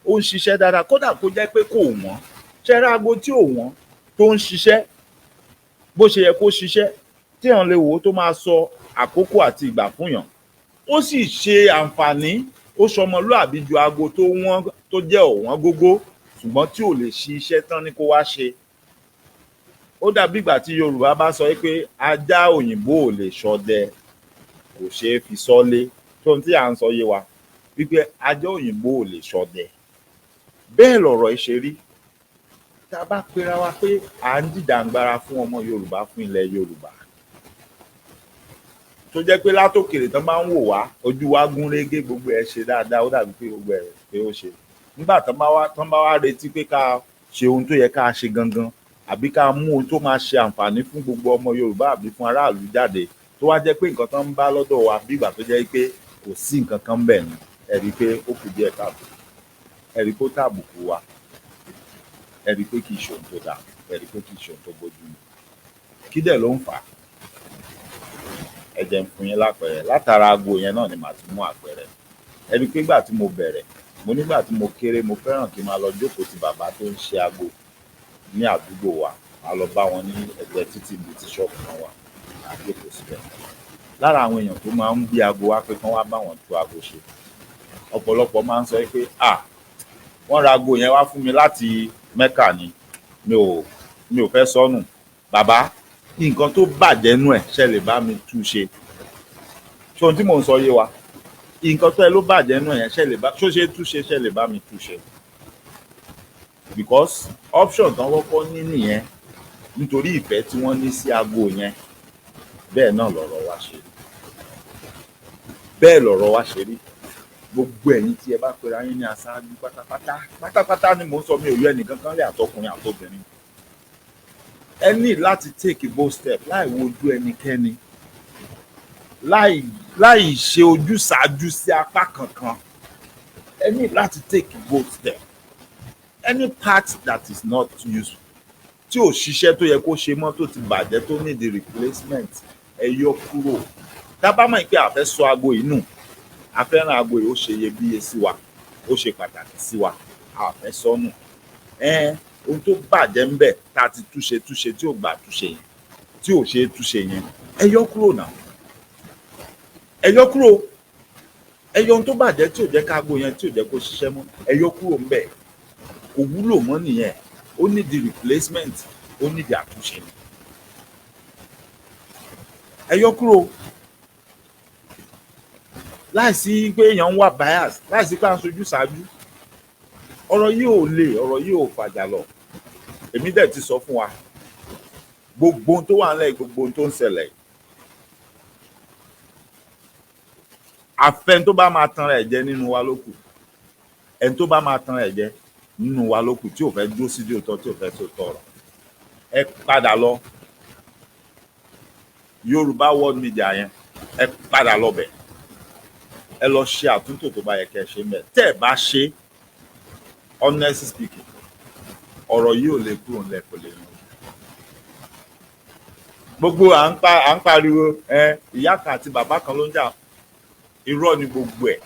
ó ń ṣiṣẹ́ dáadáa, kódà kó jẹ́ pé kò wọ́n. Ṣẹ́ra aago tí ò wọ́n tó ń ṣiṣẹ́ bó ṣe yẹ kó ṣiṣẹ́, tí èèyàn lè wò ó tó máa sọ àkókò àti ìgbà fún yàn, ó sì ṣe àǹfààní, ó ṣọmọlúàbí ju aago tó wọ́n tó jẹ́ ọ̀wọ́n gógó ṣùgbọ́n tí ò lè ṣe iṣẹ́ tán ní kó wá ṣe. Ó dàbí ìgbà tí Yorùbá bá sọ pé ajá òyìnbó ò lè ṣọdẹ, kò ṣeé fi sọ́lé. Tóun tí à ń sọ yé wa wípé ajá òyìnbó ò lè ṣọdẹ. Bẹ́ẹ̀ lọ̀rọ̀ ẹ ṣe rí. Tá a bá pera wa pé à ń dìjàǹgbara fún ọmọ Yorùbá, fún ilẹ̀ Yorùbá, tó jẹ́ pé látòkèrè tán bá ń wò wá, ojú wa gún régé, gbogbo ẹ̀ ṣe dáadáa, ó dàbí pé gbogbo ẹ̀ pé ó ṣe. Nígbà tán bá wá retí pé ká ṣe ohun tó yẹ ká ṣe gangan, àbí ká mú ohun tó máa ṣe àǹfààní fún gbogbo ọmọ Yorùbá àbí fún aráàlú jáde, tó wá jẹ́ pé nǹkan tán ń bá lọ́dọ̀ wa bí ìgbà tó jẹ́ pé kò sí nǹkan kan bẹ̀ ni, ẹ rí i pé ó kù díẹ̀ káàbọ̀, ẹ rí i pé ó tàbùkù wa, ẹ rí i pé kì í ṣe ohun tó dáa, ẹ rí i pé kì í ṣe ohun tó bójú mu. Kí dẹ̀ ló ń fà á? Ẹ jẹ́ n fún yín lápẹẹrẹ. Látara aago yẹn náà ni màá ti mú àpẹẹrẹ. Ẹ rí i pé nígbà tí mo bẹ̀rẹ̀, mo nígbà tí mo kéré, mo fẹ́ràn kí n máa lọ jókòó ti bàbá tó ń ṣe aago ní àdúgbò wa, máa lọ bá wọn ní ẹgbẹ́ títì ibi tí ṣọ́ọ̀bù kan wà, máa jókòó síbẹ̀. Lára àwọn èèyàn tó máa ń gbé aago wá pé kán wá bá wọn tú aago ṣe, ọ̀pọ̀lọpọ̀ máa ń sọ pé wọ́n ra aago yẹn wá fún mi láti Mẹ́kà ni, mi ò fẹ́ sọnù. Bàbá, nǹkan tó bàjẹ́ nú ẹ̀ ṣe lè bá mi tú ṣe. Ṣé ohun tí mò ń sọ yé wa? Nǹkan tó ẹ ló bàjẹ́ nú ẹ̀ yẹn ṣe lè bá, ṣó ṣe tú ṣe, ṣe lè bá mi tú ṣe. Because option tán kọ́kọ́ ní nìyẹn, nítorí ìfẹ́ tí wọ́n ní sí aago yẹn. Bẹ́ẹ̀ náà lọ̀rọ̀ wa ṣe rí. Bẹ́ẹ̀ lọ̀rọ̀ wa ṣe rí. Gbogbo ẹ̀yin tí ẹ bá pera yín ní aṣáájú pátápátá ni mò ń sọ, mi ò yọ ẹnìkan kan lé, àtọkùnrin àtobìnrin. Ẹ ní láti take a bold step láì wojú ẹnikẹ́ni, láì ṣe ojúsàájú sí apá kankan. Ẹ ní láti take a bold step. Any part that is not useful, tí ò ṣiṣẹ́ tó yẹ kó ṣe mọ́, tó ti bàjẹ́, tó need the replacement, ẹ yọ kúrò. Tá bá mọ̀ pé a fẹ́ sọ aago yìí nù, a fẹ́ràn aago yìí, ó ṣe iyebíye sí wa, ó ṣe pàtàkì sí wa, a fẹ́ sọ nù. Ohun tó bàjẹ́ ń bẹ̀ tá a ti túṣe tí ò gbà túṣe yẹn, tí ò ṣe é túṣe yẹn, ẹ yọ kúrò náà. Ẹ yọ kúrò. Ẹ yọ ohun tó bàjẹ́ tí ò jẹ́ ká aago yẹn tí ò jẹ́ kó ṣiṣẹ́ mọ́, ẹ yọ kúrò ń bẹ̀. Kò wúlò mọ́ nìyẹn. Ó ní the replacement, ó ní the àtúnṣe. Ẹ yọ kúrò. Láìsí pé èèyàn ń wà bias, láìsí pé à ń sojú ṣáájú. Ọ̀rọ̀ yìí ò le, ọ̀rọ̀ yìí ò fàjà lọ. Èmi dẹ̀ ti sọ fún wa, gbogbo ohun tó wà nílẹ̀, gbogbo ohun tó ń ṣẹlẹ̀, àfẹn tó bá máa tan rẹ̀ jẹ nínú wa ló kù. Ẹni tó bá máa tan rẹ̀ jẹ nínú wa ló kù, tí ò fẹ́ dúró sí òótọ́, tí ò fẹ́ tó tọrọ. Ẹ padà lọ Yorùbá world media yẹn, ẹ padà lọ bẹ̀. Ẹ lọ ṣe àtúntò tó bá yẹ kẹ́ ẹ ṣe mẹ́. Tẹ́ ẹ bá ṣe, honestly speaking, ọ̀rọ̀ yìí ò lè kúrò ńlẹ̀, kò lè rìn. gbogbo à ń pariwo ìyá kan àti bàbá kan ló ń jà, irọ́ ni gbogbo ẹ̀.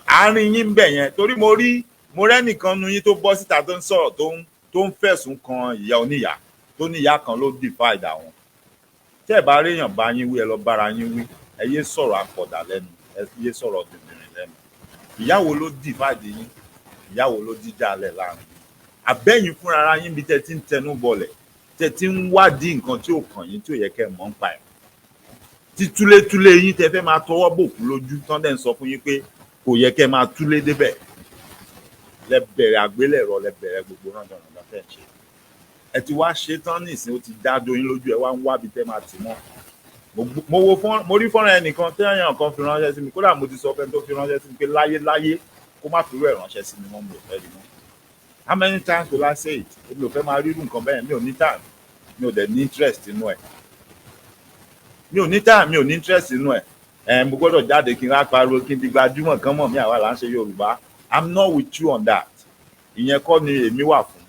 Àárín yín bẹ̀ yẹn torí mo rẹ́nìkan nu yín tó bọ́ síta tó ń sọ̀rọ̀ tó ń fẹ̀sùn kan ìyá oníyà tó ní ìyá kan ló divide àwọn. Tẹ́ ẹ̀ bá réèyàn bá yín wí ẹ lọ bára yín wí, ẹ yé sọ̀rọ̀ àpọ̀dà lẹ́nu, ẹ yé sọ̀rọ̀ dìndìnrín lẹ́nu. Ìyá wo ló divide yín, ìyá wo ló díjà alẹ̀ láàrin yín? Àbẹ́yìn fúnra yín bí tẹ́ ti ń tẹnu bọlẹ̀, tẹ́ ti ń wádìí nǹkan tí ò kàn yín tí ò yẹ kẹ́ mọ̀ ń pa ẹ̀. Tí túlétúlé yín tẹ́ fẹ́ máa tọwọ́ bòkú lójú tán dẹ̀ ń sọ fún yín pé kò yẹ kẹ́ máa túlé débẹ̀. Lẹ bẹ̀rẹ̀ àgbélẹ̀rọ, lẹ bẹ̀rẹ̀ gbogbo rándanràndan tẹ́ ń ṣe. Ẹ ti wá ṣe tán nísìn ó ti dá doyin lójú, ẹ wá ń wábi tẹ́ máa tì mọ́. Mo rí fọ́nrán ẹnìkan téèyàn kan fi ránṣẹ́ sí mi, kódà mo ti sọ fẹ́ni tó fi ránṣẹ́ sí mi pé láyé kó má fi rú ẹ̀ ránṣẹ́ sí mi mọ́, mi ò fẹ́ rí mọ́. How many times will I say it? Èmi ò fẹ́ máa rírun nǹkan bẹ́ẹ̀, mi ò ní time, mi ò dẹ̀ ní interest nínú ẹ̀. Mi ò ní time, mi ò ní interest nínú ẹ̀. Mo gbọ́dọ̀ jáde kí n wá pariwo kí n di gbajúmọ̀ kan mọ̀ mí àwa là ń ṣe Yorùbá. I'm not with you on that. Ìyẹn kọ́ ni èmi wà fún.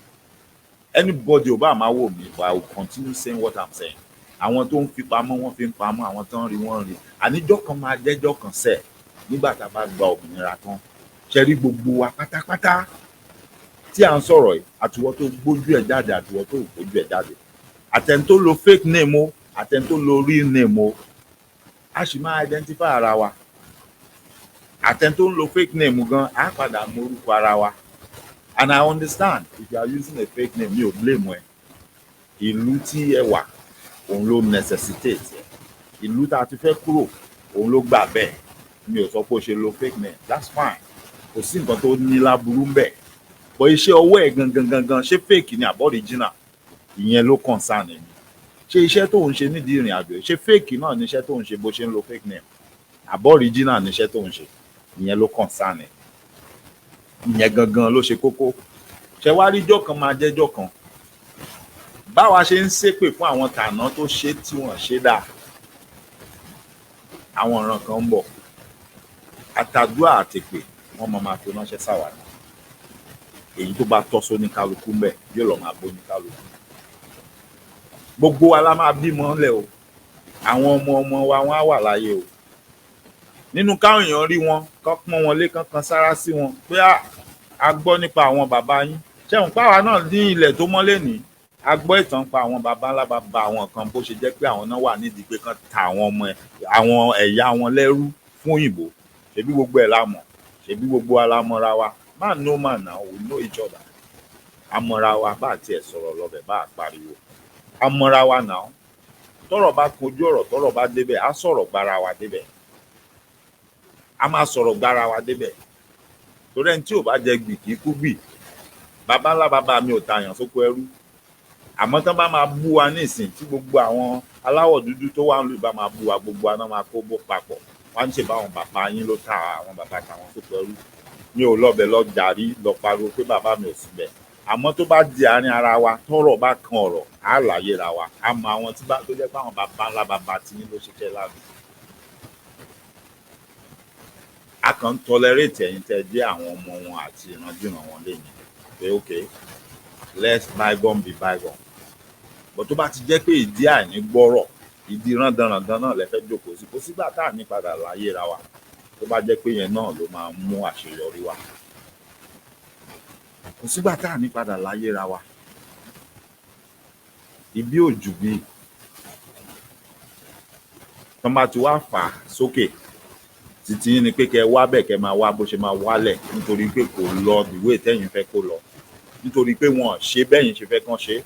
Anybody ò bá máa wò mí, but I will continue saying what I'm saying. Àwọn tó ń fi pamọ́ wọ́n fi ń pamọ́, àwọn tó ń rí wọ́n rí. Àníjọ́ kan máa jẹ́jọ́ kan sẹ̀ nígbà tá a bá gba òmìnira tán. Ṣé rí gbogbo wa pátápátá tí à ń sọ̀rọ̀ yìí, àtiwọ́ tó gbójú ẹ̀ jáde, àtiwọ́ tó gbójú ẹ̀ jáde. Àtẹni tó lo fake name o, àtẹni tó lo real name o, a sì máa identify ara wa. Àtẹni tó ń lo fake name gan, á padà mọ orúkọ ara wa. And I understand if you are using a fake name, mi ò blame ẹ. Ìlú tí ẹ wà, òun ló necessitate ẹ. Ìlú tá a ti fẹ́ kúrò, òun ló gbà bẹ́ẹ̀. Mi ò sọ pé o ṣe lo fake name, that's fine. Kò sí nǹkan tó ní láburú ń bẹ̀. But iṣẹ́ ọwọ́ ẹ̀ gangan ṣé fake ni àbọ̀ original? Ìyẹn ló concern mi. Ṣé iṣẹ́ tó ń ṣe nídìí ìrìn àjò ṣé fake náà ni iṣẹ́ tó ń ṣe bó ṣe ń lo fake name? Àbọ̀ original ni iṣẹ́ tó ń ṣe? Ìyẹn ló concern ẹ̀. Ìyẹn gangan ló ṣe kókó. Ṣé wá rí ijọ́ kan máa jẹ́jọ́ kan? Báwa ṣe ń ṣépè fún àwọn tàná tó ṣe tí wọ́n ṣe dáa, àwọn ọ̀ràn kan ń bọ̀. Àtàdúrà àtèpè wọ́n máa fi ránṣẹ́ sáwà ni. Èyí tó bá tọ́ sóní kálukú ń bẹ̀ yóò lọ máa bóní kálukú. Gbogbo wa la máa bímọ ńlẹ̀ o. Àwọn ọmọ wa wọ́n á wà láyé o. Nínú káwọn èèyàn rí wọn, kán pọ́n wọn lé, kán sára sí wọn pé a gbọ́ nípa àwọn bàbá yín. Ṣẹ̀wọ̀n páwa náà ní ilẹ̀ tó mọ́lé ní. A gbọ́ ìtàn pa àwọn bàbá ńlá bàbá àwọn kan bó ṣe jẹ́ pé àwọn náà wà nídìí pé kán ta àwọn ẹ̀yà wọn lẹ́rú fún òyìnbó. Ṣebí gbogbo ẹ̀ la mọ̀, ṣebí gbogbo wa la mọ̀ra wa. Man no man now, we know each other. A mọ̀ra wa bá tiẹ̀ sọ̀rọ̀ lọ́bẹ̀ bá pariwo. A mọ̀ra wa now. Tọ́rọ̀ bá kojú ọ̀rọ̀, tọ́rọ̀ bá débẹ̀, á sọ̀rọ̀ gbára wa débẹ̀. A máa sọ̀rọ̀ gbára wa débẹ̀. Torí ẹni tí ò bá jẹ gbì kì í kú gbì. Bàbá ńlá bàbá mi ò tààyàn sóko ẹrú. Àmọ́ tán bá máa bú wa nísìn tí gbogbo àwọn aláwọ̀ dúdú tó wà ń lù bá máa bú wa, gbogbo wa náà máa kó bó papọ̀. Wọ́n á ń ṣe báwọn bàbá yín ló ta àwọn bàbá tàwọn sóko ẹrú. Mi ò lọ́bẹ̀ lọ jàrí lọ pariwo pé bàbá mi ò síbẹ̀. Àmọ́ tó bá di àárín ara wa, tọ́rọ̀ bá kan ọ̀rọ̀, á láyé ra wa. A mọ àwọn tó jẹ́ pé àwọn bàbá ńlá bàbá tí yín ló ṣiṣẹ́ láàbù. A kàn ń tolerate ẹ̀yin tẹ́ jẹ́ àwọn ọmọ wọn àti ìrandíran wọn lẹ́yìn. Pé okay, let bygone be bygone. But tó bá ti jẹ́ pé ìdí àìní gbọ́rọ̀, ìdí rándanràndan náà lẹ fẹ́ jókòó sí, kò sígbà tá à ní padà láyé ra wa. Tó bá jẹ́ pé yẹn náà ló máa mú àṣeyọrí wá. Kò sígbà tá à ní padà láyé ra wa. Ibi òjù bí tán bá ti wá fà sókè títí yín ni pé kẹ́ wá bẹ̀ kẹ́ máa wá bó ṣe máa wálẹ̀ nítorí pé kò lọ ìwé tẹ́yìn fẹ́ kó lọ. Nítorí pé wọ́n ṣe bẹ́yìn ṣe fẹ́ kán ṣe.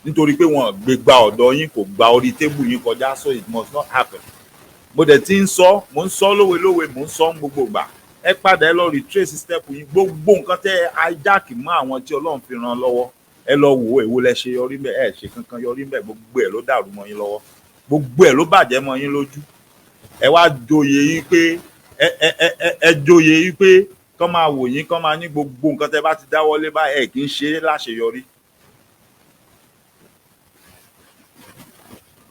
Nítorí pé wọ́n gbé gba ọ̀dọ̀ yín kò gba orí tébù yín kọjá, so it must not happen. Mo dẹ̀ ti ń sọ, mo ń sọ lówe, mo ń sọ gbogbo ìgbà. Ẹ padà ẹ lọ retrace step yín, gbogbo nǹkan tẹ́ hijack mọ́ àwọn tí Ọlọ́run fi ràn lọ́wọ́. Ẹ lọ wò èwo lẹ ṣe yọrí ńbẹ̀, ẹ ṣe kankan yọrí ńbẹ̀, gbogbo ẹ̀ ló dàrú mọ́ yín lọ́wọ́. Gbogbo ẹ̀ ló bàjẹ́ mọ́ yín lójú. Ẹ wá joyè yín pé ẹ joyè yín pé kán máa wò yín, kán máa ní gbogbo nǹkan tẹ́ bá ti dáwọ́lé bá ẹ kì í ṣe é láṣeyọrí.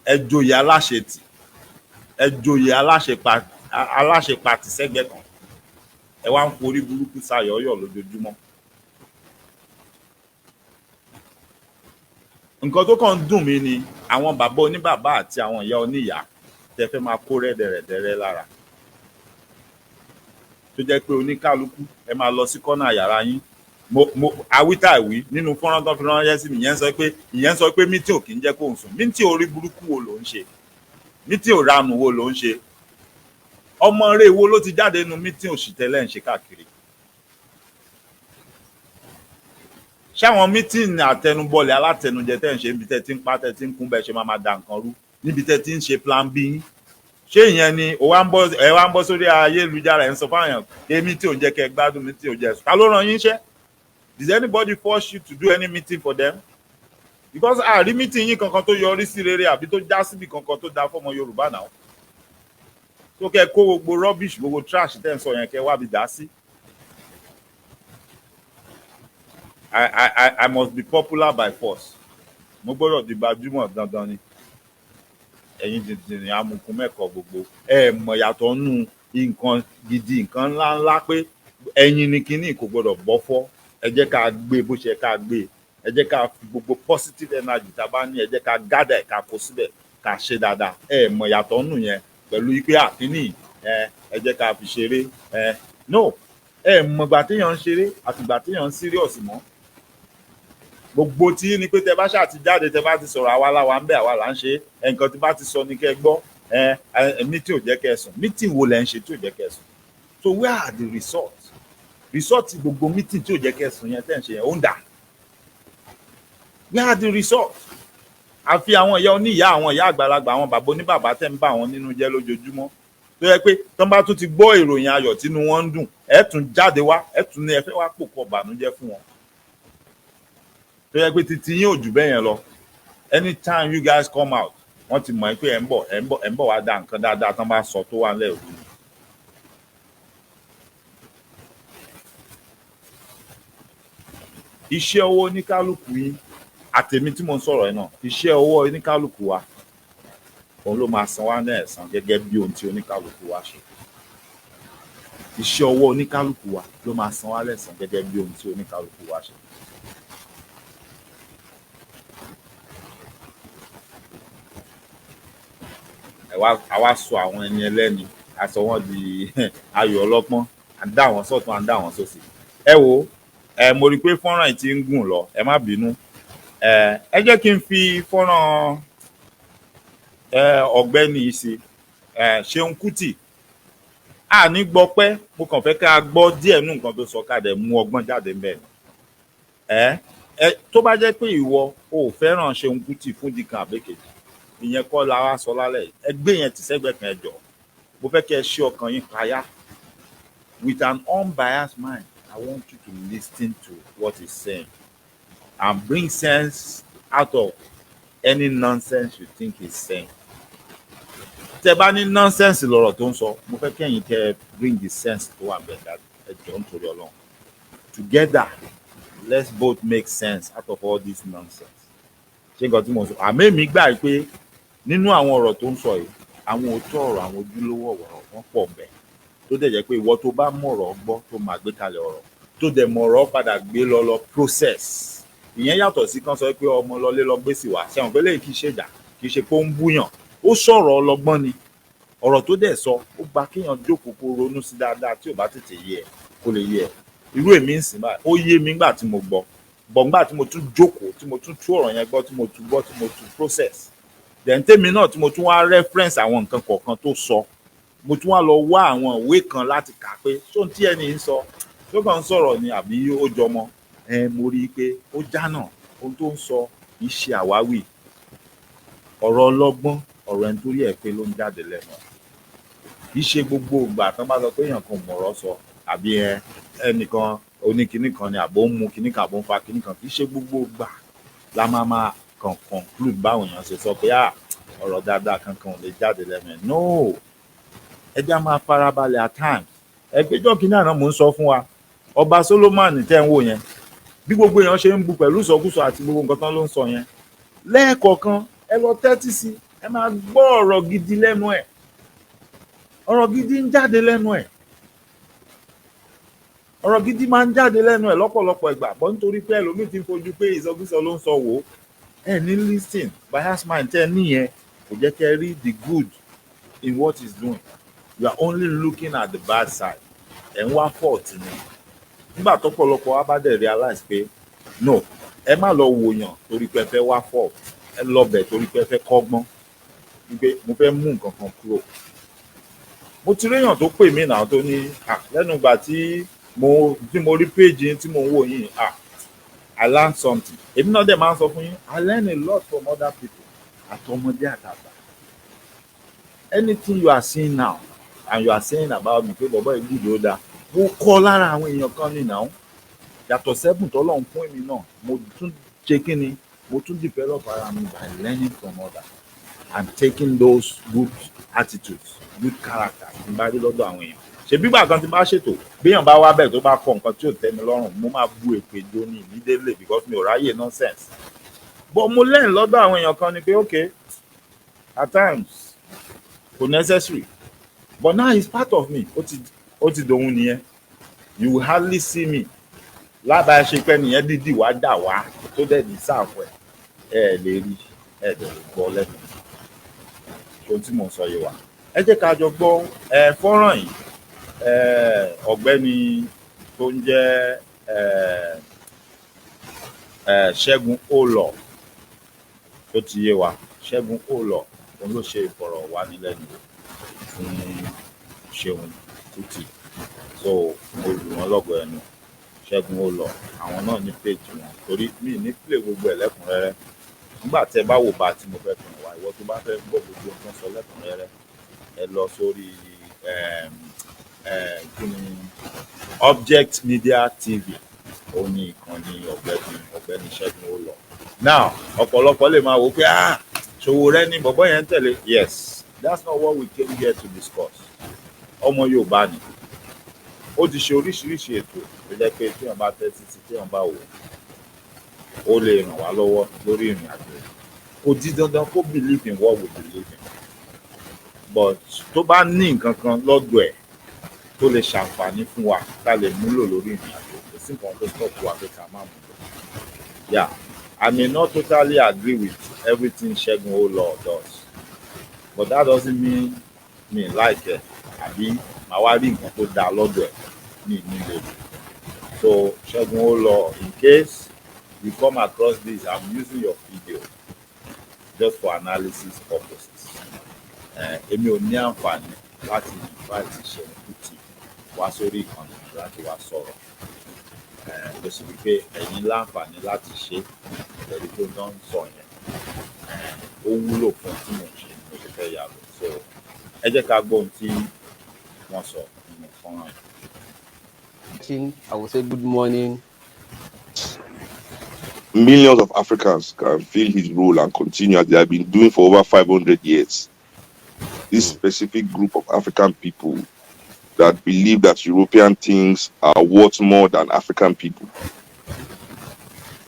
Ẹ joyè aláṣetì, ẹ joyè aláṣepatì sẹ́gbẹ́ kan. Ẹ wá ń forí burúkú sayọ̀ọ́yọ̀ lójoojúmọ́. nǹkan tó kàn ń dùn mí ni àwọn bàbá oníbàbá àti àwọn ìyá oníyàá tẹ fẹ́ máa kó rẹ́dẹ̀rẹ̀dẹ̀rẹ́ lára tó jẹ́ pé oníkálukú ẹ máa lọ sí kọ́nà yàrá yín mo awítàwí nínú fọ́nrán tó fi ránṣẹ́ sí mi ìyẹn sọ pé mítìn ò kì í jẹ́ kó ń sùn mítìn orí burúkú wo ló ń ṣe mítìn ò ranù wo ló ń ṣe ọmọ rẹ̀ wo ló ti jáde nínú mítìn òṣì tẹ́lẹ̀ ń ṣe káàkiri ṣáwọn mítìn àtẹnubọlẹ̀ alátẹnujẹ tẹ́ ń ṣe níbi tẹ́ ti ń pa tẹ́ ti ń kún bẹ́ẹ̀ ṣe máa da nǹkan rú níbi tẹ́ ti ń ṣe plan B yín ṣé ìyẹn ni ẹ wá ń bọ́ sórí ayélujára ẹ̀ ń sọ fáwọn èèyàn mí tí ò jẹ́ kẹ́ gbádùn mí tí ò jẹ́ ta ló rán yín iṣẹ́? Does anybody force you to do any meeting for them? Because àrí meeting yín kankan tó yọrí sí rere àbí tó já síbi kankan tó dáa fọmọ Yorùbá náà tó kẹ́ kó gbogbo rubbish gbogbo trash tẹ́ ń sọ yẹn kẹ́ wá bí dá sí. I must be popular by force. Mo gbọ́dọ̀ di gbajúmọ̀ dandan ni. Ẹ̀yin dìndìnrín amukun mẹ́kọ̀ọ́ gbogbo ẹ mọ̀ yàtọ̀ nù nǹkan gidi nǹkan ńláńlá pé ẹ̀yin ni kinní kò gbọ́dọ̀ bọ́ fọ́ ẹ jẹ́ ká gbé bó ṣe ká gbé ẹ jẹ́ ká fi gbogbo positive energy tá a bá ní ẹ jẹ́ ká gádà ẹ̀ ká kó síbẹ̀ ká ṣe dáadáa ẹ mọ̀ yàtọ̀ nù yẹn pẹ̀lú pé àkíní ẹ jẹ́ ká fi ṣeré no ẹ mọ̀ gbà téèyàn ń ṣeré àtìgbà téèyàn ń serious mọ́ gbogbo tí ní pé tẹ bá ṣáà ti jáde tẹ bá ti sọ̀rọ̀ àwa láwa ń bẹ àwa là ń ṣe nǹkan tí bá ti sọ ní kẹ́ gbọ́ mítì ò jẹ́ kẹ́ sùn mítì wo lẹ ń ṣe tí ò jẹ́ kẹ́ sùn so where are the result gbogbo mítì tí ò jẹ́ kẹ́ sùn yẹn tẹ́ ń ṣe yẹn ó ń dà where are the result àfi àwọn ìyá oníyàá àwọn ìyá àgbàlagbà àwọn bàbá oníbàbá tẹ́ ń bà wọ́n nínú jẹ́ lójoojúmọ́ tó yẹ pé tán bá tún ti gbọ́ ìròyìn ayọ̀ tínú wọn ń dùn ẹ tún jáde wá ẹ tún ní ẹ fẹ́ wá pòkọ ìbànújẹ́ fún wọn tó yẹ pé títí yín ò jù bẹ́ẹ̀ yẹn lọ anytime you guys come out wọ́n ti mọ̀ pé ẹ̀ ń bọ̀ wá dá nǹkan dáadáa tán bá sọ tó wà nílẹ̀ òdu. iṣẹ́ ọwọ́ oníkálukú yín àtèmi tí mo ń sọ̀rọ̀ yìí náà iṣẹ́ ọwọ́ oníkálukú wa òun ló máa san wá ní ẹ̀san gẹ́gẹ́ bí ohun tí oníkálukú wa ṣe iṣẹ́ ọwọ́ oníkálukú wa ló máa san wá lẹ́san gẹ́gẹ́ bí ohun tí oníkálukú wa ṣe. àwa sọ àwọn ẹni ẹlẹ́ni aṣọ wọn di ayò ọlọ́pọ́n à ń dá wọn sọ́tún à ń dá wọn sósì. ẹ wo mo rí i pé fọ́nrán yìí ti ń gùn lọ ẹ má bínú ẹ jẹ́ kí n fi fọ́nrán ọ̀gbẹ́ni yìí ṣe Ṣeun Kútì àní gbọ́ pé mo kàn fẹ́ ká gbọ́ díẹ̀ nù nǹkan tó sọ ká dẹ̀ mú ọgbọ́n jáde ń bẹ̀ ni tó bá jẹ́ pé ìwọ ò fẹ́ràn Ṣeun Kútì fún dìkan àbẹ́kejì ìyẹn kọ́ la wá sọ lálẹ́ ẹgbẹ́ yẹn ti sẹ́gbẹ́ kan ẹjọ́ mo fẹ́ kí ẹ ṣí ọkàn yín payá with an unbiased mind I want you to listen to what he's saying and bring sense out of any nonsense you think he's saying. tẹ bá ní nonsense lọ́rọ̀ tó ń sọ mo fẹ́ kẹ́yìn kẹ́ bring the sense tó wà bẹ́ẹ̀ ẹjọ́ nítorí Ọlọ́run together let's both make sense out of all this nonsense. ṣé nǹkan tí mo sọ àmẹ́mí gbà pé nínú àwọn ọ̀rọ̀ tó ń sọ yìí àwọn òótọ́ ọ̀rọ̀ àwọn ojúlówó ọ̀rọ̀ wọn pọ̀ bẹ́ẹ̀ tó dẹ̀ jẹ́ pé ìwọ tó bá mọ̀rọ̀ gbọ́ tó máa gbé kalẹ̀ ọ̀rọ̀ tó dẹ̀ mọ̀rọ̀ padà gbé lọ process ìyẹn yàtọ̀ sí kan sọ pé ọmọ lọlé lọ gbé sí wa ṣẹ̀wọ̀n pé lẹ́yìn kì í ṣèjà kì í ṣe pé ó ń búyàn ó sọ̀rọ̀ ọlọ́gbọ́n ni ọ̀rọ̀ tó dẹ̀ sọ ó gba kéèyàn jókòó kó ronú sí dáadáa tí ò bá tètè yé ẹ kó lè yé ẹ irú èmi ń sìn báyìí ó yé mi nígbà tí mo gbọ́ bọ̀ǹgbà tí mo tún jókòó tí mo tún tú ọ̀rọ̀ yẹn gbọ́ tí mo tún gbọ́ tí mo tún process then tèmi náà tí mo tún wá reference àwọn nǹkan kọ̀ọ̀kan tó sọ mo tún wá lọ wá àwọn ìwé kan láti kà pé ṣóun tí ẹni ń sọ tó kàn ń sọ̀rọ̀ ni àbí ó jọmọ mo rí i pé ó jánà ohun tó ń sọ kì í ṣe àwáwí ọ̀rọ̀ ọlọ́gbọ́n ọ̀rọ̀ ẹni torí ẹ̀ pé ló ń jáde lẹ́nu kì í ṣe gbogbo ìgbà tán bá sọ pé èèyàn kan mọ̀rọ̀ sọ àbí ẹnìkan oníkinní kan ni àbó ń mu kinní kan àbó ń fa kinní kan kì í ṣe gbogbo ìgbà la máa kàn conclude báwọn èèyàn ṣe sọ pé ọ̀rọ̀ dáadáa kankan ò lè jáde lẹ́nu ẹ̀ no ẹ já máa farabalẹ̀ at times ẹgbẹ́jọ́ kínní àná mò ń sọ fún wa ọba Solomoni tẹ́ ń wò yẹn bí gbogbo èèyàn ṣe ń bu pẹ̀lú ìsọkúsọ àti gbogbo nǹkan tán ló ń sọ yẹn lẹ́ẹ̀kọ̀ọ̀kan ẹ lọ tẹ́tí sí ẹ máa gbọ́ ọ̀rọ̀ gidi lẹ́nu ẹ̀ ọ̀rọ̀ gidi ń jáde lẹ́nu ẹ̀ ọ̀rọ̀ gidi máa ń jáde lẹ́nu ẹ̀ lọ́pọ̀lọpọ̀ ìgbà bọ́ nítorí pé ẹlòmíì ti ń fojú pé ìsọkúsọ ló ń sọ wò ó Any listen, bias mind tell me here, kò read the good in what he's doing. You are only looking at the bad side. And one fault ni. Nígbà tó pọ̀lọpọ̀ wa bá dẹ̀ realize pé no, ẹ má lọ wòyàn torí pé ẹ fẹ́ wá fault. Ẹ lọ bẹ̀ torí pé ẹ fẹ́ kọ́gbọ́n. Wípé mo fẹ́ mú nǹkan kan kúrò. Mo ti réyàn tó pè mí náà tó ní lẹ́nu ìgbà tí mo rí péjì tí mo ń wò yìí I learned something. Èmi náà dẹ̀ máa ń sọ fún yín I learn a lot from other people. Àtọmọdé àtàgbà. Anything you are seeing now and you are saying about me pé bọ̀bọ́ ìlú ìlú ó dáa mo kọ́ lára àwọn èèyàn kan ní now yàtọ̀ sẹ́bùn tọ́lọ́run fún èmi náà mo tún ṣe kí ni mo tún develop ara mi by learning from others and taking those good attitudes good character tí n bá rí lọ́dọ̀ àwọn èèyàn ṣe bígbà kan tí n bá ṣètò béèyàn bá wá bẹ́ẹ̀ tó bá kọ nǹkan tí ò tẹ́ mi lọ́rùn mo máa bu èpè jóni immediately because mi ò ráyè nonsense but mo learn lọ́dọ̀ àwọn èèyàn kan ni pé okay at times kò necessary but now it's part of me ó ti dòun nìyẹn you will hardly see me lábàá ṣe pé nìyẹn dídì wá dà wá tó dẹ̀ ní sáàfù ẹ lè rí ẹ dẹ̀ lè gbọ́ lẹ́nu ohun tí mò ń sọ yìí wá ẹ jẹ́ ká jọ gbọ́ fọ́nrán yìí ọ̀gbẹ́ni tó ń jẹ́ Ṣẹ́gun Olọ tó ti yé wa Ṣẹ́gun Olọ òun ló ṣe ìfọ̀rọ̀wánilẹ́nuwò fún Ṣeun Kútì so mo lù wọ́n lọ́gọ̀ ẹnu Ṣẹ́gun Olọ àwọn náà ní péjì wọn torí mi ní play gbogbo ẹ̀ lẹ́kùnrẹ́rẹ́ nígbà tẹ́ bá wò bá tí mo fẹ́ fi hàn wá ìwọ tó bá fẹ́ gbọ́ gbogbo nǹkan sọ lẹ́kùnrẹ́rẹ́ ẹ lọ sórí Object Media TV ó ní ìkànnì ọ̀gbẹ́ni Ṣẹ́gun Olọ now ọ̀pọ̀lọpọ̀ lè máa wò pé Ṣòwòrẹ́ ni bọ̀bọ́ yẹn ń tẹ̀lé yes that's not what we came here to discuss ọmọ Yorùbá ni ó ti ṣe oríṣiríṣi ètò tó jẹ́ pé tí wọ́n bá tẹ́tí sí tí wọ́n bá wò ó lè ràn wá lọ́wọ́ lórí ìrìn àjò kò di dandan kó believe in what we believe in but tó bá ní nǹkan kan lọ́dọ̀ ẹ̀ tó lè ṣàǹfààní fún wa tá lè múlò lórí ìrìn àjò kò sí nǹkan tó stop wa pé ká má mú lò yeah I may not totally agree with everything Ṣẹ́gun Olọ does but that doesn't mean me like it àbí màá wá rí nǹkan tó dáa lọ́dọ̀ ẹ̀ ní ìnílẹ̀ so Ṣẹ́gun Olọ in case you come across this I'm using your video just for analysis purposes èmi ò ní àǹfààní láti invite Ṣeun Kútì wá sórí ìkànnì láti wá sọ̀rọ̀ ló sì wípé ẹ̀yin láǹfààní láti ṣe pẹ̀lú tó náà ń sọ yẹn ó wúlò fún tí mò ń ṣe mo ṣe fẹ́ yàgò so ẹ jẹ́ ká gbọ́ ohun tí wọ́n sọ nínú fọ́nrán yìí. I will say good morning. Millions of Africans can fill his role and continue as they have been doing for over 500 years. This specific group of African people that believe that European things are worth more than African people.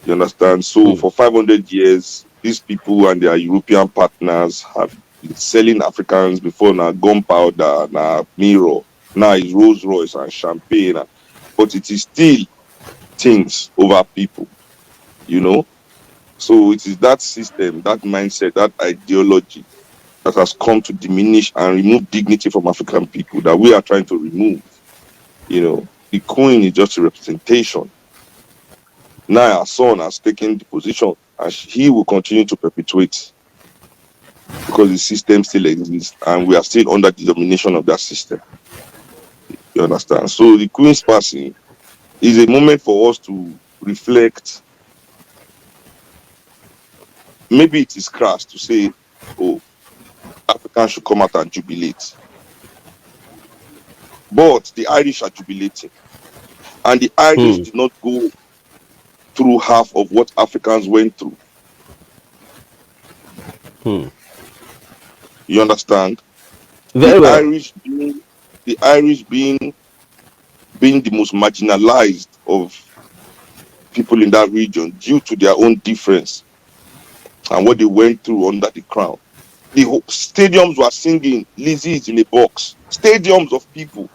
You understand? So for 500 years, these people and their European partners have been selling Africans before now gunpowder, now mirror, now it's Rolls Royce and champagne, but it is still things over people, you know? So it is that system, that mindset, that ideology that has come to diminish and remove dignity from African people that we are trying to remove. You know, the Queen is just a representation. Now our son has taken the position and he will continue to perpetuate because the system still exists and we are still under the domination of that system. You understand? So the Queen's passing is a moment for us to reflect. Maybe it is crass to say, oh, Africans should come out and jubilate. But the Irish are jubilating. And the Irish did not go through half of what Africans went through. You understand? Very well. The Irish being the most marginalized of people in that region due to their own difference and what they went through under the crown. The whole stadiums were singing Lizzie is in a box. Stadiums of people.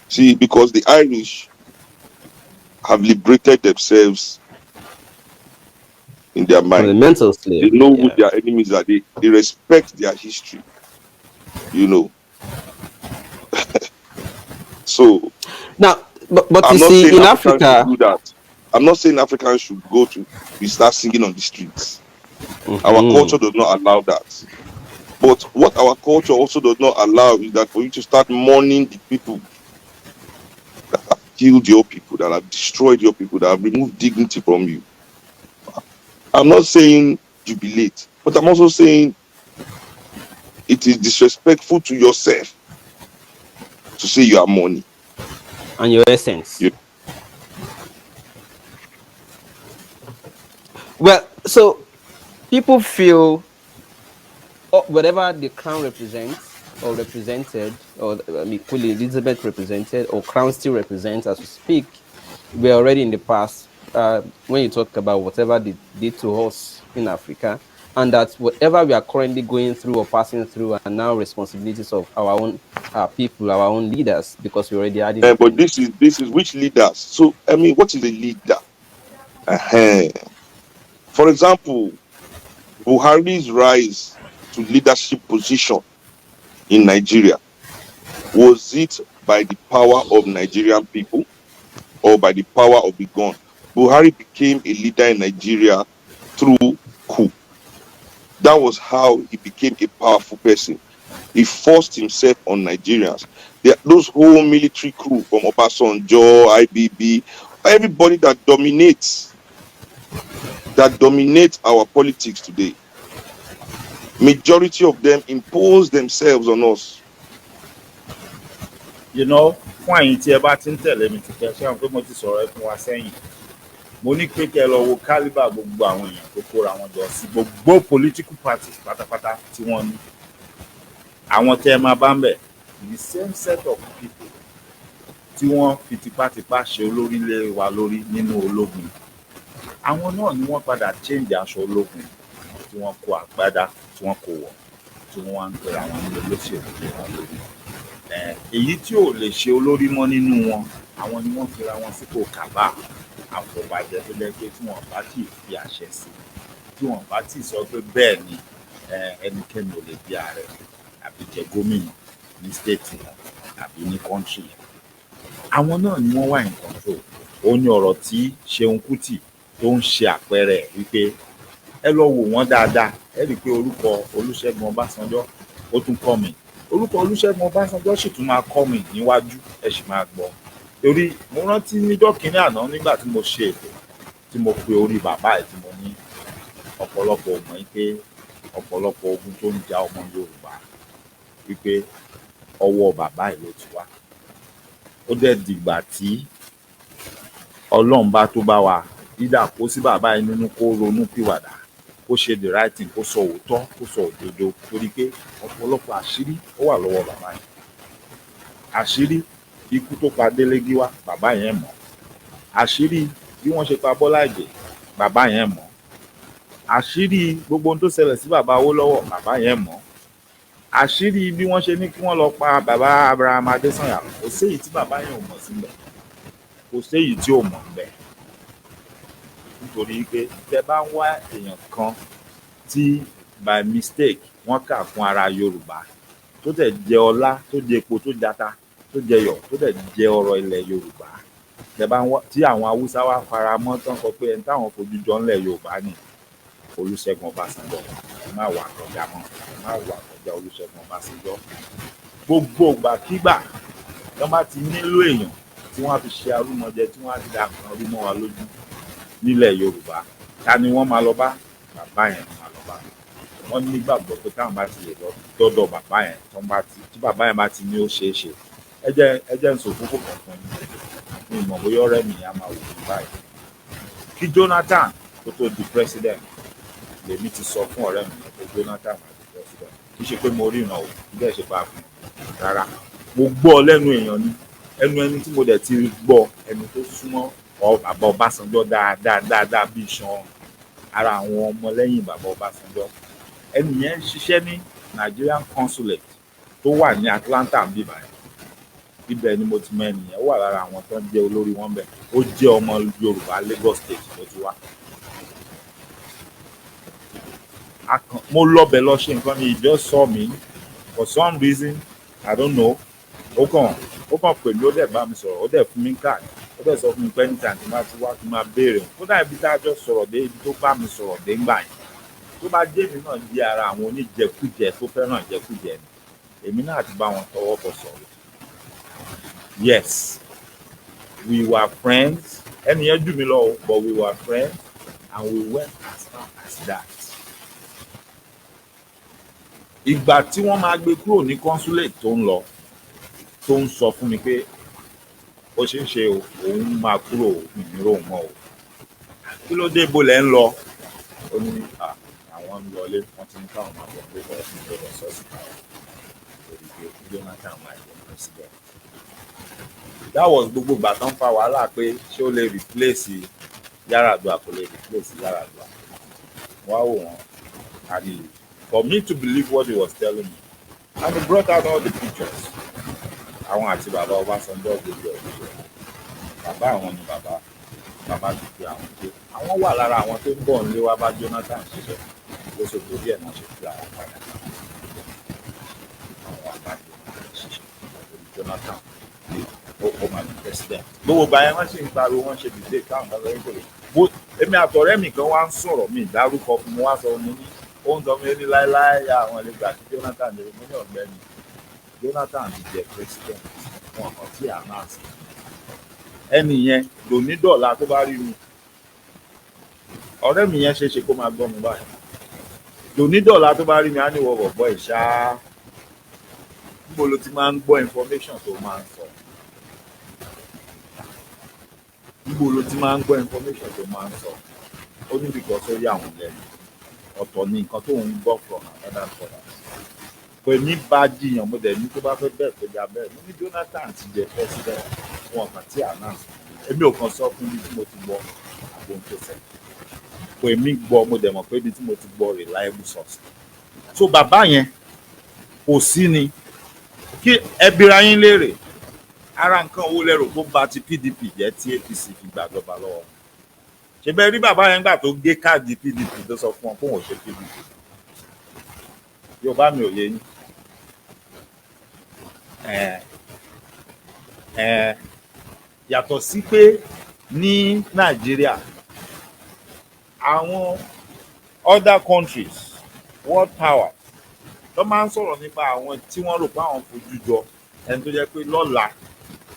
See, because the Irish have liberated themselves in their mind. the mental They slavery. know who Yeah. their enemies are. They respect their history, you know. So Now, but you I'm not see, saying in Africans should Africa, do that. I'm not saying Africans should go to we start singing on the streets. Our culture does not allow that. But what our culture also does not allow is that for you to start mourning the people that have killed your people, that have destroyed your people, that have removed dignity from you. I'm not saying jubilate, but I'm also saying it is disrespectful to yourself to say you are mourning. and your essence. You, Well, so people feel whatever the crown represents or represented, or I mean, Queen Elizabeth represented, or crown still represents as we speak, we're already in the past. When you talk about whatever they did to us in Africa, and that whatever we are currently going through or passing through are now responsibilities of our own people, our own leaders, because we already had but this independence. is which leaders. So I mean, what is a leader? Uh-huh. For example, Buhari's rise to leadership position in Nigeria, was it by the power of Nigerian people or by the power of the gun? Buhari became a leader in Nigeria through coup. That was how he became a powerful person. He forced himself on Nigerians. Those whole military crew from Obasanjo, IBB, everybody that dominates our politics today, majority of them impose themselves on us. fún àyín tí ẹ bá ti ń tẹ̀lé mi ti kẹ́ ṣé àwọn pé mo ti sọ̀rọ̀ ẹ fún wa sẹ́yìn mo ní pé kẹ́ ẹ lọ wo kálíbà gbogbo àwọn èèyàn tó kóra wọn jọ sí gbogbo political parties pátápátá tí wọ́n ní àwọn tẹ́ ẹ máa bá ń bẹ̀ the same set of people tí wọ́n fi tipátipá ṣe olórí lé wa lórí nínú ológun àwọn náà ni wọ́n padà change aṣọ ológun tí wọ́n kó àgbádá tí wọ́n kó wọ̀ tí wọ́n wá ń pè àwọn olóṣèlú lé wa lórí èyí tí ò lè ṣe olórí mọ́ nínú wọn àwọn ni wọ́n fira wọn sípò kábà àfọ̀bàjẹ́ tó lẹ́ pé tí wọ́n bá tì fi àṣẹ sí tí wọ́n bá tì sọ pé bẹ́ẹ̀ ni ẹnikẹ́ni ò lè di ààrẹ àbí jẹ gómìnà ní stéètì àbí ní kọ́ńtì àwọn náà ni wọ́n wà ní control ó ní ọ̀rọ̀ tí Ṣeun Kútì tó ń ṣe àpẹẹrẹ wípé ẹ lọ wò wọ́n dáadáa ẹ rí i pé orúkọ Olúṣẹ́gun Ọbásanjọ́ ó tún kọ́ mi orúkọ Olúṣẹ́gun Ọbásanjọ́ sì tún máa kọ́ mi níwájú ẹ sì máa gbọ́ torí mo rántí níjọ́ kínní àná nígbà tí mo ṣe ètò tí mo pe orí bàbá ẹ̀ tí mo ní ọ̀pọ̀lọpọ̀ mọ̀ yín pé ọ̀pọ̀lọpọ̀ ogun tó ń ja ọmọ Yorùbá wípé ọwọ́ bàbá ẹ̀ ló ti wá ó dẹ̀ dìgbà tí Ọlọ́run bá tó bá wa dídà kó sí bàbá ẹ̀ nínú kó ronú pìwàdà kó ṣe the right thing kó sọ òótọ́ kó sọ òdodo torí pé ọ̀pọ̀lọpọ̀ àṣírí ó wà lọ́wọ́ bàbá yẹn àṣírí ikú tó pa Délé Gíwá bàbá yẹn mọ̀ àṣírí bí wọ́n ṣe pa Bọ́lá Ìgè bàbá yẹn mọ̀ àṣírí gbogbo ohun tó ṣẹlẹ̀ sí bàbá Awólọ́wọ̀ bàbá yẹn mọ̀ àṣírí bí wọ́n ṣe ní kí wọ́n lọ pa bàbá Abraham Adésànyà kò séyìí tí bàbá yẹn ò mọ̀ síbẹ̀ kò séyìí tí ò mọ̀ níbẹ̀ nítorí pé tẹ́ bá ń wá èèyàn kan tí by mistake wọ́n kà fún ara Yorùbá tó dẹ̀ jẹ ọlá tó jẹ epo tó jata tó jẹ yọ̀ tó dẹ̀ jẹ ọrọ̀ ilẹ̀ Yorùbá tẹ́ bá ń wá tí àwọn Haúsá wá fara mọ́ tán sọ pé ẹni táwọn fojú jọ ńlẹ̀ Yorùbá ni Olúṣẹ́gun Ọbásanjọ́ ẹ má wà kọjá mọ́ ẹ má wà kọjá Olúṣẹ́gun Ọbásanjọ́ gbogbo ìgbàkígbà tí wọ́n bá ti nílò èèyàn tí wọ́n á fi ṣe arúmọjẹ tí wọ́n á ti dà kan rí mọ́ wa lójú nílẹ̀ Yorùbá ta ni wọ́n máa lọ bá bàbá yẹn máa lọ bá wọ́n nígbàgbọ́ pé táwọn bá ti lè lọ dọ́dọ̀ bàbá yẹn tí bàbá yẹn bá ti ní ó ṣeé ṣe ẹ jẹ́ ń sọ fúnfún kankan ní ìmọ̀ bóyá ọ̀rẹ́ mi á máa wò ní báyìí kí Jonathan tó tó di president lèmi ti sọ fún ọ̀rẹ́ mi pé Jonathan máa di president kì í ṣe pé mo ríran o bí ẹ ṣe bá fún un rárá mo gbọ́ lẹ́nu èèyàn ni ẹni tí mo dẹ̀ ti gbọ́ ẹni tó súnmọ́ bàbá Ọbásanjọ́ dáadáa bí iṣan ara àwọn ọmọlẹ́yìn bàbá Ọbásanjọ́ ẹni yẹn ń ṣiṣẹ́ ní Nigerian consulate tó wà ní Atlanta bíbá yẹn ibẹ̀ ni mo ti mọ ẹnìyẹn ó wà lára àwọn tó ń jẹ́ olórí wọn bẹ̀ ó jẹ́ ọmọ Yorùbá Lagos State ló ti wá mo lọ́bẹ̀ lọ ṣe nǹkan ni he just saw me for some reason I don't know ó kàn pè mí ó dẹ̀ bá mi sọ̀rọ̀ ó dẹ̀ fún mi káàdì ó dẹ̀ sọ fún mi pé anytime tí máa ti wá kí n máa béèrè kódà ibi tá a jọ sọ̀rọ̀ dé ibi tó bá mi sọ̀rọ̀ dé ńgbà yẹn tó bá jẹ́ èmi náà di ara àwọn oníjẹkújẹ tó fẹ́ràn ìjẹkújẹ ni èmi náà ti bá wọn tọwọ́ bọ̀ sọ̀rọ̀ yes we were friends ẹni yẹn jù mí lọ but we were friends and we went as far as that. Ìgbà tí wọ́n máa gbé kúrò ní consulate tó ń lọ tó ń sọ fún mi pé ó ṣe ń ṣe òun máa kúrò ìnírò mọ́ o kí ló dé ibo lẹ̀ ń lọ ó ní àwọn ń lọlé wọ́n ti ní káwọn máa bọ̀ pé bọ́ọ̀ fún ìjọba sọ́ọ̀sì káwọn lórí pé Jonathan máa jẹ́ president. That was gbogbo ìgbà tó ń fa wàhálà pé ṣé ó lè replace Yar'Adua kò lè replace Yar'Adua wá wò wọ́n àdìyẹ. For me to believe what he was telling me and he brought out all the pictures àwọn àti bàbá Ọbásanjọ́ gbogbo ẹ̀ bàbá àwọn ni bàbá ti fi àwọn pé àwọn wà lára àwọn tó ń bọ̀ nílé wá bá Jonathan ṣiṣẹ́ lóṣogbo díẹ̀ náà ṣe fi àwọn padà àwọn àbájọ ṣiṣẹ́ lórí Jonathan ó máa di president gbogbo ìgbà yẹn wọ́n sì ń pariwo wọ́n ṣe dìde káwọn kan lọ́wọ́ ìgbòho bó èmi àtọ̀rẹ́ mi kan wá ń sọ̀rọ̀ mi ìdárúkọ fún mi wá sọ mo ní ó ń sọ fún mi ní láéláé àwọn ẹlẹgbẹ́ àti Jonathan lè mú ní ọ̀gbẹ́ni Jonathan ti jẹ president fún ọkàn tí a máa sìn ẹni yẹn lòní dọ̀la tó bá rí mi ọ̀rẹ́ mi yẹn ṣe é ṣe kó máa gbọ́ mi báyìí lòní dọ̀la tó bá rí mi á ní wọ bọ̀bọ̀ ìṣá níbo ló ti máa ń gbọ́ information tó máa ń sọ níbo ló ti máa ń gbọ́ information tó máa ń sọ ó ní bìkọ́ sórí àwọn lẹ́nu ọ̀tọ̀ ní nǹkan tó ń gbọ́ from another source pé ní bá jiyàn mo dẹ̀ ní tó bá fẹ́ bẹ́ẹ̀ tó ya bẹ́ẹ̀ mo ní Jonathan ti jẹ president fún ọkàn tí announce èmi ò kàn sọ fún ibi tí mo ti gbọ́ àbò ń pèsè pé èmi gbọ́ mo dẹ̀ mọ̀ pé ibi tí mo ti gbọ́ reliable source so bàbá yẹn kò sí ni kí ẹbíra yín léèrè ara nǹkan owó lẹ́rù tó bá ti PDP jẹ́ tí APC fi gbàjọba lọ́wọ́ ṣe bẹ́ẹ̀ rí bàbá yẹn gbà tó gé káàdì PDP tó sọ fún wọn kó wọn ṣe PDP Yorùbá mi ò yé yín yàtọ̀ sí pé ní Nàìjíríà àwọn other countries world power tó máa ń sọ̀rọ̀ nípa àwọn tí wọ́n rò pé àwọn fojú jọ ẹni tó jẹ́ pé lọ́la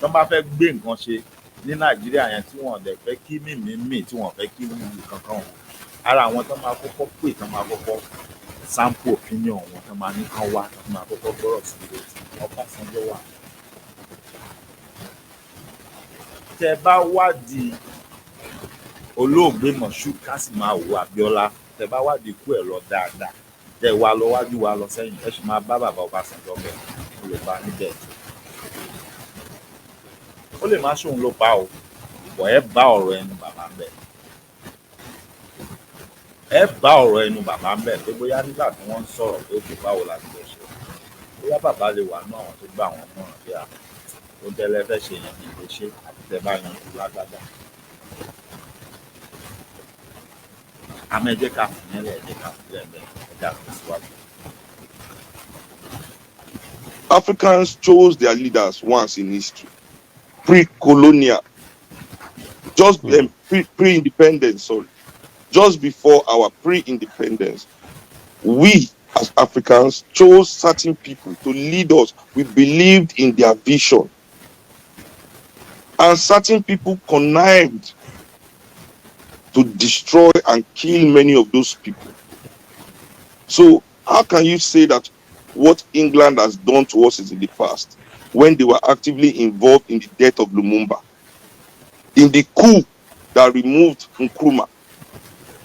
tó bá fẹ́ gbé nǹkan ṣe ní Nàìjíríà yẹn tí wọ́n dẹ̀ fẹ́ kí mímí tí wọ́n fẹ́ kí wúwo kankan wọn ara àwọn tó máa kọ́kọ́ pè tó máa kọ́kọ́ sample opinion wọn tó máa ní kán wá tó máa kọ́kọ́ gbọ́rọ̀ sí ilé tí Ọbásanjọ́ wà. Tẹ́ bá wádìí olóògbé Moshood Kasimawo Abiola tẹ́ bá wádìí ikú ẹ̀ lọ dáadáa tẹ́ wá lọ wájú wá lọ sẹ́yìn ẹ sì máa bá bàbá Ọbásanjọ́ bẹ́ẹ̀ ó lè bá níbẹ̀ ó lè má ṣòun ló pa o ìbọn ẹ bá ọ̀rọ̀ ẹnu bàbá ń bẹ ẹ bá ọ̀rọ̀ ẹnu bàbá ń bẹ pé bóyá nígbà tí wọ́n ń sọ̀rọ̀ tó fi báwo la ti lè ṣe bóyá bàbá lè wà náà àwọn tó gbà wọ́n mọ̀ràn bí i ó tẹ́lẹ̀ fẹ́ ṣe yẹn kì í lè ṣe àti tẹ́ bá yanjú lágbádá àmọ́ ẹ jẹ́ ká fún yẹn lẹ̀ ẹ jẹ́ ká fún yẹn lẹ̀ ẹ jẹ́ ká síwájú. Africans chose their leaders once in history, pre-colonial, just pre-independence, sorry. Just before our pre-independence, we as Africans chose certain people to lead us. We believed in their vision. And certain people connived to destroy and kill many of those people. So how can you say that what England has done to us is in the past when they were actively involved in the death of Lumumba, in the coup that removed Nkrumah,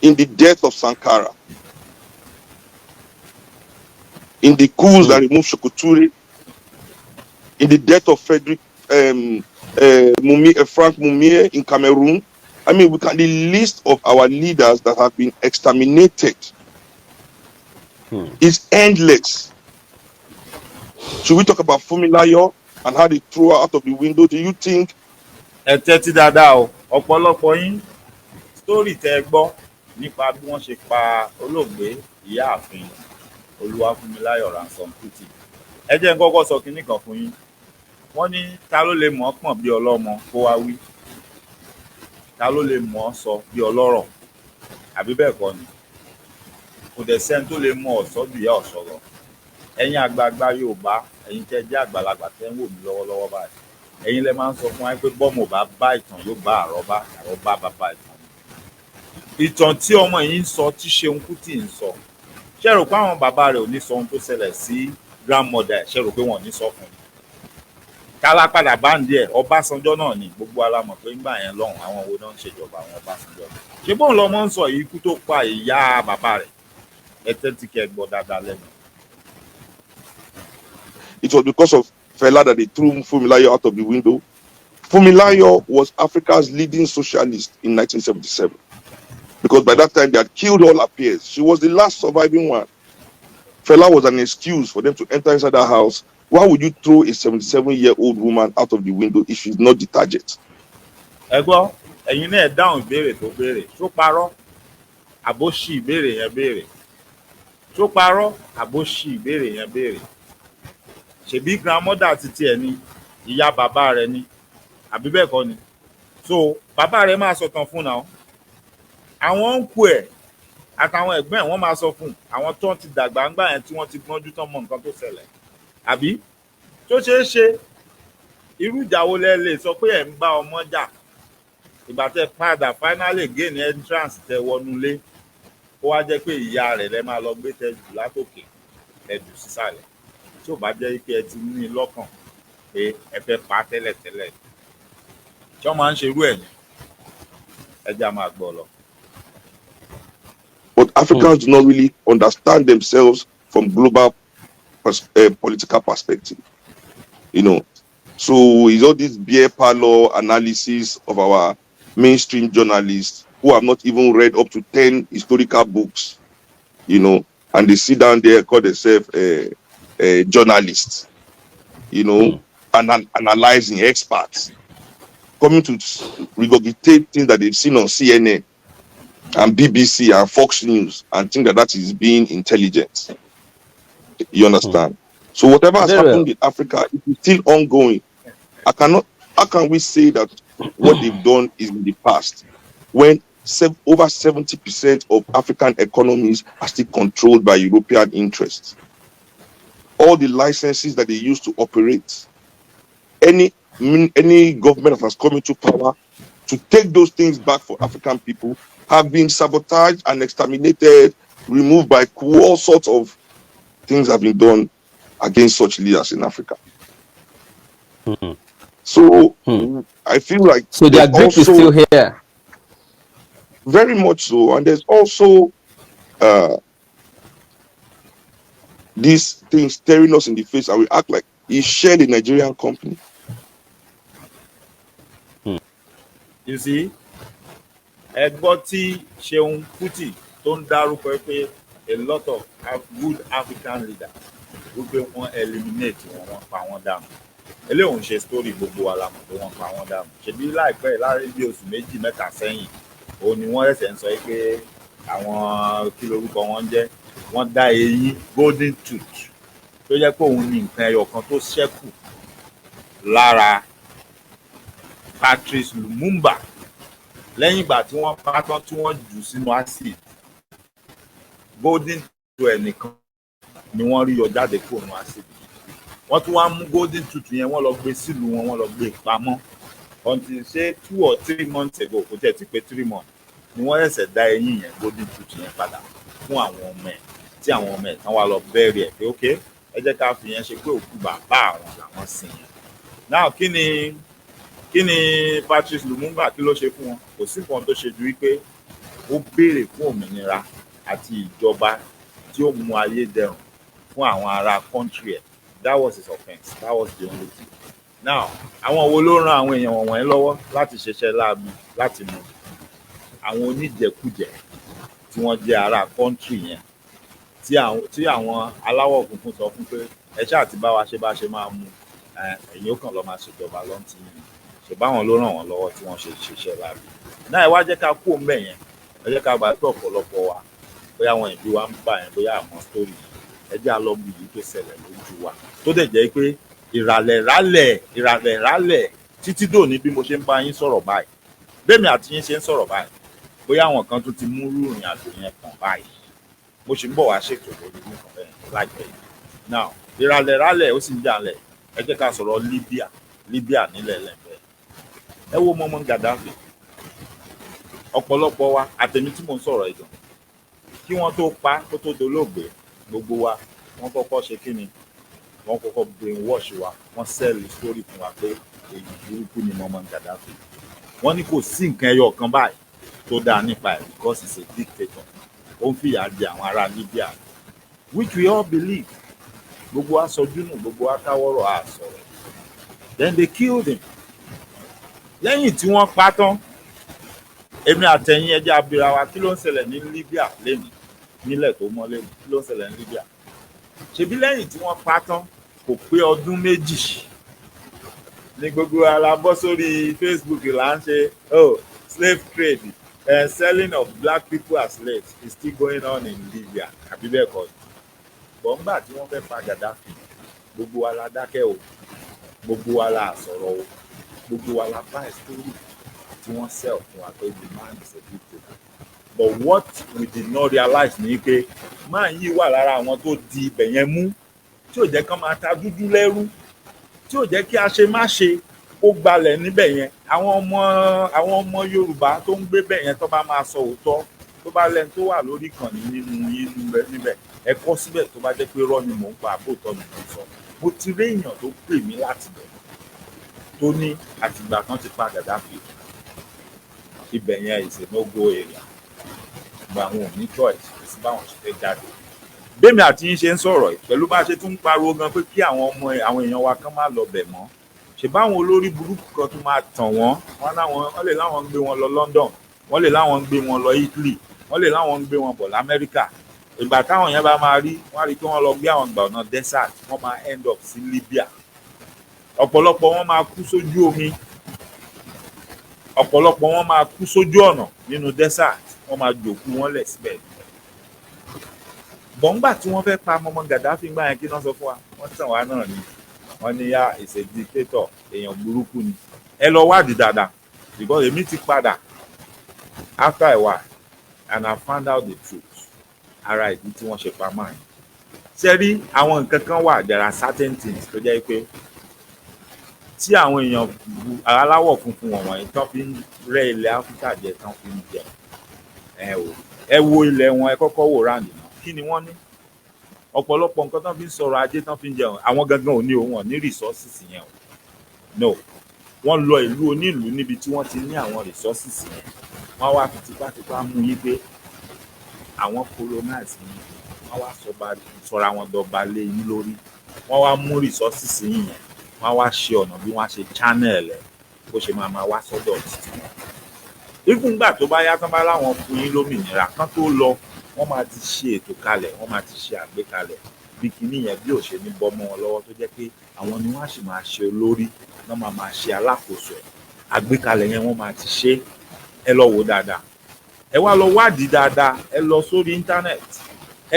in the death of Sankara, in the coups that removed Shokoture, in the death of Frank Mumie in Cameroon? I mean, we can the list of our leaders that have been exterminated is endless. Should we talk about Fumilayo and how they threw her out of the window? Do you think? Ẹ tẹ́tí dáadáa o ọ̀pọ̀lọpọ̀ yín sítórì tẹ́ ẹ gbọ́ nípa bí wọ́n ṣe pa olóògbé ìyáàfin Olúwafúnmiláyọ̀ Ransome Kuti. Ẹ jẹ́ n kọ́kọ́ sọ kinní kan fún yín. Wọ́n ní ta ló lè mọ̀ ọ́ pọ̀n bí ọlọ́mọ kó wá wí? Ta ló lè mọ̀ ọ́ sọ bí ọlọ́rọ̀? Àbí bẹ́ẹ̀ kọ́ ni? Kò dẹ̀ sẹ́ni tó lè mọ̀ ọ̀sọ́ bí ìyá ọ̀ṣọ́rọ̀. Ẹ̀yin àgbààgbà Yorùbá, ẹ̀yin tẹ́ jẹ́ àgbàlagbà tẹ́ ń wò mí lọ́wọ́lọ́wọ́ báyìí. Ẹ̀yin lẹ máa ń sọ fún wa pé bọ́mọ bá bá ìtàn yóò bá àrọ́bá, àrọ́bá bàbá ìtàn. Ìtàn tí ọmọ yìí ń sọ tí Ṣeun Kútì ń sọ, ṣé rò pé àwọn bàbá rẹ̀ ò ní sọ ohun tó ṣẹlẹ̀ sí grandmother ẹ̀, ṣé rò pé wọ́n ò ní sọ fún un? Kálá padà báńdì ẹ̀, Ọbásanjọ́ náà ni gbogbo alámọ̀ pé ńgbà yẹn lọ́hùn àwọn wo náà ń ṣèjọba àwọn Ọbásanjọ́. Ṣé bóun lọmọ ń sọ yìí ikú tó pa ìyá bàbá rẹ̀? Ẹ tẹ́tí kẹ́ gbọ́ dáadáa lẹ́nu. It was because of Fela that they threw Funmilayo out of the window. Funmilayo was Africa's leading socialist in 1977. Because by that time they had killed all her peers. She was the last surviving one. Fela was an excuse for them to enter inside that house. Why would you throw a 77-year-old woman out of the window if she's not the target? Ẹ gbọ́, ẹ̀yin náà dáhùn ìbéèrè tó béèrè. Ṣó parọ́? Àbó ṣì ìbéèrè yẹn béèrè. Ṣó parọ́? Àbó ṣì ìbéèrè yẹn béèrè. Ṣebí grandmother ti tiẹ̀ ni, ìyá bàbá rẹ̀ ni, àbí bẹ́ẹ̀ kọ́ ni? So bàbá rẹ̀ máa sọ̀tàn fún náà. Àwọn ń kú ẹ̀ àtàwọn ẹ̀gbọ́n ẹ̀ wọ́n máa sọ fún àwọn tó ti dàgbà ńgbà yẹn tí wọ́n ti gbọ́njú tán mọ nǹkan tó ṣẹlẹ̀. Àbí tó ṣeé ṣe irú ìjà wo lẹ lè sọ pé ẹ̀ ń bá ọmọ jà ìgbà tẹ padà finally gain entrance tẹ wọnúlé ó wá jẹ́ pé ìyá rẹ̀ lẹ máa lọ gbé tẹ́jú látòkè tẹ́jú sísàlẹ̀ tí ò bá jẹ́ pé ẹ ti ní lọ́kàn pé ẹ fẹ́ pa tẹ́lẹ̀tẹ́lẹ̀ tí wọ́n máa ń ṣerú ẹ̀ ní ẹjẹ́ a máa gbọ́ lọ. But Africans do not really understand themselves from global political perspective. You know, so it's all this beer parlor analysis of our mainstream journalists who have not even read up to 10 historical books, you know, and they sit down there, call themselves journalists, you know, and analyzing experts, coming to regurgitate things that they've seen on CNN and BBC and Fox News and think that that is being intelligent. You understand? So whatever has happened in Africa, it is still ongoing. How can we say that what they've done is in the past when over 70% of African economies are still controlled by European interests? All the licenses that they used to operate, any government that has come into power to take those things back for African people have been sabotaged and exterminated, removed by coup. All sorts of things have been done against such leaders in Africa. So I feel like so their grip is still here. Very much so. And there's also these things staring us in the face, and we act like he shared a Nigerian company. You see, ẹgbọ́ tí Ṣeun Kútì tó ń dárúkọ pé a lot of good African leaders wípé wọ́n eliminate wọ́n pa wọ́n dànù. Eléyìí ń ṣe story gbogbo wa la mọ̀ pé wọ́n pa wọ́n dànù. Ṣebí láìpẹ́ láàrin bí oṣù méjì mẹ́ta sẹ́yìn òun ni wọ́n ẹ̀sẹ̀ ń sọ pé àwọn kí lorúkọ wọn jẹ́ wọ́n dá eyín golden tooth tó jẹ́ pé òun ní nǹkan ẹyọ kan tó ṣẹ́kù lára Patrice Lumumba lẹ́yìn ìgbà tí wọ́n pa tán tí wọ́n jù sínú acid golden tooth ẹnìkan ni wọ́n rí yọ jáde kúrò nínú acid. Wọ́n tún wá mú golden tooth yẹn wọ́n lọ gbé sílùú wọn wọ́n lọ gbé pamọ́ until say 2 or 3 months ago kò tẹ̀ ti pé 3 months ni wọ́n ṣẹ̀ṣẹ̀ dá eyín yẹn golden tooth yẹn padà fún àwọn ọmọ ẹ̀ tí àwọn ọmọ ẹ̀ tán wá lọ bẹ́ẹ̀rì ẹ̀ pé ok ẹ jẹ́ ká fi yẹn ṣe pé òkú bàbá àwọn làwọn sìn yẹn. Now kí ni Patrice Lumumba kí ló ṣe fún wọn? Kò sí nǹkan tó ṣe ju wípé ó béèrè fún òmìnira àti ìjọba tí ó mú ayé dẹrùn fún àwọn ará country ẹ̀. That was his offence. That was the only thing. Now àwọn wo ló ran àwọn èèyàn wọ̀nyẹn lọ́wọ́ láti ṣiṣẹ́ láabi láti mú àwọn oníjẹkújẹ tí wọ́n jẹ́ ará country yẹn tí àwọn aláwọ̀ funfun sọ fún pé ẹ ṣáà ti bá wa ṣe bá ṣe máa mú ẹ̀yin ó kàn lọ́ọ́ máa ṣèjọba lọ́ntì yìí ṣèbáwọn ló ràn wọ́n lọ́wọ́ tí wọ́n ṣe ṣiṣẹ́ láabi. Náà ẹ wá jẹ́ ká kú òun bẹ̀ yẹn ẹ jẹ́ ká gbà pé ọ̀pọ̀lọpọ̀ wa bóyá àwọn ìbí wa ń bà yẹn bóyá àwọn story ẹ jẹ́ á lọ bí èyí tó ṣẹlẹ̀ lójú wa tó dẹ̀ jẹ́ pé ìràlẹ̀ títí dòní bí mo ṣe ń bá yín sọ̀rọ̀ báyìí bẹ́ẹ̀mi àti yín ṣe ń sọ̀rọ̀ báyìí bóyá àwọn kan tún ti mú ìrìn àjò yẹn kàn báyìí mo ṣì ń bọ̀ wá ṣètò lórí nǹkan bẹ́ẹ̀ láìpẹ́ yìí now ìràlẹ̀ ó sì ń jalẹ̀ ẹ jẹ́ ká sọ̀rọ̀ Libya nílẹ̀ lẹ́gbẹ̀ẹ́ ẹ wo mọ́mọ́ Gaddafi ọ̀pọ̀lọpọ̀ wa àtẹ̀mí tí mò ń sọ̀rọ̀ ìgbọ̀n kí wọ́n tó pa kó tó dolóògbé gbogbo wa wọ́n kọ́kọ́ ṣe kí ni wọ́n kọ́kọ́ brainwash wa wọ́n sẹ́ẹ̀lì story fún wa pé èyí burúkú ni mọ́mọ́ Gaddafi wọ́n ní kò sí nǹkan ẹyọ kan báyìí tó dáa nípa ẹ̀ because he's a dictator ó ń fìyà jẹ àwọn ará Libya which we all believe gbogbo wa sọjú nù gbogbo wa káwọ́rọ̀ á sọ̀rọ̀ then they killed him lẹ́yìn tí wọ́n pa tán èmi àtẹ̀yìn ẹjẹ́ abira wa kí ló ń ṣẹlẹ̀ ní Libya lẹ́nìí nílẹ̀ tó mọ́ lẹ́nìí kí ló ń ṣẹlẹ̀ ní Libya ṣebí lẹ́yìn tí wọ́n pa tán kò pé ọdún méjì ní gbogbo ara bọ́ sórí Facebook là ń ṣe slave trade selling of black people as slaves is still going on in Libya àbí bẹ́ẹ̀ kọ́ bọ̀ ńgbà tí wọ́n fẹ́ pa Gaddafi gbogbo wa la dákẹ́ o gbogbo wa la sọ̀rọ̀ o gbogbo wa la bá story tí wọ́n sell fún wa pé the man is a dictator but what we did not realize ni pé máa yí wà lára àwọn tó di ibẹ̀ yẹn mú tí ò jẹ́ kán máa ta dúdú lẹ́rú tí ò jẹ́ kí a ṣe má ṣe ó gbalẹ̀ níbẹ̀ yẹn àwọn ọmọ Yorùbá tó ń gbé bẹ̀ yẹn tó bá máa sọ òótọ́ tó bá lẹ́nu tó wà lórí ìkànnì nínú níbẹ̀ ẹ kọ́ síbẹ̀ tó bá jẹ́ pé rọ́ ni mò ń pa àbótọ́ ni mò ń sọ mo ti rí èèyàn tó pè mí láti bẹ̀ tó ní àtìgbà kan ti pa Gaddafi ibẹ̀ yẹn is a no-go area gba àwọn ò ní choice sí báwọn ṣe fẹ́ jáde bẹ́ẹ̀mi àti yín ṣe ń sọ̀rọ̀ pẹ̀lú bá a ṣe tún ń pariwo gan pé kí àwọn èèyàn wa kán má lọ bẹ̀ mọ́ ṣe báwọn olórí burúkú kan tún máa tàn wọ́n lè láwọn ń gbé wọn lọ London wọ́n lè láwọn ń gbé wọn lọ Italy wọ́n lè láwọn ń gbé wọn bọ̀ l'Amẹ́ríkà ìgbà táwọn yẹn bá máa rí wọ́n á rí kí wọ́n lọ gbé àwọn ìgbà ọ̀nà desert wọ́n máa end up sí Libya ọ̀pọ̀lọpọ̀ wọn máa kú sójú omi ọ̀pọ̀lọpọ̀ wọn máa kú sójú ọ̀nà nínú desert wọ́n máa jòkú wọn lẹ̀ síbẹ̀ bọ̀ǹgbà tí wọ́n fẹ́ pa mọ́mọ́ Gaddafi gbà yẹn kí wọ́n sọ fún wa wọ́n tàn wá náà ni wọ́n ní yá is a dictator èèyàn burúkú ni ẹ lọ wádìí dáadáa because èmi ti padà after a while and I found out the truth ara ìdí tí wọ́n ṣe pa máa yẹn ṣe rí àwọn nǹkan kan wà there are certain things tó jẹ́ pé tí àwọn èèyàn aláwọ̀ funfun wọ̀nyí tán fi ń rẹ́ ilẹ̀ Áfíríkà jẹ tán fi ń jẹ ẹ wo ilẹ̀ wọn ẹ kọ́kọ́ wò ráǹdì náà kí ni wọ́n ní ọ̀pọ̀lọpọ̀ nǹkan tán fi ń sọ̀rọ̀ ajé tán fi ń jẹun àwọn gangan ò ní o wọn ní resources yẹn o no wọ́n lọ ìlú onílùú níbi tí wọ́n ti ní àwọn resources yẹn wọ́n wá fi tipátipá mú yí pé àwọn colonize yìí wọ́n wá sọra wọn dọba lé yín lórí wọ́n wá mú resources yìí yẹn wọ́n wá ṣe ọ̀nà bí wọ́n ṣe channel ẹ̀ bó ṣe máa wá sọ́dọ̀ títí wọn. ìgbà tó bá yá tán bá láwọn fún yín lómìnira kán tó lọ wọ́n máa ti ṣe ètò kalẹ̀ wọ́n máa ti ṣe àgbékalẹ̀ bí kinní yẹn bí ò ṣe ní bọ́ mọ́ wọn lọ́wọ́ tó jẹ́ pé àwọn ni wọ́n á sì máa ṣe olórí wọ́n máa ṣe alákòóso ẹ̀ àgbékalẹ̀ yẹn wọ́n máa ti ṣe ẹ lọ wò dáadáa ẹ wá lọ wádìí dáadáa ẹ lọ sórí íńtánẹ́ẹ̀tì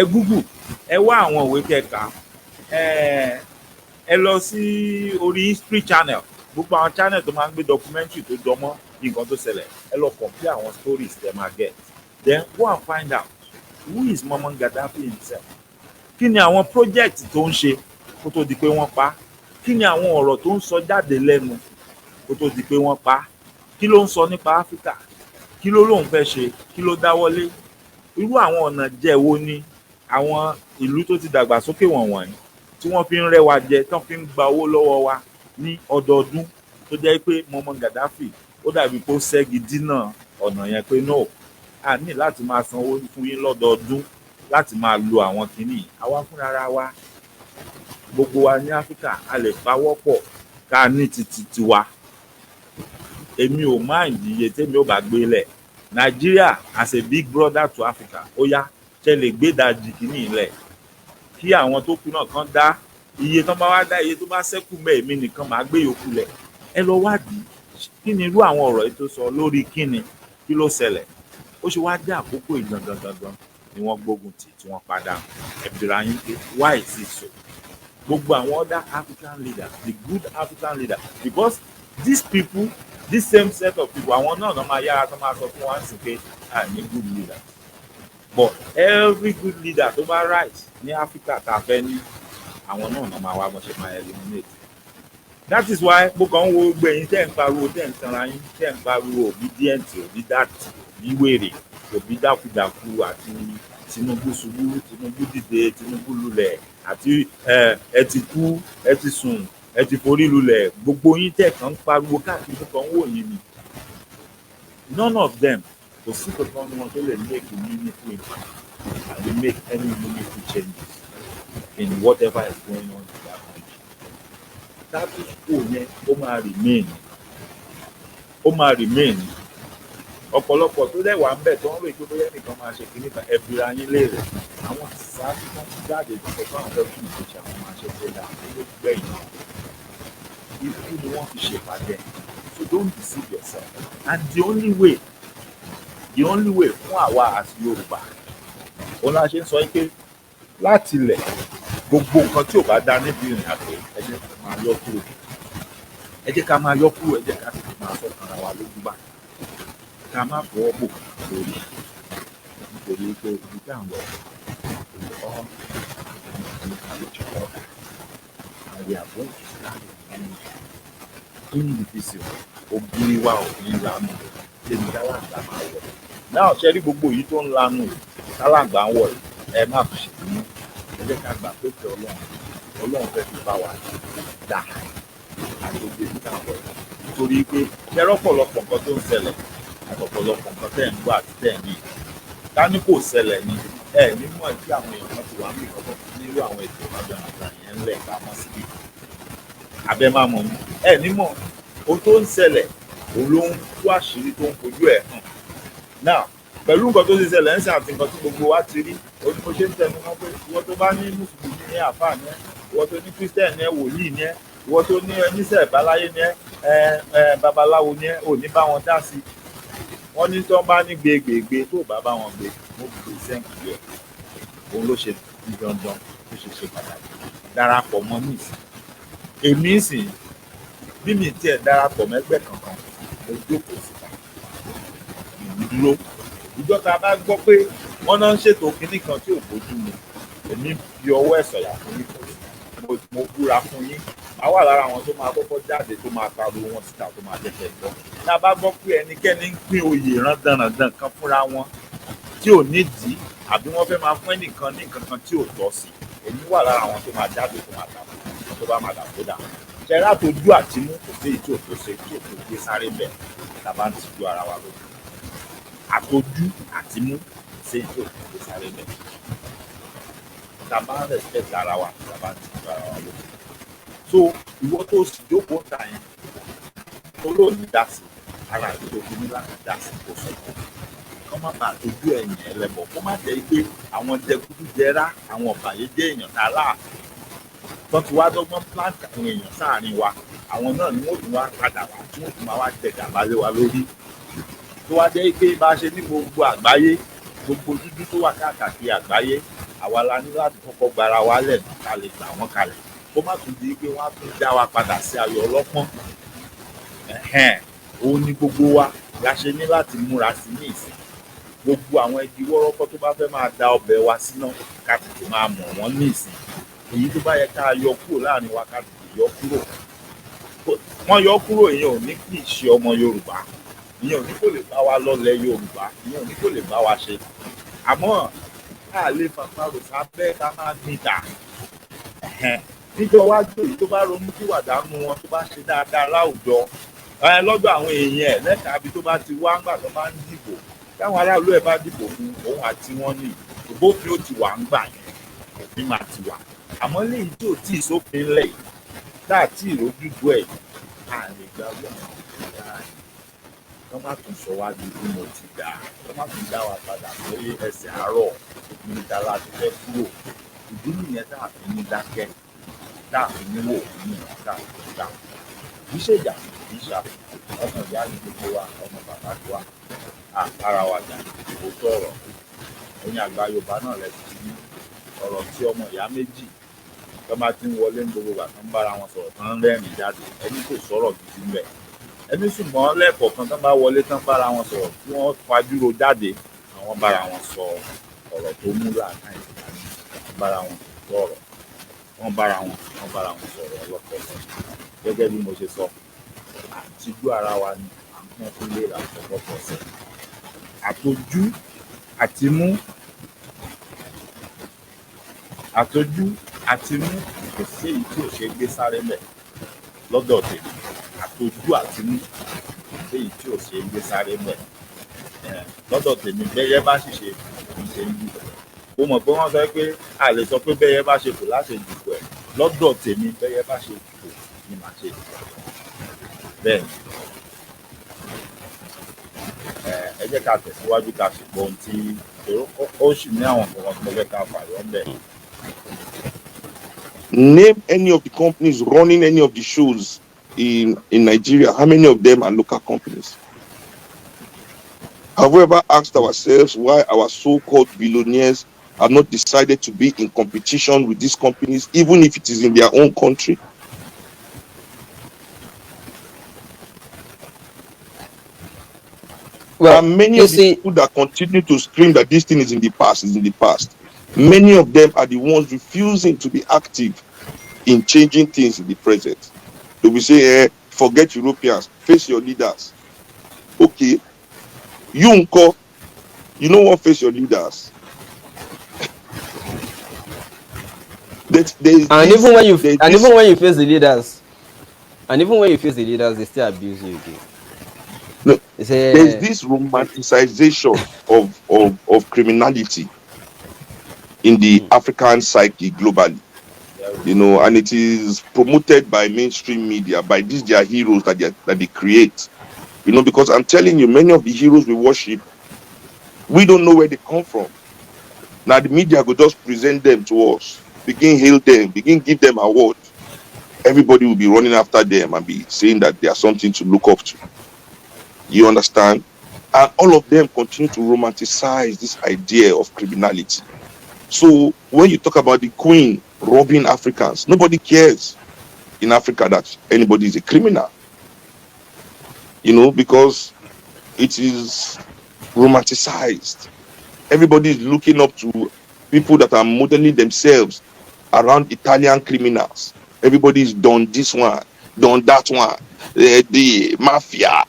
ẹ Google ẹ wá àwọn ìwé kẹka ẹ lọ sí orí history channel gbogbo àwọn channel tó máa ń gbé documentary tó jọmọ́ nǹkan tó ṣẹlẹ̀ ẹ lọ compare àwọn stories tẹ́ máa get then go and find out who is Muammar Gaddafi himself kí ni àwọn project tó ń ṣe kó tó di pé wọ́n pa kí ni àwọn ọ̀rọ̀ tó ń sọ jáde lẹ́nu kó tó di pé wọ́n pa kí ló ń sọ nípa Áfíríkà kí ló lóun fẹ́ ṣe kí ló dáwọ́lé irú àwọn ọ̀nà jẹ́ wo ni àwọn ìlú tó ti dàgbàsókè wọ̀nyí tí wọ́n fi ń rẹ́ wa jẹ tán fi ń gba owó lọ́wọ́ wa ní ọdọọdún tó jẹ́ pé Muammar Gaddafi ó dàbí pé ó ṣẹ́gi dínà ọ̀nà yẹn pé no a ní láti máa sanwó fún yín lọ́dọọdún láti máa lo àwọn kìíní àwa fúnra wa gbogbo wa ní Áfíríkà a lè pawọ́pọ̀ ká ní tiwa èmi ò máa ń iye tèmi ò bá gbé lẹ̀ Nàìjíríà as a big brother to Africa ó yá ṣe lè gbé ìdajì kìíní ilẹ̀ kí àwọn tó kù náà kan dá iye tán bá wá dá iye tó bá ṣẹ́kù mẹ́ẹ̀mí nìkan máa gbé yòókù lẹ̀ ẹ lọ wádìí kí ni irú àwọn ọ̀rọ̀ yìí tó sọ lórí kíni kí ló ṣẹlẹ̀ ó ṣe wá dé àkókò ìgangan ni wọ́n gbógun tì tí wọ́n padà ẹ̀bìrà yín pé why is it so? Gbogbo àwọn other African leaders, the good African leaders, because these people, this same set of people, àwọn náà ló máa yára tó máa sọ fún wa sí pé ní good leaders. But every good leader tó bá rise ní Africa tá a fẹ́ ní, àwọn náà ló máa wá bó ṣe máa eliminate. That is why mo kàn ń wo gbogbo ẹ̀yin tẹ́ ń pariwo tẹ́ ń tanra yín tẹ́ ń pariwo obedient òbí dàtí òbí wèrè òbí dákúdàkú àti Tinubu ṣubú Tinubu dìde Tinubu lulẹ̀ àti ẹ ti kú ẹ ti sùn ẹ ti forí lulẹ̀ gbogbo yín tẹ́ kàn ń pariwo káàkiri tó kàn ń wò yín ni. None of them kò sí kankan ní wọn tó lè make a meaningful impact and they make any meaningful changes in whatever is going on in that country. Status quo yẹn ó máa remain ọ̀pọ̀lọpọ̀ tó dẹ̀ wà ń bẹ̀ tó ń rò pé bóyá nìkan máa ṣe kìíní kan ẹ̀bìrà yín léèrè àwọn sáájú kan ti jáde tó sọ fún àwọn fẹ́ fún ìgbésẹ̀ àwọn máa ṣe tó dáa ló gbẹ̀yìn ikú ni wọ́n fi ṣèpàdé so don't deceive yourself and the only way fún àwa àti Yorùbá òun la ṣe ń sọ pé láti ilẹ̀ gbogbo nǹkan tí ò bá dá níbi ìrìn àjò ẹ jẹ́ ká máa yọ kúrò ẹ jẹ́ ká sì máa sọ ara wa lójú bá ká má fọwọ́ bò lórí nítorí pé ibi tí à ń lọ olùkọ́ ìjọba àyè àbọ̀ indivisible ògiri wa ò ní lanu tèmi dálàgbà máa wọ̀ náà ṣe rí gbogbo èyí tó ń lanu dálàgbà ń wọ̀ ẹ má fi ṣèlú ẹ jẹ́ ká gbà pé kí Ọlọ́run fẹ́ fi bá wa dà àgbègbè tí à ń lọ nítorí pé ṣẹ́rọ́ pọ̀lọpọ̀ nǹkan tó ń ṣẹlẹ̀ ọ̀pọ̀lọpọ̀ nǹkan tẹ̀ ń gbọ́ àti tẹ̀ ń rí ká ní kò ṣẹlẹ̀ ni nímọ̀ tí àwọn èèyàn kan ti wà ní ìkọ̀kọ̀ nírú àwọn ètò ìbàdàn yẹn ńlẹ̀ ká mọ́ síbi abẹ́ máa mọ̀ mí nímọ̀ ohun tó ń ṣẹlẹ̀ òun ló ń tú àṣírí tó ń fojú ẹ̀ hàn náà pẹ̀lú nǹkan tó ti ṣẹlẹ̀ ń sìn àti nǹkan tí gbogbo wa ti rí òun ni mo ṣe ń tẹnu mọ́ pé ìwọ tó bá ní mùsùlùmí ní àfáà ní ìwọ tó ní kírísítẹ́nì ní wòlíì ní ìwọ tó ní oníṣẹ́ ìbáláyé ní babaláwo ní òní bá wọn dá sí wọ́n ní tó bá ní gbégbègbè tó bá bá wọn gbé mo gbé sẹ́ǹkì rẹ̀ òun ló ṣe dandan tó ṣe pàtàkì darapọ̀ mọ́ mi sí èmi sì bí mi tiẹ̀ darapọ̀ mẹ́gbẹ́ kankan mo jókòó síta ìdúró ìjọ tá a bá gbọ́ pé wọ́n náà ń ṣètò kinní kan tí ò bójú mu èmi fi ọwọ́ ẹ̀ sọ̀yà fún yín mo búra fún yín máa wà lára àwọn tó máa kọ́kọ́ jáde tó máa pariwo wọn síta tó máa tẹ̀tẹ̀ gbọ́ tá a bá gbọ́ pé ẹnikẹ́ni ń pín oyè rándanràndan kan fúnra wọn tí ò nídìí àbí wọ́n fẹ́ máa fún ẹnìkan ní nǹkan kan tí ò tọ́ sí èmi wà lára àwọn tó máa jáde tó máa dàbò tó bá máa dàbò dà ṣẹlá tó jú àtimú kò sí èyí tí ò tó ṣe tí ò tó gbé sáré bẹ̀ tàbá ń tijú ara wa lójú àtọjú àtimú ṣe tí ò tó gbé sáré bẹ̀ tàbá ń respect ara wa tàbá ń tijú ara wa lójú so ìwọ tó sì jókòó ta yẹn tó lóòní dá sí ara rẹ tó fi ní láti dá sí kó sọ kọ́ má bàa tójú ẹ̀yìn ẹlẹ́bọ̀ kó má jẹ́ pé àwọn jẹkúdújẹrá àwọn ọ̀bàyéjẹ́ èèyàn tá a láà tó ti wá dọ́gbọ́n plant àwọn èèyàn sáàrin wa àwọn náà ni wọ́n tún wá padà wá tí wọ́n tún máa wá jẹ gàba lé wa lórí tó wá jẹ́ pé bá a ṣe ní gbogbo àgbáyé gbogbo dúdú tó wà káàkiri àgbáyé àwa la ní láti kọ́kọ́ gbára wa lẹ̀ ká lè gbà wọ́n kalẹ̀ kó má tún di pé wọ́n á tún dá wa padà sí ayọ̀ ọlọ́pọ́n òun ni gbogbo wa la ṣe ní láti múra sí ní ìsìn gbogbo àwọn igi wọ́rọ́kọ́ tó bá fẹ́ máa da ọbẹ̀ wa síná ká tètè máa mọ̀ wọ́n ní ìsìn èyí tó bá yẹ ká yọ kúrò láàrin wa ká tètè yọ kúrò wọ́n yọ kúrò ìyẹn ò ní kí ìṣe ọmọ Yorùbá ìyẹn ò ní kó lè bá wa lọ́lẹ̀ Yorùbá ìyẹn ò ní kó lè bá wa ṣe àmọ́ ká lè fàfàrò sábẹ́ ká máa gbìn dà níjọ wájú èyí tó bá ronú kí wàdánù wọn tó bá ṣe dáadáa láwùjọ lọ́dọ̀ àwọn èèyàn ẹ̀ lẹ́ka ibi tó bá ti wá ńgbà tó bá ń dìbò táwọn aráàlú ẹ̀ bá dìbò fún òun àti wọn ní ìbòfin ó ti wà ń gbà yẹn òfin máa ti wà àmọ́ léyìí tí ò tí ì sófin lẹ̀ yìí tá à tí ì rójútu ẹ̀ à lè gba ọgbọ́n ìgbà yìí wọ́n má tún sọ wá di bí mo ti dà wọ́n má tún dá wa padà lórí ẹsẹ̀ àárọ̀ ní ìta láti fẹ́ kúrò ìdí nìyẹn tá à fi ní dákẹ́ tá à fi ní wò ní ìta ìta kì í ṣèjà kì í ṣàfihàn ọmọ ìyá ní gbogbo wa ọmọ bàbá wa ara wa jà òótọ́ ọ̀rọ̀ ẹ̀yin àgbà Yorùbá náà lẹ ti ní ọ̀rọ̀ tí ọmọ ìyá méjì tó bá ti ń wọlé ní gbogbo ìgbà tó ń bára wọn sọ̀rọ̀ tó ń rẹ́rìn jáde ẹni kò sọ̀rọ̀ gidi ń bẹ̀ ẹni ṣùgbọ́n lẹ́ẹ̀kọ̀ọ̀kan tó bá wọlé tó ń bára wọn sọ̀rọ̀ tí wọ́n fajúro jáde àwọn bára wọn sọ ọ̀rọ̀ tó mú làákàyè dání bára wọn sọ̀rọ̀ wọ́n bára wọn sọ̀rọ̀ ọlọ́pọ̀lọpọ̀ gẹ́gẹ́ bí mo ṣe sọ àtijú ara wa ni àwọn tó lè rà ọ̀pọ̀lọpọ̀ sẹ̀ àtọjú àtimú kò sí èyí tí ò ṣe gbé sáré mẹ́ lọ́dọ̀ tèmi àtọjú àtimú kò sí èyí tí ò ṣe gbé sáré mẹ́ lọ́dọ̀ tèmi bẹ́yẹ bá sì ṣe kò ń ṣe ń jù mo mọ̀ pé wọ́n sọ pé a lè sọ pé bẹ́yẹ bá ṣe kò láṣẹ jùkọ ẹ̀ lọ́dọ̀ tèmi bẹ́yẹ bá ṣe kò ní màá ṣe jùkọ bẹ́ẹ̀ ẹ jẹ́ ká tẹ̀síwájú ká sì gbọ́ ohun tí ó sì ní àwọn nǹkan tó fẹ́ ká fàyọ́ ń bẹ̀. Name any of the companies running any of the shows in Nigeria. How many of them are local companies? Have we ever asked ourselves why our so-called billionaires have not decided to be in competition with these companies, even if it is in their own country? Well, and many of the people that continue to scream that this thing is in the past, many of them are the ones refusing to be active in changing things in the present. They will say, forget Europeans, face your leaders. Okay. You unko, you don't want to face your leaders. Even when you face the leaders, they still abuse you again. No, there's this romanticization of criminality in the African psyche globally, and it is promoted by mainstream media, by these their heroes that they create, because I'm telling you, many of the heroes we worship, we don't know where they come from. Now the media will just present them to us, begin hail them, begin give them awards. Everybody will be running after them and be saying that they are something to look up to. You understand? And all of them continue to romanticize this idea of criminality. So when you talk about the Queen robbing Africans, nobody cares in Africa that anybody is a criminal. Because it is romanticized. Everybody is looking up to people that are modeling themselves around Italian criminals. Everybody's done this one, done that one, the mafia.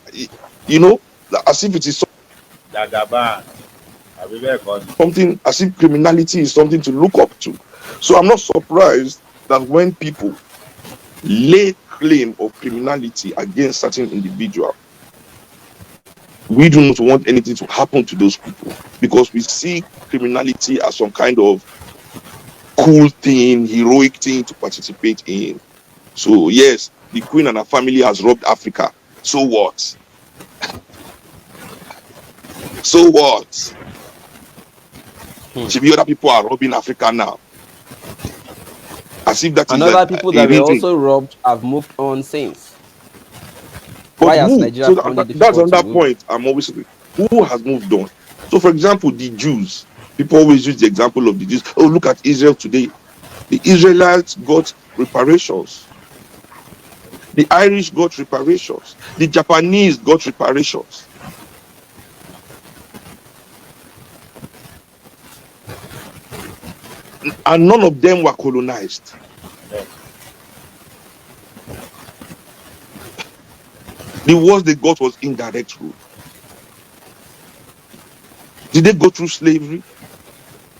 As if it is something, as if criminality is something to look up to. So I'm not surprised that when people lay claim of criminality against certain individuals, we do not want anything to happen to those people because we see criminality as some kind of cool thing, heroic thing to participate in. So yes, the Queen and her family has robbed Africa. So what? So what? Maybe other people are robbing Africa now. As if that and is other people that were also robbed have moved on since. But why has Nigeria that's another point I'm always saying. Who has moved on? So for example, the Jews. People always use the example of the Jews. Oh, look at Israel today. The Israelites got reparations. The Irish got reparations. The Japanese got reparations. And none of them were colonized. The worst they got was indirect rule. Did they go through slavery?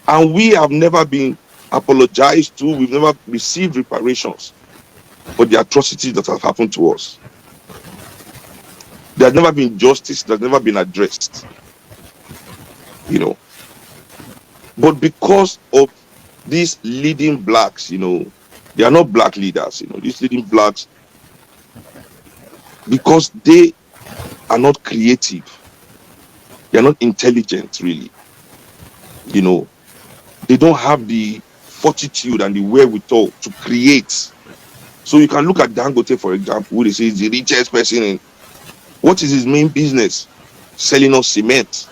And we have never been apologized to. We've never received reparations for the atrocities that have happened to us. There has never been justice. That has never been addressed. But because of these leading blacks, they are not black leaders, these leading blacks, because they are not creative, they are not intelligent, really. They don't have the fortitude and the wherewithal to create. So you can look at Dangote, for example, who they say is the richest person in. What is his main business? Selling us cement.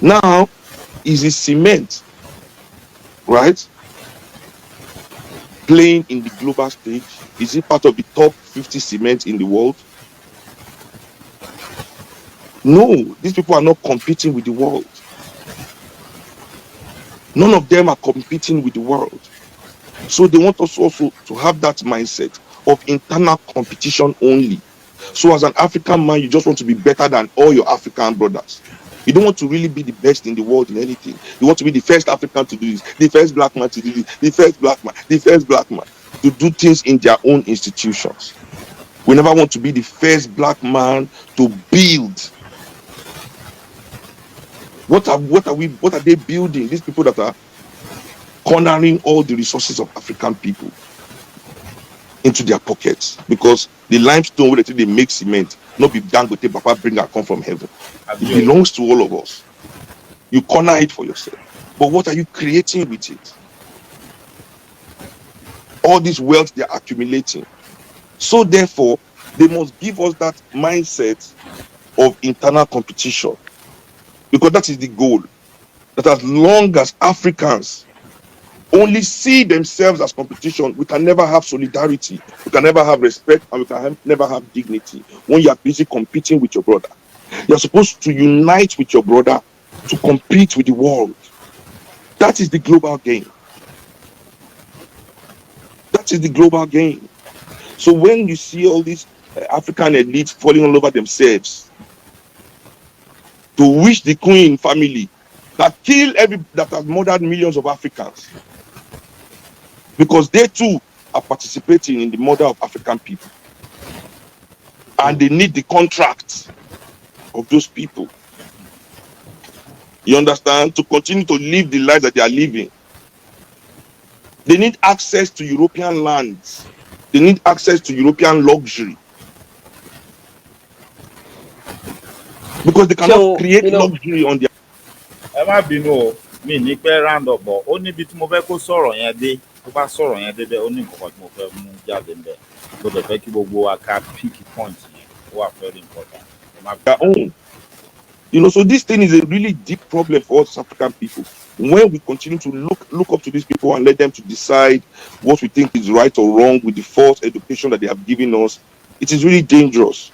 Now, is the cement, right, playing in the global stage? Is it part of the top 50 cement in the world? No, these people are not competing with the world. None of them are competing with the world. So they want us also to have that mindset of internal competition only. So as an African man, you just want to be better than all your African brothers. You don't want to really be the best in the world in anything. You want to be the first African to do this, the first black man to do this, the first black man, the first black man to do things in their own institutions. We never want to be the first black man to build. What are they building? These people that are cornering all the resources of African people into their pockets, because the limestone where they make cement, not be Dangote Papa bring and come from heaven. It belongs to all of us. You corner it for yourself. But what are you creating with it? All this wealth they're accumulating. So therefore, they must give us that mindset of internal competition, because that is the goal. That as long as Africans only see themselves as competition, we can never have solidarity, we can never have respect, and we can never have dignity. When you are busy competing with your brother, you're supposed to unite with your brother to compete with the world. That is the global game. That is the global game. So when you see all these African elites falling all over themselves to wish the Queen family that has murdered millions of Africans, because they too are participating in the murder of African people, and they need the contracts of those people. You understand? To continue to live the life that they are living. They need access to European lands. They need access to European luxury. Because they cannot create luxury on their. ẹ má bínú o mi ní pẹ́ round up bọ̀ ó níbi tí mo fẹ́ kó sọ̀rọ̀ yẹn dé tó bá sọ̀rọ̀ yẹn débẹ̀ ó ní nǹkan tí mo fẹ́ mú jáde ńbẹ̀ mo dẹ̀ fẹ́ kí gbogbo wa ká pick point yẹn ó wà very important. Their own. You know, so this thing is a really deep problem for us African people. When we continue to look up to these people and let them to decide what we think is right or wrong with the false education that they have given us, it is really dangerous.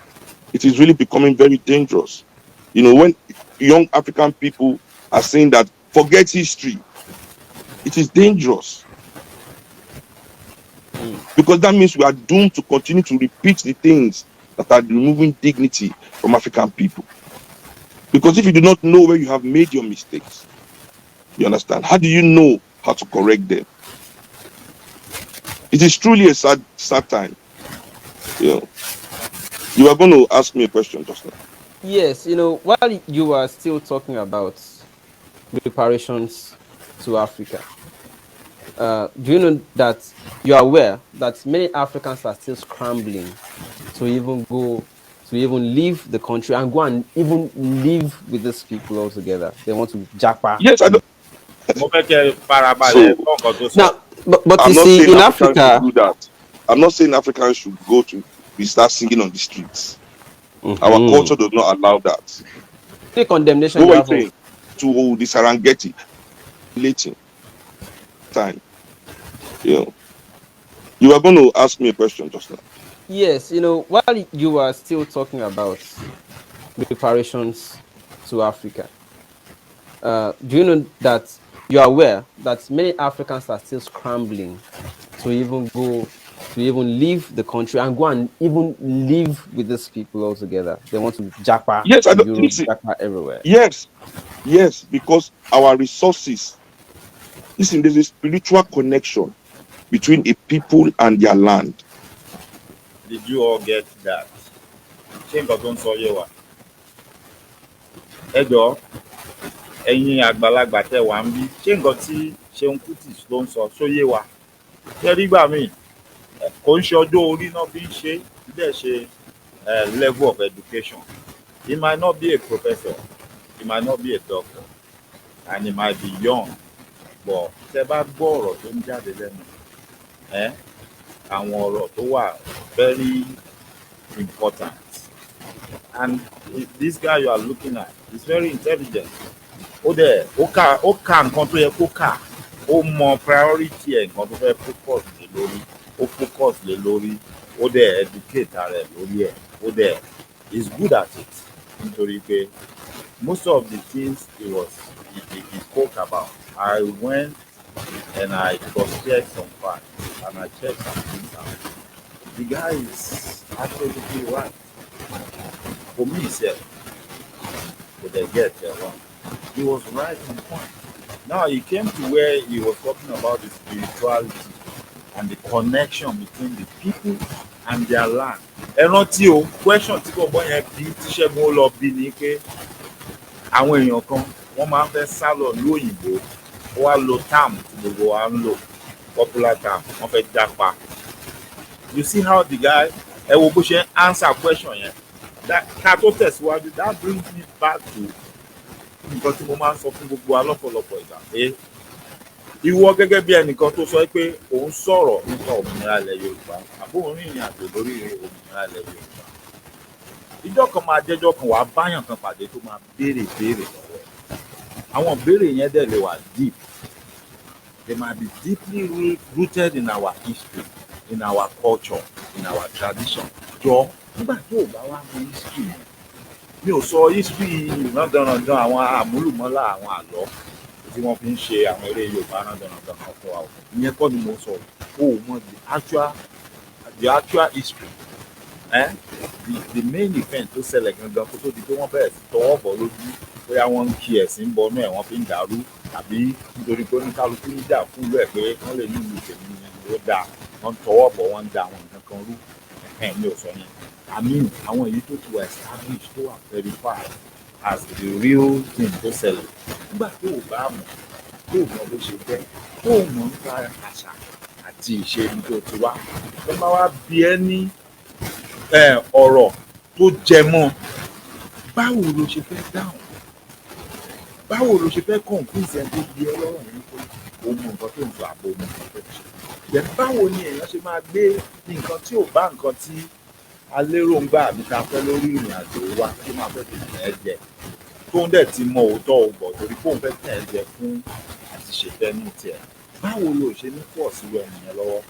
It is really becoming very dangerous. You know, when young African people are saying that forget history, it is dangerous. Because that means we are doomed to continue to repeat the things that are removing dignity from African people. Because if you do not know where you have made your mistakes, you understand, how do you know how to correct them? It is truly a sad time. You know, you are going to ask me a question just now. Yes, you know, while you are still talking about reparations to Africa, do you know that you are aware that many Africans are still scrambling to even leave the country and go and even live with these people altogether? They want to japa. Yes, I know. Now, but I'm you not see, saying in Africans Africa, should do that. I'm not saying Africans should go to start singing on the streets. Our culture does not allow that. the condemnation What you were you have saying? To the Serengeti, relating time. You know, you are going to ask me a question just now. Yes, you know, while you are still talking about reparations to Africa, do you know that you are aware that many Africans are still scrambling to even leave the country and go and even live with these people altogether? They want to japa Yes, I to don't Europe, listen. japa everywhere. Yes, because our resources. Listen, there's a spiritual connection between a people and their land. Did you all get that? ṣé nǹkan tó ń sọ yé wa ẹ jọ ẹ̀yin àgbàlagbà tẹ́ wà ń bí ṣé nǹkan tí Ṣeun Kútì ló ń sọ ṣó yé wa ṣé rí gbà míì kò ń ṣe ọjọ́ orí náà bí ń ṣe bẹ́ẹ̀ ṣe level of education. He might not be a professor, he might not be a doctor, and he might be young, but tẹ́ bá gbọ́ ọ̀rọ̀ tó ń jáde lẹ́nu àwọn ọ̀rọ̀ tó wà very important, and this guy you are looking at is very intelligent, ó ka nǹkan tó yẹ kó kà, ó mọ priority ẹ̀, nǹkan tó fẹ́ focus lé lórí, ó focus lé lórí, ó dẹ̀ educate ara ẹ̀ lórí ẹ̀, ó dẹ̀ is good at it. Nítorí pé most of the things he spoke about, I went and I cross-checked some facts and I checked some things out. The guy is absolutely right. For me, himself, but they get wrong. He was right on point. Now he came to where he was talking about the spirituality and the connection between the people and their land. Ẹ rántí o, question tí bọ̀bọ́ yẹn bí tí Ṣẹ́gun ó lọ bí ni pé àwọn èèyàn kan wọ́n máa ń fẹ́ sá lọ lóyìnbó, ó wá lo term tí gbogbo wa ń lò, popular term, wọ́n fẹ́ jápa. You see how the guy, ẹ wo bó ṣe answer question yẹn. Ká tó tẹ̀síwájú, that brings me back to nǹkan tí mo máa ń sọ fún gbogbo wa lọ́pọ̀lọpọ̀ ìgbà pé ìwọ gẹ́gẹ́ bí ẹnìkan tó sọ pé òun sọ̀rọ̀ nípa òmìnira ilẹ̀ Yorùbá àbó òun rìnrìn àjò lórí òmìnira ilẹ̀ Yorùbá. Ìjọ́ kan máa jẹ́jọ́ kan wàá báyàn kan pàdé tó máa béèrè lọ́wọ́ ẹ̀. Àwọn béèrè yẹn dẹ̀ lè wà deep. They might be deeply rooted in our history, in our culture, in our tradition. Jọ nígbà tó o bá wá mọ history yẹn, mi ò sọ history rándanrandan àwọn àmúlùmọ́lá àwọn àlọ́ tí wọ́n fi ń ṣe àwọn eré Yorùbá rándanrandan kan fún wa o. Ìyẹn kọ́ ni mo sọ o mọ the actual history, the main event tó ṣẹlẹ̀ gangan kó tó di pé wọ́n bẹ̀rẹ̀ sí tọwọ́ bọ̀ lójú bóyá wọ́n ń kí ẹ̀sìn bọnú ẹ̀ wọ́n fi ń dàrú tàbí nítorí pé oníkálukú ń jà fún ìlú ẹ̀ pé wọ́n lè ní ìlú tèmi yẹn ló dáa, wọ́n ń tọwọ́ bọ̀ wọ́n ń da àwọn nǹkan kan rú. Mi ò sọ yẹn. I mean àwọn èyí tó ti wà established tó wà verified as the real thing tó ṣẹlẹ̀. Nígbà tó o bá mọ̀ tó o mọ̀ bó ṣe jẹ́ tó o mọ̀ nípa àṣà àti ìṣe ibi tó ti wá, ẹ máa wá bí ẹ ní ọ̀rọ̀ tó jẹ mọ́, báwo ló ṣe fẹ́ dáhùn? Báwo ló ṣe fẹ́ convince ẹni tó di ẹ lọ́rọ̀ yìí pé o mọ nǹkan tó ń sọ àbò mọ nǹkan tó ń ṣe? Then báwo ni èèyàn ṣe máa gbé nǹkan tí ò bá nǹkan tí aléròǹgbà àbí ta fẹ́ lórí ìrìn àjò wa tó máa fẹ́ fi tẹ̀ ẹ́ jẹ tó ń dẹ̀ ti mọ òótọ́ ògbọ̀ torí kóun fẹ́ tẹ̀ ẹ́ jẹ fún àti ṣèfẹ́ ní tiẹ̀? Báwo ló ṣe ní pọ̀ sí ẹnìyẹn lọ́wọ́?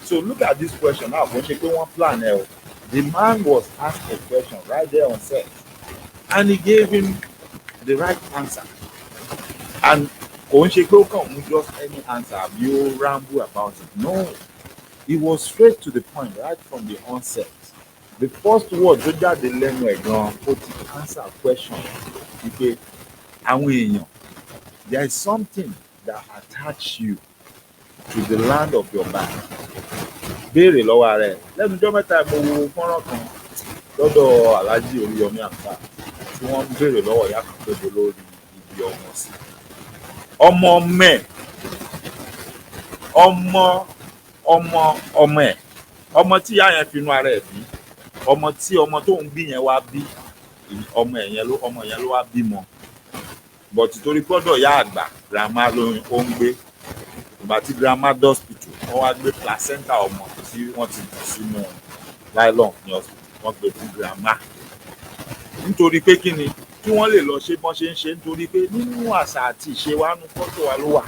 So look at this question now, kò ń ṣe pé wọ́n plan ẹ o. The man was asked a question right there on set and he gave him the right answer. And kò ń ṣe pé ó kàn mú just any answer àbí ó ramble about it. No, he was straight to the point right from the onset. The first word tó jáde lẹ́nu ẹ̀ gan-an ó ti answer question wípé àwọn èèyàn, there is something that attach you to the land of your birth. Béèrè lọ́wọ́ ara ẹ̀. Lẹ́nu ọjọ́ mẹ́ta mo wo fọ́nrán kan lọ́dọ̀ Alhaji Oríyọmí Àfà tí wọ́n ń béèrè lọ́wọ́ ìyá kan pé lórí ibi ọmọ sí. Ọmọ ẹ̀ ọmọ tí ìyá yẹn fi inú ara ẹ̀ bí, ọmọ tó ń bí yẹn wá bí, ọmọ yẹn ló wá bímọ. But torí gbọ́dọ̀ yá àgbà grandma ló ń gbé. Ìgbà tí grandma hospital wọ́n wá gbé placenta ọmọ tí wọ́n ti dùn sínú nylon ní hospital, wọ́n gbé fún grandma. Nítorí pé kí ni kí wọ́n lè lọ ṣe bọ́n ṣe ń ṣe, nítorí pé nínú àṣà àti ìṣe wa nú culture wa ló wà.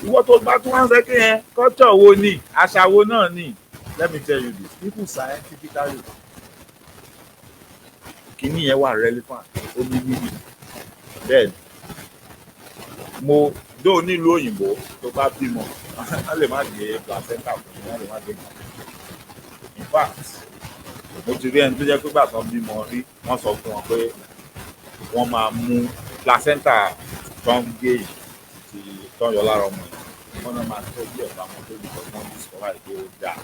Ìwọ tó bá tún wá ń sẹ́ kí yẹn culture wo ni àṣà wo náà ni? Let me tell you this, people scientifically kìíní yẹn wà relevant, ó ní mímì. Bẹ́ẹ̀ni mo dó nílùú òyìnbó tó bá bímọ wọ́n lè má gbé placenta fún mi, wọ́n lè má gbé mọ́. In fact mo ti rí ẹni tó jẹ́ pé gbàtàn bímọ rí wọ́n sọ fún wọn pé wọ́n máa mú placenta tó ń gé yìí ti tó ń yọ lára ọmọ yìí, wọ́n náà máa tọ́jú ẹ̀ pamọ́ tó dùn wọ́n discover pé ó dáa,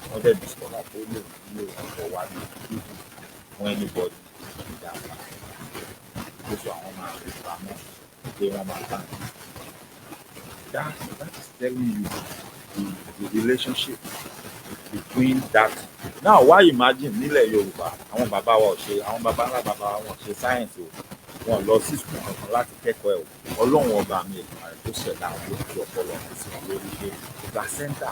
wọ́n dẹ̀ discover pé ó lè wúlò ọkọ̀ wá ní kíkù fún anybody ìdàgbà tó sọ àwọn máa fi pamọ́ pé wọ́n máa bá a. That is telling you the relationship between that. Now why imagine nílẹ̀ Yorùbá àwọn bàbá wa ò ṣe, àwọn bàbá ńlá bàbá wa wọn ṣe sáyẹ̀nsì o, wọn lọ sí sùkúl kankan láti kẹ́kọ̀ọ́ ẹ̀ o. Ọlọ́run ọba mi ètò ààrẹ tó ṣẹ̀dá àwọn olóòtú ọpọlọ sí wọn lórí pé placenta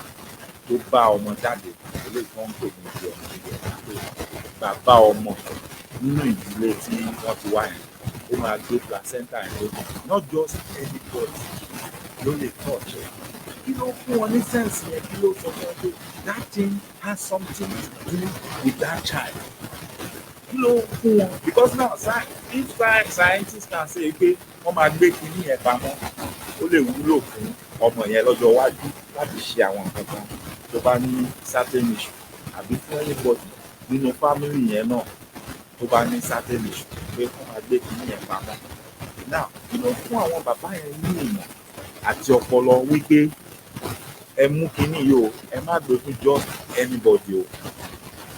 tó bá ọmọ jáde eléyìí tó ń pè ní ibi ọmọ ìgbẹ́ pé bàbá ọmọ nínú ìdílé tí wọ́n ti wá yẹn ó ó máa gbé placenta yẹn lójú not just anybody ló lè touch ẹ̀. Kí ló fún wọn ní sense yẹn? Kí ló sọ fún wọn pé that thing has something to do with that child? Kí ló fún wọn? Because now if scientists can say pé wọ́n máa gbé kinní yẹn pamọ́, ó lè wúlò fún ọmọ yẹn lọ́jọ́ iwájú láti ṣe àwọn nǹkan kan tó bá ní certain issue àbí fún anybody nínú family yẹn náà tó bá ní certain issue pé wọ́n máa gbé kinní yẹn pamọ́. Now kí ló fún àwọn bàbá yẹn ní ìmọ̀ àti ọpọlọ wípé ẹ mú kinní yìí o, ẹ má gbé fún just anybody o,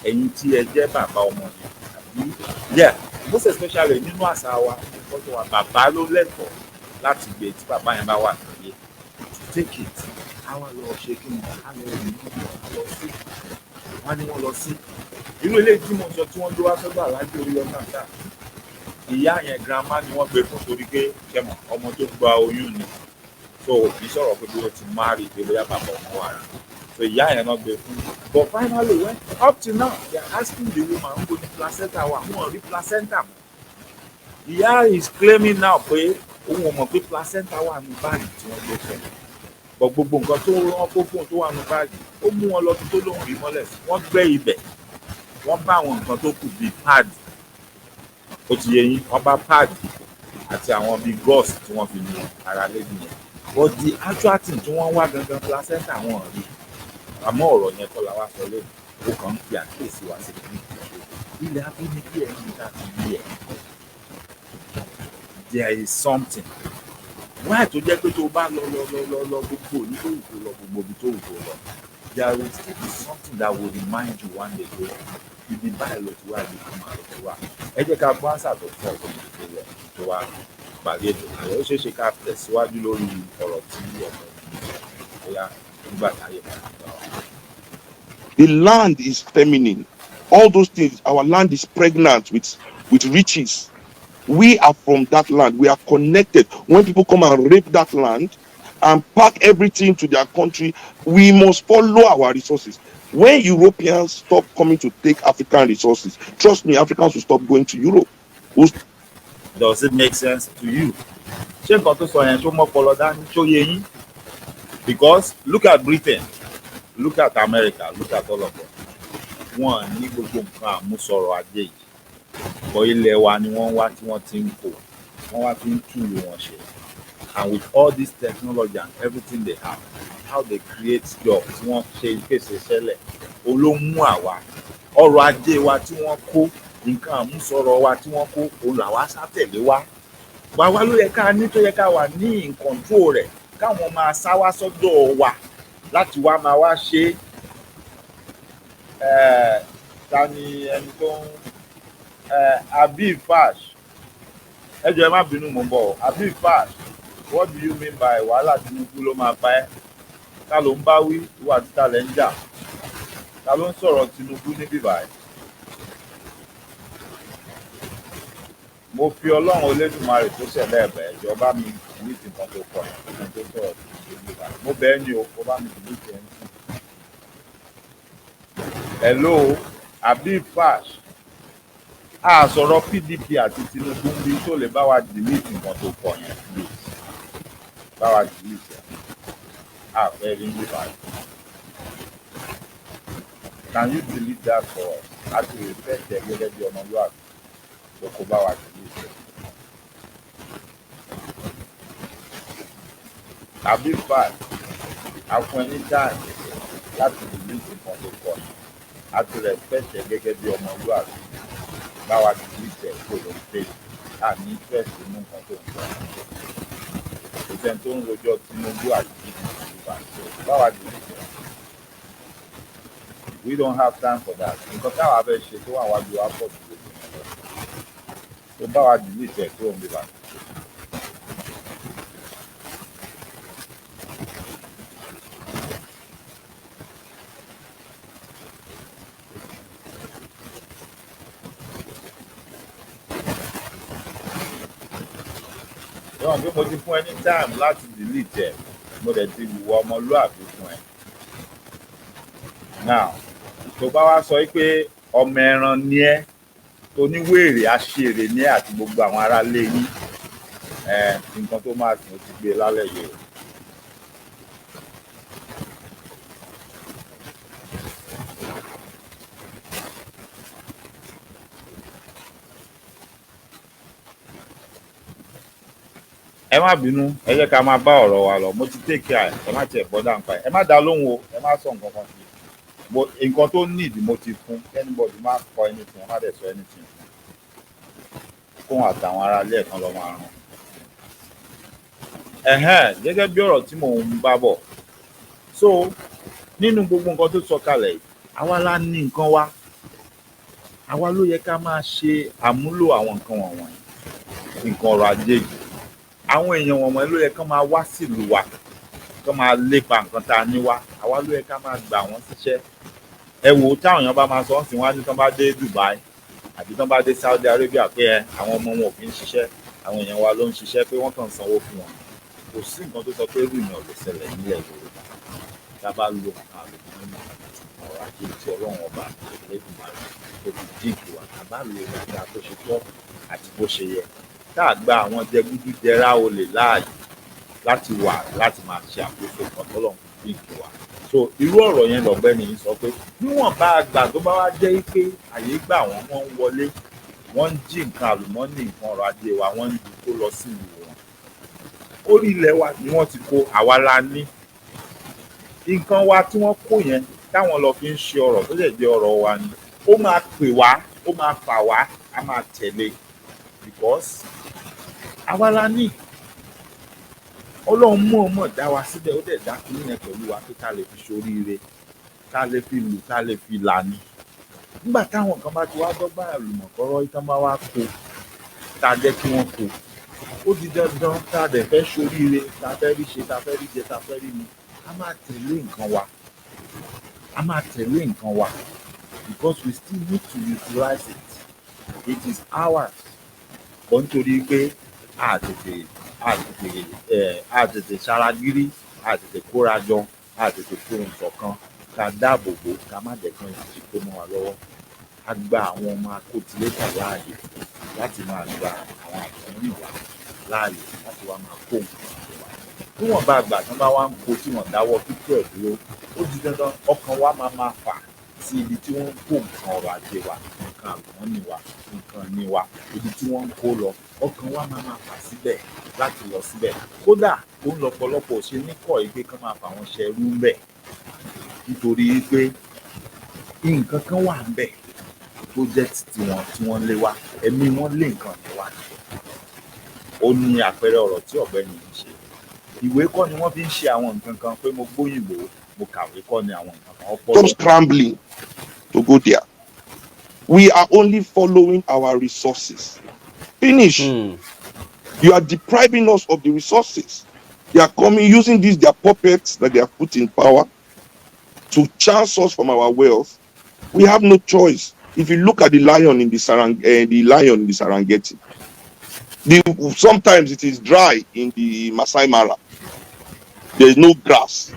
ẹ̀yin tí ẹ jẹ́ bàbá ọmọ yẹn àbí yeah most especially nínú àṣà wa ọjọ́ wa bàbá ló lẹ́tọ̀ọ́ láti gbé tí bàbá yẹn bá wà nílé to take it àwọn lọ ṣe kí ni àwọn lọ sí wọn ni wọn lọ sí inú ilé tí mo sọ tí wọ́n gbé wá sọ́dọ̀ aláàjì orí ọmọ àṣà ìyá yẹn grandma ni wọ́n gbé fún torí pé kẹmọ ọmọ tó gba oyún ni so kì í sọ̀rọ̀ pé bí wọ́n ti marry pé bóyá bàbá ọmọ wà rà so ìyá yẹn náà gbé fún but finally when up till now they are asking the woman who go ní placenta wa wọn ò rí placenta mọ́ ìyá is claiming now pé òun ò mọ̀ pé placenta wà ní báàgì tí wọ́n gbé fún but gbogbo nǹkan tó rán kó fóun tó wà ní báàgì ó mú wọn lọ tó lóhùn rí mọ́lẹ̀ wọ́n gbẹ́ ibẹ̀ wọ́n bá àwọn nǹkan tó kù bíi pad ó ti yẹ yín wọ́n bá pad àti àwọn bíi gauze tí wọ́n fi nu ara lẹ́yìn yẹn but the actual thing tí wọ́n wá gangan placenta wọn rí àmọ́ ọ̀rọ̀ yẹn kọ́ la wá sọ lẹ́nu ó kàn ń fi àkíyèsí wá sí ilẹ̀ abínibí ẹ̀ ní láti bí ẹ̀ there is something why tó jẹ́ pé tó bá lọ gbogbo ní tó wù lọ gbogbo ibi tó wù lọ there will still be something that will remind you one day pé ibi báyìí ló ti wá ibi tó máa lọ ti wá ẹ jẹ́ ká gbọ́ àṣà tó fún ọ̀gbìn ìpínlẹ̀ tó wá parí ètò ààrẹ ó ṣeé ṣe ká tẹ̀síwájú lórí ọ̀rọ̀ tí ọ̀gbìn bóyá nígbà táyé padà gbà wá. The land is feminine. All those things, our land is pregnant with riches. We are from that land. We are connected. When people come and rape that land and pack everything to their country, we must follow our resources. When Europeans stop coming to take African resources, trust me, Africans will stop going to Europe. Does it make sense to you? Ṣé nǹkan tó sọ yẹn tó mọ́ pọlọ dání tó yé yín? Because look at Britain, look at America, look at all of them. Wọ́n ní gbogbo nǹkan àmúṣọrọ̀ ajé yìí. Bọ̀ ilẹ̀ wa ni wọ́n wá tí wọ́n ti ń kó. Wọ́n wá fi ń túlù wọn ṣe. And with all this technology and everything they have, how they create jobs tí wọ́n ṣe ìpèsè ṣẹlẹ̀, olómú àwa. Ọrọ̀ ajé wa tí wọ́n kó, nǹkan àmúṣọrọ̀ wa tí wọ́n kó, òun làwa sátẹ̀lé wa. Bàwa ló yẹ ká ní tó yẹ ká wà ní in control rẹ̀, káwọn máa sá wá sọ́dọ̀ wa láti wá máa wá ṣe ta ni ẹni tó ń Abi Fash ẹ jọ̀ọ́ ẹ má bínú mò ń bọ̀ Abi Fash what do you mean by wàhálà Tinubu ló máa bá ẹ ta ló ń bá wí ìwà títa lẹ́ ń jà ta ló ń sọ̀rọ̀ Tinubu níbí báyìí mo fi Ọlọ́run Olódùmarè tó ṣẹlẹ̀ ẹ̀bẹ̀ ẹ̀jọ̀ bá mi delete nǹkan tó kọ ẹ̀ tó sọ̀rọ̀ Tinubu báyìí mo bẹ̀ ẹ́ ní o kó bá mi delete ẹ̀ ń sìn. Hello Abi Fash a sọ̀rọ̀ PDP àti Tinubu ń bí tó lè bá wa delete nǹkan tó kọ yẹn please bá wa delete ẹ̀ a fẹ́ rí ní báyìí can you delete that for us láti lè fẹ́ jẹ gẹ́gẹ́ bí ọmọlúwàbí tó kó bá wa delete ẹ̀. Abi Fash a fún ẹ ní time láti delete nǹkan tó kọ yẹn láti lè fẹ́ jẹ gẹ́gẹ́ bí ọmọlúwàbí báwa delete ẹ̀ kó ló ń pè àní interest nínú nǹkan tó ń sọ kò sẹ́ni tó ń rojọ́ Tinubu àti ìjọba báwa delete ẹ̀ we don't have time for that nǹkan táwa fẹ́ ṣe tó wà wájú wa pọ̀ jù lójú tó báwa delete ẹ̀ tó ń bí bàtà. Wọ́n pé mo ti fún ẹ ní time láti delete ẹ̀ mo dẹ̀ ti wùwọ́ ọmọlúàbí fún ẹ. Now tó bá wá sọ pé ọmọ ẹran ni ẹ́ tó ní wèrè aṣèrè ní àti gbogbo àwọn aráalé yín nǹkan tó máa tún ti gbé lálẹ́ yìí o. ẹ má bínú ẹ jẹ́ ká máa bá ọ̀rọ̀ wa lọ mo ti take care ẹ má tiẹ̀ bọ́dà nípa ẹ má dá lóhùn o ẹ má sọ nǹkan kan sí i nǹkan tó need mo ti fún anybody má kọ anything ẹ má dẹ̀ sọ anything fún àtàwọn ará ilé ẹ̀kan lọ máa ràn. Gẹ́gẹ́ bí ọ̀rọ̀ tí mò ń bá bọ̀ so nínú gbogbo nǹkan tó sọ kalẹ̀ àwa la ní nǹkan wa àwa ló yẹ ká máa ṣe àmúlò àwọn nǹkan wọ̀nyí nǹkan ọrọ̀ ajé yìí àwọn èèyàn wọ̀nyí ló yẹ kán máa wá sílùú wa kán máa lépa nǹkan tá a ní wá àwa ló yẹ ká máa gbà wọ́n síṣẹ́ ẹ wò ó táwọn èèyàn bá máa sọ ọ́n sí wọn á ní tán bá dé Dubai àbí tán bá dé Saudi Arabia pé àwọn ọmọ wọn ò fi ń ṣiṣẹ́ àwọn èèyàn wa ló ń ṣiṣẹ́ pé wọ́n kàn ń sanwó fún wọn kò sí nǹkan tó sọ pé irú ìyàn lè ṣẹlẹ̀ nílẹ̀ Yorùbá tá a bá lo nǹkan àlùmọ́ọ́nì ọ̀rọ̀ ajé tí Ọlọ́run ọba Elédùmarè tó fi jíìkì wa tá a bá lo dáadáa tó ṣe tọ́ àti bó ṣe yẹ tá a gba àwọn jẹgúdújẹrá olè láàyè láti wà láti máa ṣe àkóso nǹkan tọ́lọ́run fi jíìkì wa so irú ọ̀rọ̀ yẹn lọ́gbẹ́ni yìí sọ pé níwọ̀n bá a gbà tó bá wá jẹ́ pé àyè gbà wọ́n ń wọlé wọ́n ń jí nǹkan àlùmọ́ọ́nì nǹkan ọrọ̀ ajé wa wọ́n ń ju kó lọ sí ìlú wọn orí ilẹ̀ wa ni wọ́n ti kó àwa la ní nǹkan wa tí wọ́n kó yẹn táwọn lọ fi ń ṣe ọrọ̀ tó lè jẹ́ ọrọ̀ wa ni ó máa pè wá ó máa fà wá a máa tẹ̀lé because àwa la ní Ọlọ́run mọ̀ọ́mọ̀ dá wa síbẹ̀ ó dẹ̀ dá kí nìyẹn pẹ̀lú wa pé ká lè fi ṣoríire ká lè fi lù ká lè fi lànà nígbà táwọn kan bá ti wá dọ́gba àlùmọ̀kọ́rọ́ ìtàn bá wá kó tá a jẹ́ kí wọ́n kó ó di dandan tá a dẹ̀ fẹ́ ṣoríire tá a fẹ́ rí ṣe tá a fẹ́ rí jẹ tá a fẹ́ rí mu a máa tẹ̀lé nǹkan wa a máa tẹ̀lé nǹkan wa because we still need to utilize it it is ours kò nítorí pé a tètè ṣaragírí a tètè kóra jọ a tètè fohùn ṣọ̀kan ká dáàbò bò ká má jẹ́ kí wọ́n ti kó mọ́ wa lọ́wọ́ a gba àwọn ọmọ akótilétà láàyè láti máa gba àwọn àtúnyìn wa láàyè láti wá máa kó nǹkan wa bí wọ́n bá gbà tán bá wá ń kó tí wọ́n dáwọ́ kíkọ́ ẹ̀ dúró ó di dandan ọkàn wa máa fà sí ibi tí wọ́n ń kó nǹkan ọrọ̀ ajé wa nǹkan àlùmọ́ọ́nì wa nǹkan ní wa ibi tí wọ́n ń kó lọ ọkàn wa máa fà síbẹ̀ láti lọ síbẹ̀ kódà ó ń lọ́pọ̀lọpọ̀ ṣe níkọ̀ yìí pé kán máa fà wọ́n ṣẹrú ń bẹ̀ nítorí pé nǹkan kan wà ń bẹ̀ tó jẹ́ tiwọn tí wọ́n lé wá ẹ̀mí wọn lé nǹkan ní wá ó ní àpẹẹrẹ ọ̀rọ̀ tí ọ̀gbẹ́ni ń ṣe ìwé kọ́ ni wọ́n fi ń ṣe àwọn nǹkan kan pé mo gbóyìnbó mo kàwé kọ́ ni àwọn nǹkan kan ọpọlọ. Stop scrambling to go there. We are only following our resources. Finish. You are depriving us of the resources. They are coming using these their puppets that they have put in power to chance us from our wealth. We have no choice. If you look at the lion in the Serengeti, sometimes it is dry in the Masai Mara. There is no grass.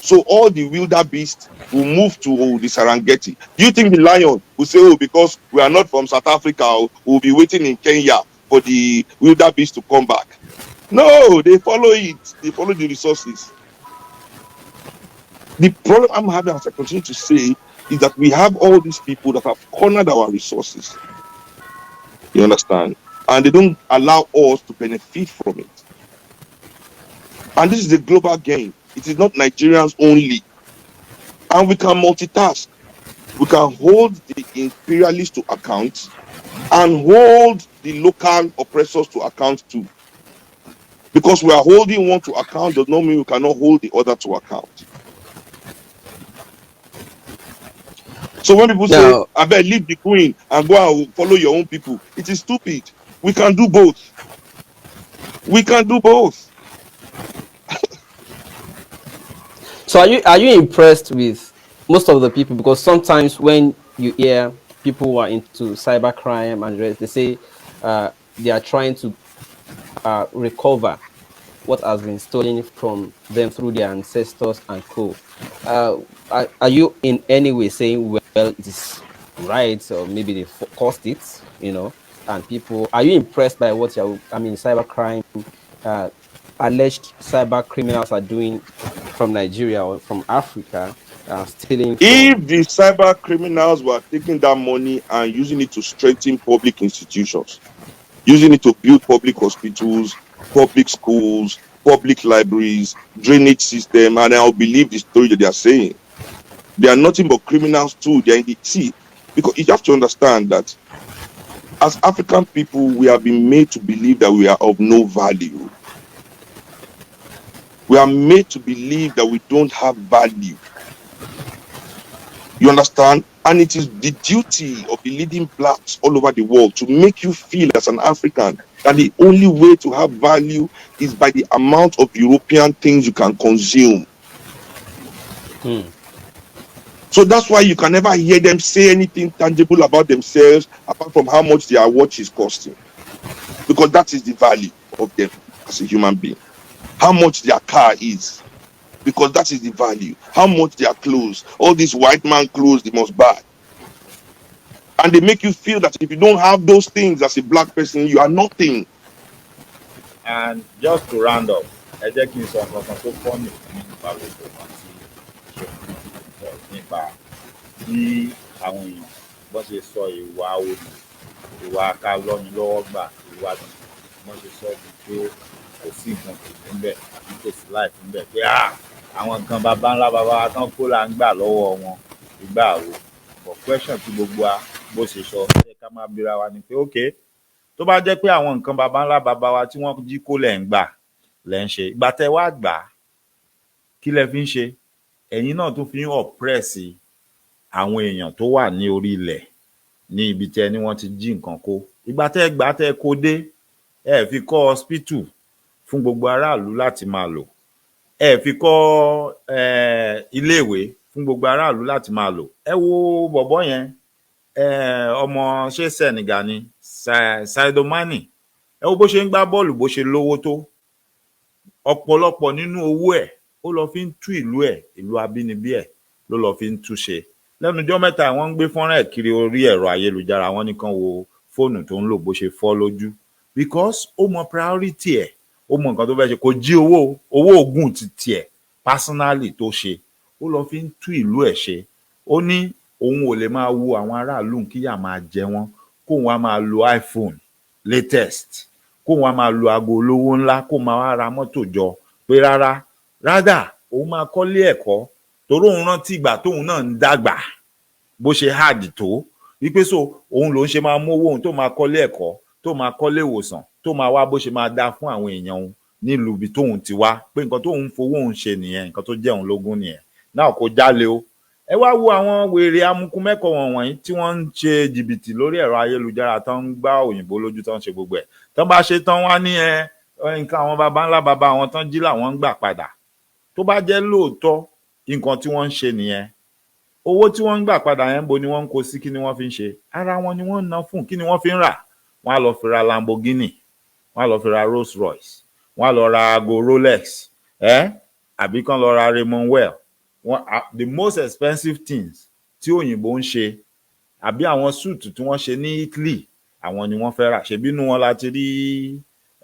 So all the wildebeest will move to the Serengeti. Do you think the lion will say, oh, because we are not from South Africa, we'll be waiting in Kenya for the wildebeest to come back? No, they follow it. They follow the resources. The problem I'm having, as I continue to say, is that we have all these people that have cornered our resources. You understand? And they don't allow us to benefit from it. And this is a global game. It is not Nigerians only. And we can multitask. We can hold the imperialists to account and hold the local oppressors to account too. Because we are holding one to account does not mean we cannot hold the other to account. So when people say, I bet leave the queen and go and follow your own people, it is stupid. We can do both. We can do both. So are you impressed with most of the people? Because sometimes when you hear people who are into cybercrime and rest, they say they are trying to recover what has been stolen from them through their ancestors and co. Are you in any way saying, well, it is riots, or maybe they caused it, and people, are you impressed by what cybercrime, uh, alleged cyber criminals are doing from Nigeria or from Africa, stealing from? If the cyber criminals were taking that money and using it to strengthen public institutions, using it to build public hospitals, public schools, public libraries, drainage system, and I'll believe the story that they are saying. They are nothing but criminals too. They are in the sea. Because you have to understand that as African people, we have been made to believe that we are of no value. We are made to believe that we don't have value. You understand? And it is the duty of the leading blacks all over the world to make you feel as an African that the only way to have value is by the amount of European things you can consume. So that's why you can never hear them say anything tangible about themselves apart from how much their watch is costing. Because that is the value of them as a human being. How much their car is. Because that is the value. How much their clothes. All these white man clothes they must buy. And they make you feel that if you don't have those things as a black person, you are nothing. And just to round up, ẹ jẹ́ kí n sọ nǹkan kan tó fọ́nì nípa gbogbo kan tí ṣe sọ nípa bí àwọn èèyàn bọ́n ṣe sọ ìwà olè, ìwà ká lọ́ni lọ́wọ́ gbà, ìwà tí wọ́n ṣe sọ di pé kò sí nǹkan kò sí ń bẹ̀ àbí kò sí láì fún bẹ̀ pé àwọn nǹkan baba ńlá baba wa tán kó là ń gbà lọ́wọ́ wọn ìgbà wo. But question tí gbogbo wa bó ṣe sọ ṣe ká máa bira wa ni pé okay, tó bá jẹ́ pé àwọn nǹkan baba ńlá baba wa tí wọ́n jí kó lẹ̀ ń gbà lẹ̀ ń ṣe, ìgbà tẹ́ wá gbà á kí lẹ fi ń ṣe? Ẹ̀yin náà tó fi ń oppress àwọn èèyàn tó wà ní orí ilẹ̀ ní ibi tẹ́ ni wọ́n ti jí nǹkan kó. Ìgbà tẹ́ gbà tẹ́ kó dé, ẹ fi kọ́ hospital fún gbogbo aráàlú láti máa lò, ẹ fi kọ́ iléèwé fún gbogbo aráàlú láti máa lò. Ẹ wo bọ̀bọ́ yẹn, ọmọ ṣé Senegal ni Sadio Mane, ẹ wo bó ṣe ń gbá bọ́ọ̀lù bó ṣe lówó tó. Ọ̀pọ̀lọpọ̀ nínú owó ẹ̀ ó lọ fi ń tú ìlú abínibí ẹ̀ ló lọ fi ń tú ṣe. Lẹ́nu ọjọ́ mẹ́ta wọ́n ń gbé fọ́nrán ẹ̀ kiri orí ẹ̀rọ ayélujára, wọ́n nìkan wo fóònù tó ń lò bó ṣe fọ́ lójú because ó mọ priority ẹ̀, ó mọ nǹkan tó fẹ́ ṣe. Kò jí owó ògùn ti tiẹ̀ personally tó ṣe, ó lọ fi ń tú ìlú ẹ̀ ṣe. Ó ní òun ò lè máa wo àwọn aráàlú kíyà máa jẹ wọ́n, kóun wá máa lo iPhone latest, kóun wá máa lo aago olówó ńlá, kóun máa wá ra mọ́tò jọ, pé rárá òun máa kọ́lé ẹ̀kọ́ torí òun rántí ìgbà tóun náà ń dàgbà bó ṣe hard tó, wípé so òun lòun ṣe máa mówó òun tó máa kọ́lé ẹ̀kọ́, tó máa kọ́lé ìwòsàn, tó máa wá bó ṣe máa dá fún àwọn èèyàn òun nílùú ibi tóun ti wá, pé nǹkan tóun fowó òun ṣe nìyẹn, nǹkan tó jẹ́ òun lógún nìyẹn. Náà kò jálè o. Ẹ wá wo àwọn wèrè amukumẹ́kọ̀ọ́ wọ̀nyí tí wọ́n ń ṣe jìbìtì lórí ẹ̀rọ ayélujára, tán ń gbá òyìnbó lójú, tán ń ṣe gbogbo ẹ̀. Tán bá ṣe tán wá ní nǹkan àwọn baba ńlá baba àwọn tán jí làwọn ń gbà padà. Tó bá jẹ́ lóòótọ́ nǹkan tí wọ́n ń ṣe nìyẹn, owó tí wọ́n ń gbà padà yẹn bo ni wọ́n ń kó sí, kí ni wọ́n fi ń ṣe? Ara wọn ni wọ́n ń ná fún, kí ni wọ́n fi ń rà? Wọ́n á lọ fi ra Lamborghini, wọ́n á lọ fi ra Rolls Royce, wọ́n á lọ ra aago Rolex, àbí kán lọ ra Raymond Well. The most expensive things tí òyìnbó ń ṣe, àbí àwọn suit tí wọ́n ṣe ní Italy, àwọn ni wọ́n fẹ́ rà. Ṣèbí inú wọn láti rí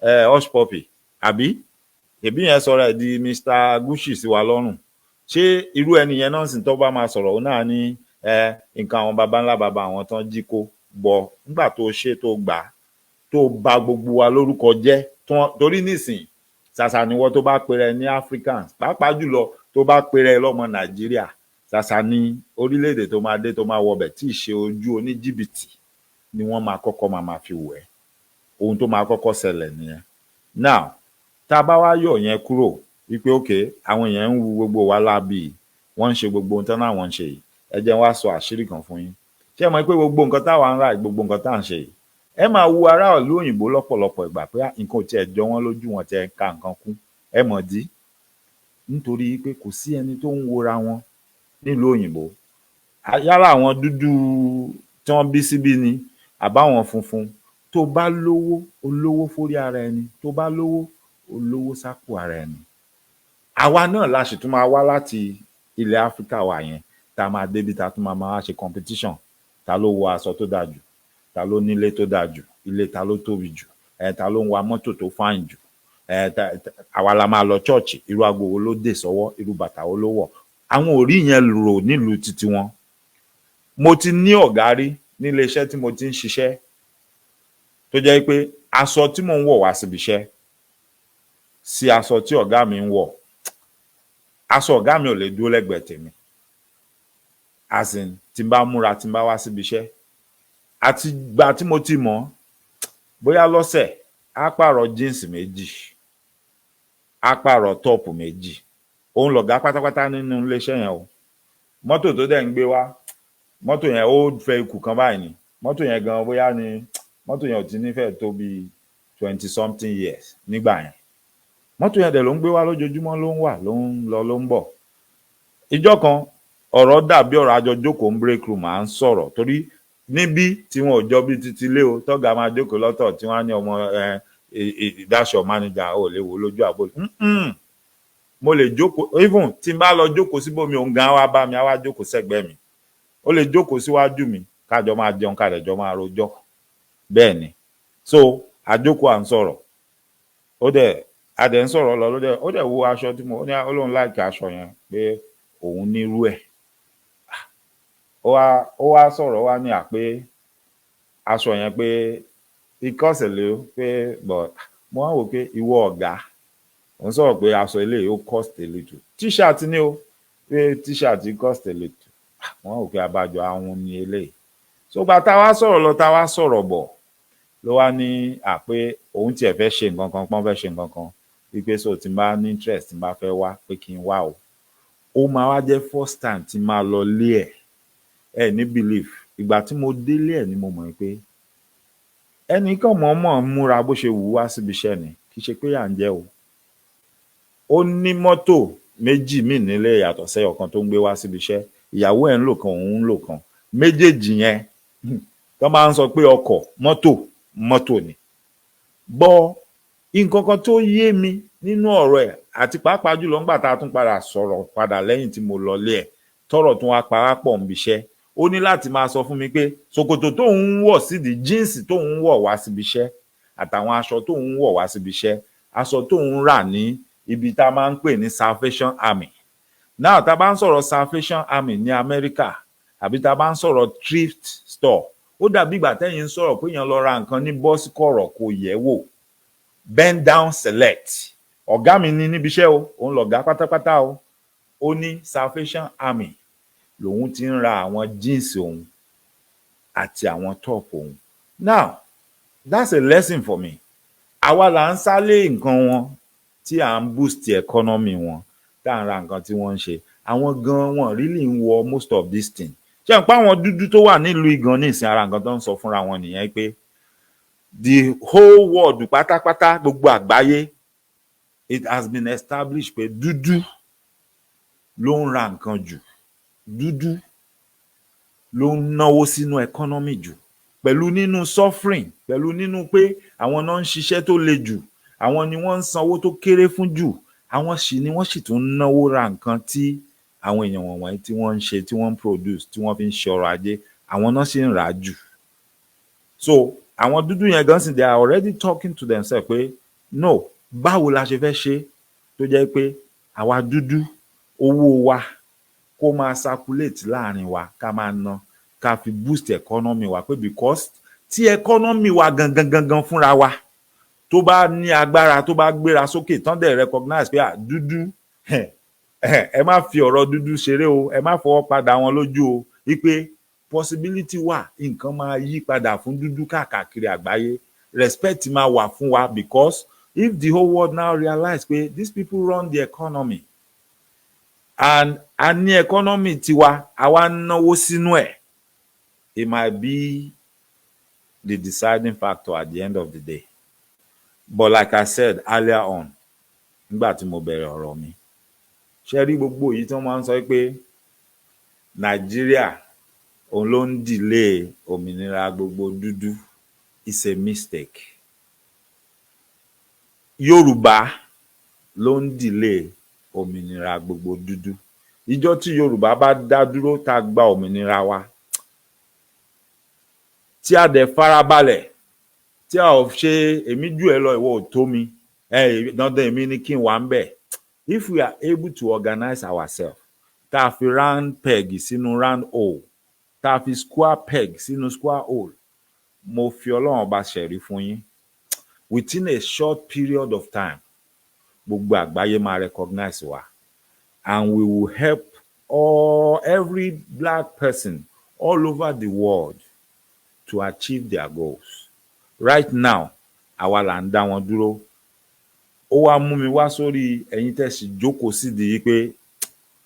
Hush Puppy, àbí ṣèbí yẹn sọ̀rọ̀ ẹ̀ di Mr. Gucci sí wa lọ́rùn. Ṣé irú ẹni yẹn náà sì tó bá máa sọ̀rọ̀ òun náà ní nǹkan àwọn baba ńlá baba àwọn tán jí kó bọ̀ nígbà tó ṣe tó gbà tó bà gbogbo wa lórúkọ jẹ́? Torí nísìn ṣàṣà ni wọ́n tó bá pèrè ní Africans, pàápàá jùlọ tó bá pèrè lọ́mọ Nàìjíríà, ṣàṣà ni orílẹ̀-èdè tó máa dé tó máa wọbẹ̀ tí ì ṣe ojú oníjìbìtì ni wọ́n máa kọ́kọ́ máa fi wẹ̀. Ohun tó máa kọ́kọ́ ṣẹlẹ̀ nìyẹn. Now tá a bá wá yọ̀ yẹn kúrò wípé okay, àwọn èèyàn ń wu gbogbo wa lábì, wọ́n ń ṣe gbogbo ohun tán náà wọ́n ń ṣe yìí, ẹ jẹ́ wá sọ àṣírí kan fún yín. Ṣé ẹ mọ̀ pé gbogbo nǹkan táwa ń rà, gbogbo nǹkan tá à ń ṣe yìí, ẹ máa wo aráàlú òyìnbó lọ́pọ̀lọpọ̀ ìgbà pé nǹkan ò tiẹ̀ jọ wọ́n lójú, wọn tiẹ̀ ka nǹkan kún. Ẹ mọ̀ dí? Nítorí pé kò sí ẹni tó ń wora wọn nílùú òyìnbó. Yálà àwọn dúdú tí wọ́n bí síbí ni àbáwọn funfun. Tó bá lówó, olówó fórí ara ẹni, tó bá lówó, olówó sápò ara ẹni. Àwa náà la sì tún máa wá láti ilẹ̀ Áfíríkà wa yẹn, tá a máa débi tá a tún máa ṣe competition ta ló wọ aṣọ tó dáa jù, ta ló nílé tó dáa jù, ilé ta ló tóbi jù, ta ló ń wa mọ́tò tó fáìn jù, àwa la máa lọ chọ́ọ̀chì, irú aago wo ló dè sọ́wọ́, irú bàtà wo ló wọ̀. Àwọn ò rí yẹn rò nílùú titi wọn. Mo ti ní ọ̀gá rí nílé iṣẹ́ tí mo ti ń ṣiṣẹ́ tó jẹ́ pé aṣọ tí mò ń wọ̀ wá síbi iṣẹ́ sí aṣọ tí ọ̀gá mi ń wọ̀, aṣọ ọ̀gá mi ò lè dúró lẹ́gbẹ̀ẹ́ tèmi. As in, tí n bá múra, tí n bá wá síbi iṣẹ́, àti ìgbà tí mo ti mọ̀, bóyá lọ́sẹ̀ á pààrọ̀ jíǹsì méjì, á pààrọ̀ tọ́ọ̀pù méjì. Òun lọ̀gá pátápátá nínú iléeṣẹ́ yẹn o. Mọ́tò tó dẹ̀ ń gbé wá, mọ́tò yẹn ó fẹ́ ikù kan báyìí ni. Mọ́tò yẹn gan bóyá ni mọ́tò yẹn ò ti nífẹ̀ẹ́ tó bí 20 something years nígbà yẹn. Mọ́tò yẹn dẹ̀ ló ń gbé wá lójoojúmọ́, ló ń wà, ló ń lọ, ló ń bọ̀. Ìjọ́ kan ọ̀rọ̀ dàbí ọ̀rọ̀ àjọ jókòó ń break room à ń sọ̀rọ̀ torí níbí tí wọn ò jọ bí titi lé o, tọ́gà máa jókòó lọ́tọ̀ tí wọ́n á ní ọmọ ìdáṣọ manager ò lè wò lójú àbò. Mo lè jókòó, even tí n bá lọ jókòó síbòmí, òun gan wá bá mi, á wá jókòó sẹ́gbẹ̀ẹ́ mi. Ó lè jókòó síwájú mi, kájọ máa jẹun, kájọ máa rojọ́. Bẹ́ẹ̀ ni. So àjókòó à ń sọ̀rọ̀. A dẹ̀ ń sọ̀rọ̀ lọ, ó dẹ̀ wo aṣọ tí ó lóun láìkí aṣọ yẹn pé òun nírú ẹ̀. Ó wá sọ̀rọ̀ wá ní pé aṣọ yẹn pé ìkọ́sẹ̀lẹ̀ ó pé but mo wá wò pé ìwọ ọ̀gá òun sọ̀rọ̀ pé aṣọ eléyìí ó cost a little. T-shirt ni ó pé t-shirt cost a little. Mo wá wò pé abájọ àwọn ni eléyìí. So gba tá wá sọ̀rọ̀ lọ, tá wá sọ̀rọ̀ bọ̀, ló wá ní pé òun tiẹ̀ fẹ́ ṣe nǹkan kan, pọ́n fẹ́ ṣe nǹkan kan. Wípé so tí n bá ní interest, tí n bá fẹ́ wá pé kí n wá o. Ó máa wá jẹ́ first time tí máa lọ lé ẹ̀ ní belief. Ìgbà tí mo délé ẹ̀ ni mo mọ̀ pé ẹnìkan mọ̀ọ́mọ̀ múra bó ṣe wù wá síbi iṣẹ́ ni, kì í ṣe pé à ń jẹ́ o. Ó ní mọ́tò méjì míì nílé yàtọ̀ sẹ́yọ̀ kan tó ń gbé wá síbi iṣẹ́. Ìyàwó ẹ̀ ń lò kan, òun ń lò kan. Méjèèjì yẹn tó máa ń sọ pé ọkọ̀ mọ́tò ni. Bọ́ nǹkan kan tó yé mi nínú ọ̀rọ̀ ẹ̀, àti pàápàá jùlọ ńgbà tá a tún padà sọ̀rọ̀ padà lẹ́yìn tí mo lọ lé ẹ̀, tọ́rọ̀ tún wá parapọ̀ níbi iṣẹ́. Ó ní láti máa sọ fún mi pé ṣòkòtò tóun ń wọ̀ sídìí, jíǹsì tóun ń wọ̀ wá síbi iṣẹ́, àtàwọn aṣọ tóun ń wọ̀ wá síbi iṣẹ́, aṣọ tóun ń rà ní ibi tá a máa ń pè ní Salvation Army. Now tá a bá ń sọ̀rọ̀ Salvation Army ní Amẹ́ríkà, àbí tá a bá ń sọ̀rọ̀ thrift store, ó dàbí ìgbà tẹ́yìn ń sọ̀rọ̀ pé èèyàn lọ ra nǹkan ní bọ́sì kọ̀rọ̀ kò yẹ̀ wò. Bend down select. Ọ̀gá mi ní níbi iṣẹ́ o, òun lọ̀gá pátápátá o. Ó ní Salvation Army lòun ti ń ra àwọn jíǹsì òun àti àwọn tọ́ọ̀pù òun. Now that's a lesson for me. Àwa là ń sálé nǹkan wọn tí à ń boost economy wọn, tá à ń ra nǹkan tí wọ́n ń ṣe. Àwọn gan wọn really ń wọ most of this thing. Ṣé n pa àwọn dúdú tó wà nílùú ìgan ní ìsìn ara nǹkan tó ń sọ fúnra wọn nìyẹn pé the whole world pátápátá, gbogbo àgbáyé, it has been established pé dúdú ló ń ra nǹkan jù, dúdú ló ń náwó sínú economy jù, pẹ̀lú nínú suffering, pẹ̀lú nínú pé àwọn náà ń ṣiṣẹ́ tó le jù, àwọn ni wọ́n ń sanwó tó kéré fún jù, àwọn sì ni wọ́n sì tún ń náwó ra nǹkan tí àwọn èèyàn wọ̀nyí tí wọ́n ń ṣe, tí wọ́n ń produce, tí wọ́n fi ń ṣe ọrọ̀ ajé, àwọn náà sì ń rà á jù. So àwọn dúdú yẹn gan sì, they are already talking to themselves pé no, báwo la ṣe fẹ́ ṣe tó jẹ́ pé àwa dúdú owó wa kó máa circulate láàrin wa, ká máa ná, ká fi boost economy wa, pé because tí economy wa gangan fúnra wa tó bá ní agbára, tó bá gbéra sókè, tán dẹ̀ recognize pé dúdú ẹ má fi ọ̀rọ̀ dúdú ṣeré o, ẹ má fọwọ́ padà wọn lójú o, wípé possibility wà, nǹkan máa yí padà fún dúdú káàkiri àgbáyé, respect máa wà fún wa, because if the whole world now realize pé these people run the economy and a ní economy tiwa, àwa náwó sínú ẹ̀, it might be the deciding factor at the end of the day. But like I said earlier on, nígbà tí mo bẹ̀rẹ̀ ọ̀rọ̀ mi, ṣe rí gbogbo èyí tí wọ́n máa ń sọ pé Nàìjíríà òun ló ń delay òmìnira gbogbo dúdú, is a mistake. Yorùbá ló ń delay òmìnira gbogbo dúdú. Ìjọ́ tí Yorùbá bá dá dúró tá gba òmìnira wa, tí a dẹ̀ farabalẹ̀ tí a ò ṣe èmi jù ẹ lọ ìwọ ò tó mi dandan èmi ni kí n wà ń bẹ̀. If we are able to organize ourselves tá a fi round peg sínú round hole tá a fi square peg sínú square hole, mo fi Ọlọ́run ọba ṣẹ̀rí fún yín, within a short period of time gbogbo àgbáyé máa recognize wa, and we will help every black person all over the world to achieve their goals. Right now àwa là ń dá wọn dúró. Ó wá mú mi wá sórí ẹ̀yin tẹ̀sí jókòó sídìí pé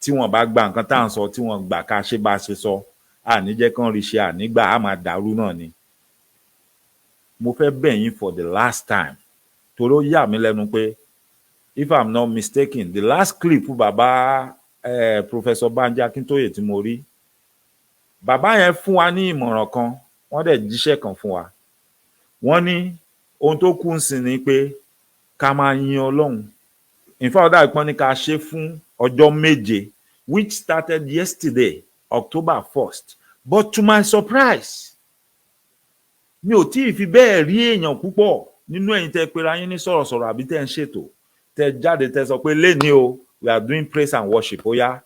tí wọ́n bá gba nǹkan tá à ń sọ tí wọ́n gbà ká ṣe bá ṣe sọ àní jẹ́ kán rí ṣe ànígbà á máa dàrú náà ni. Mo fẹ́ bẹ̀ yín for the last time torí ó yà mí lẹ́nu pé if I'm not mistaken the last clip bàbá Professor Banji Akintoye tí mo rí, bàbá yẹn fún wa ní ìmọ̀ràn kan, wọ́n dẹ̀ jíṣẹ́ kan fún wa. Wọ́n ní ohun tó kù ń sìn ni pé ká máa yin Ọlọ́run. In fact ọ̀dà ìpọ́n ni ká ṣe fún ọjọ́ méje which started yesterday October 1st, but to my surprise mi ò tí ì fi bẹ́ẹ̀ rí èèyàn púpọ̀ nínú ẹ̀yin tẹ́ pera yín ní sọ̀rọ̀sọ̀rọ̀ àbí tẹ́ ń ṣètò tẹ́ jáde tẹ́ sọ pé lénìí o we are doing praise and worship. Ó yá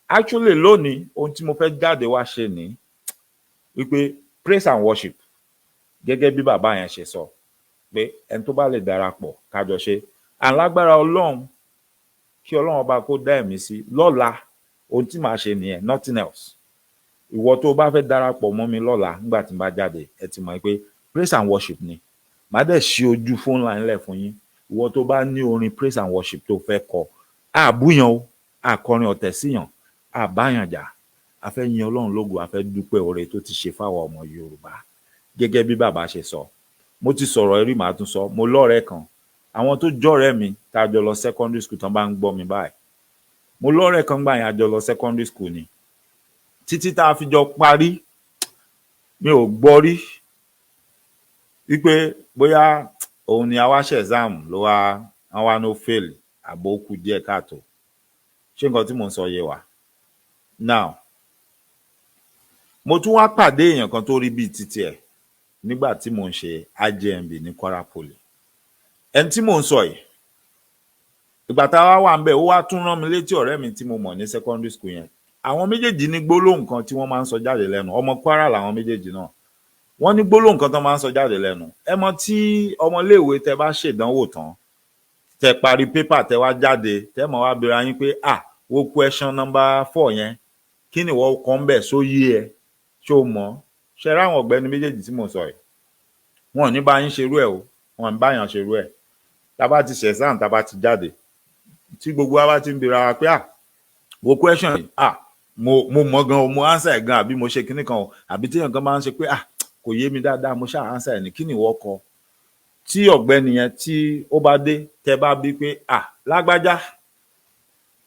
actually lónìí ohun tí mo fẹ́ jáde wá ṣe ní wípé praise and worship gẹ́gẹ́ bí bàbá yẹn ṣe sọ pé ẹni tó bá lè darapọ̀ kájọ ṣe alágbára Ọlọ́run kí Ọlọ́run ọba kó dá ẹ̀mí sí lọ́la ohun tí màá ṣe nìyẹn, nothing else. Ìwọ tó bá fẹ́ darapọ̀ mọ́ mi lọ́la nígbà tí n bá jáde ẹ ti mọ̀ pé praise and worship ni màá dẹ̀ ṣí ojú phone line lẹ̀ fún yín. Ìwọ tó bá ní orin praise and worship tó fẹ́ kọ àbúyàn o àkọrin ọ̀tẹ̀ síyàn àbáyànjà a fẹ́ yin Ọlọ́run lógo, a fẹ́ dúpẹ́ oore tó ti ṣe fáwọn ọmọ Yorùbá gẹ́gẹ́ bí bàbá ṣe sọ. Mo ti sọ̀rọ̀ ẹ̀rí màá tún sọ. Mo lọ́rẹ̀ẹ́ kan, àwọn tó jọ̀rẹ́ mi tá a jọ lọ secondary school tán bá ń gbọ́ mi báyìí, mo lọ́rẹ̀ẹ́ kan gbà yẹn a jọ lọ secondary school ni títí tá a fi jọ parí mi ò gbọ́ rí wípé bóyá òun ni àwa ṣe exam ló wá àwa no fail àbò kù díẹ̀ káàtó. Ṣé nǹkan tí mò ń sọ yé wa? Now mo tún wá pàdé èèyàn kan tó rí bíi títí ẹ̀ nígbà tí mò ń ṣe IJMB ní Kwara Poly. Ẹni tí mò ń sọ yìí ìgbà tá a wà ń bẹ̀ ó wá tún rán mi létí ọ̀rẹ́ mi tí mo mọ̀ ní secondary school yẹn. Àwọn méjèèjì ní gbólóhùn kan tí wọ́n máa ń sọ jáde lẹ́nu, ọmọ Kwara làwọn méjèèjì náà. Wọ́n ní gbólóhùn kan tó máa ń sọ jáde lẹ́nu. Ẹ mọ̀ tí ọmọléèwé tẹ bá ṣèdánwò tán tẹ parí pépà tẹ wá jáde tẹ mọ̀ wá bèèrè yín pé wo question number 4 yẹn kí ni wọ́n kọ́ ń bẹ̀ sóyé ẹ ṣó mọ̀. Ṣe ráwọn ọ̀gbẹ́ni méjèèjì tí mò ń sọ yìí wọn ò ní bá yín ṣerú ẹ̀ o, wọn ò ní bá yàn ṣerú ẹ̀. Tá bá ti ṣe exam tá bá ti jáde tí gbogbo wa bá ti ń bèèrè wa pé wo question yìí mo mọ̀ gan o, mo answer gan àbí mo ṣe kinní kan o, àbí téèyàn kan máa ń ṣe pé kò yé mi dáadáa mo ṣáà answer ní kí ni ìwọ kọ. Tí ọ̀gbẹ́ni yẹn tí ó bá dé tẹ bá bí pé lágbájá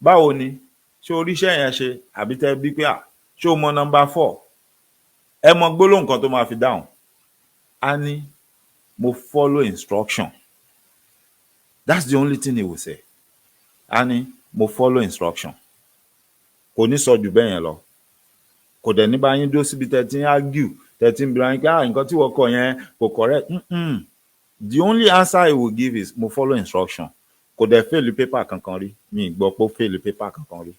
báwo ni ṣé oríṣẹ́ yẹn ṣe, àbí tẹ bí pé ṣé o mọ number 4, ẹ mọ gbólóhùn kan tó máa fi dáhùn. A ní mo follow instruction. That's the only thing he will say. A ní mo follow instruction. Kò ní sọ jù bẹ́ẹ̀ yẹn lọ. Kò dẹ̀ ní bá yín dó síbi tẹ́ ti ń argue tẹ́ ti ń bira yín pé nǹkan tí wọ́n kọ yẹn kò correct. The only answer he will give is mo follow instruction. Kò dẹ̀ fail paper kankan rí. Mi gbọ́ pé ó fail paper kankan rí.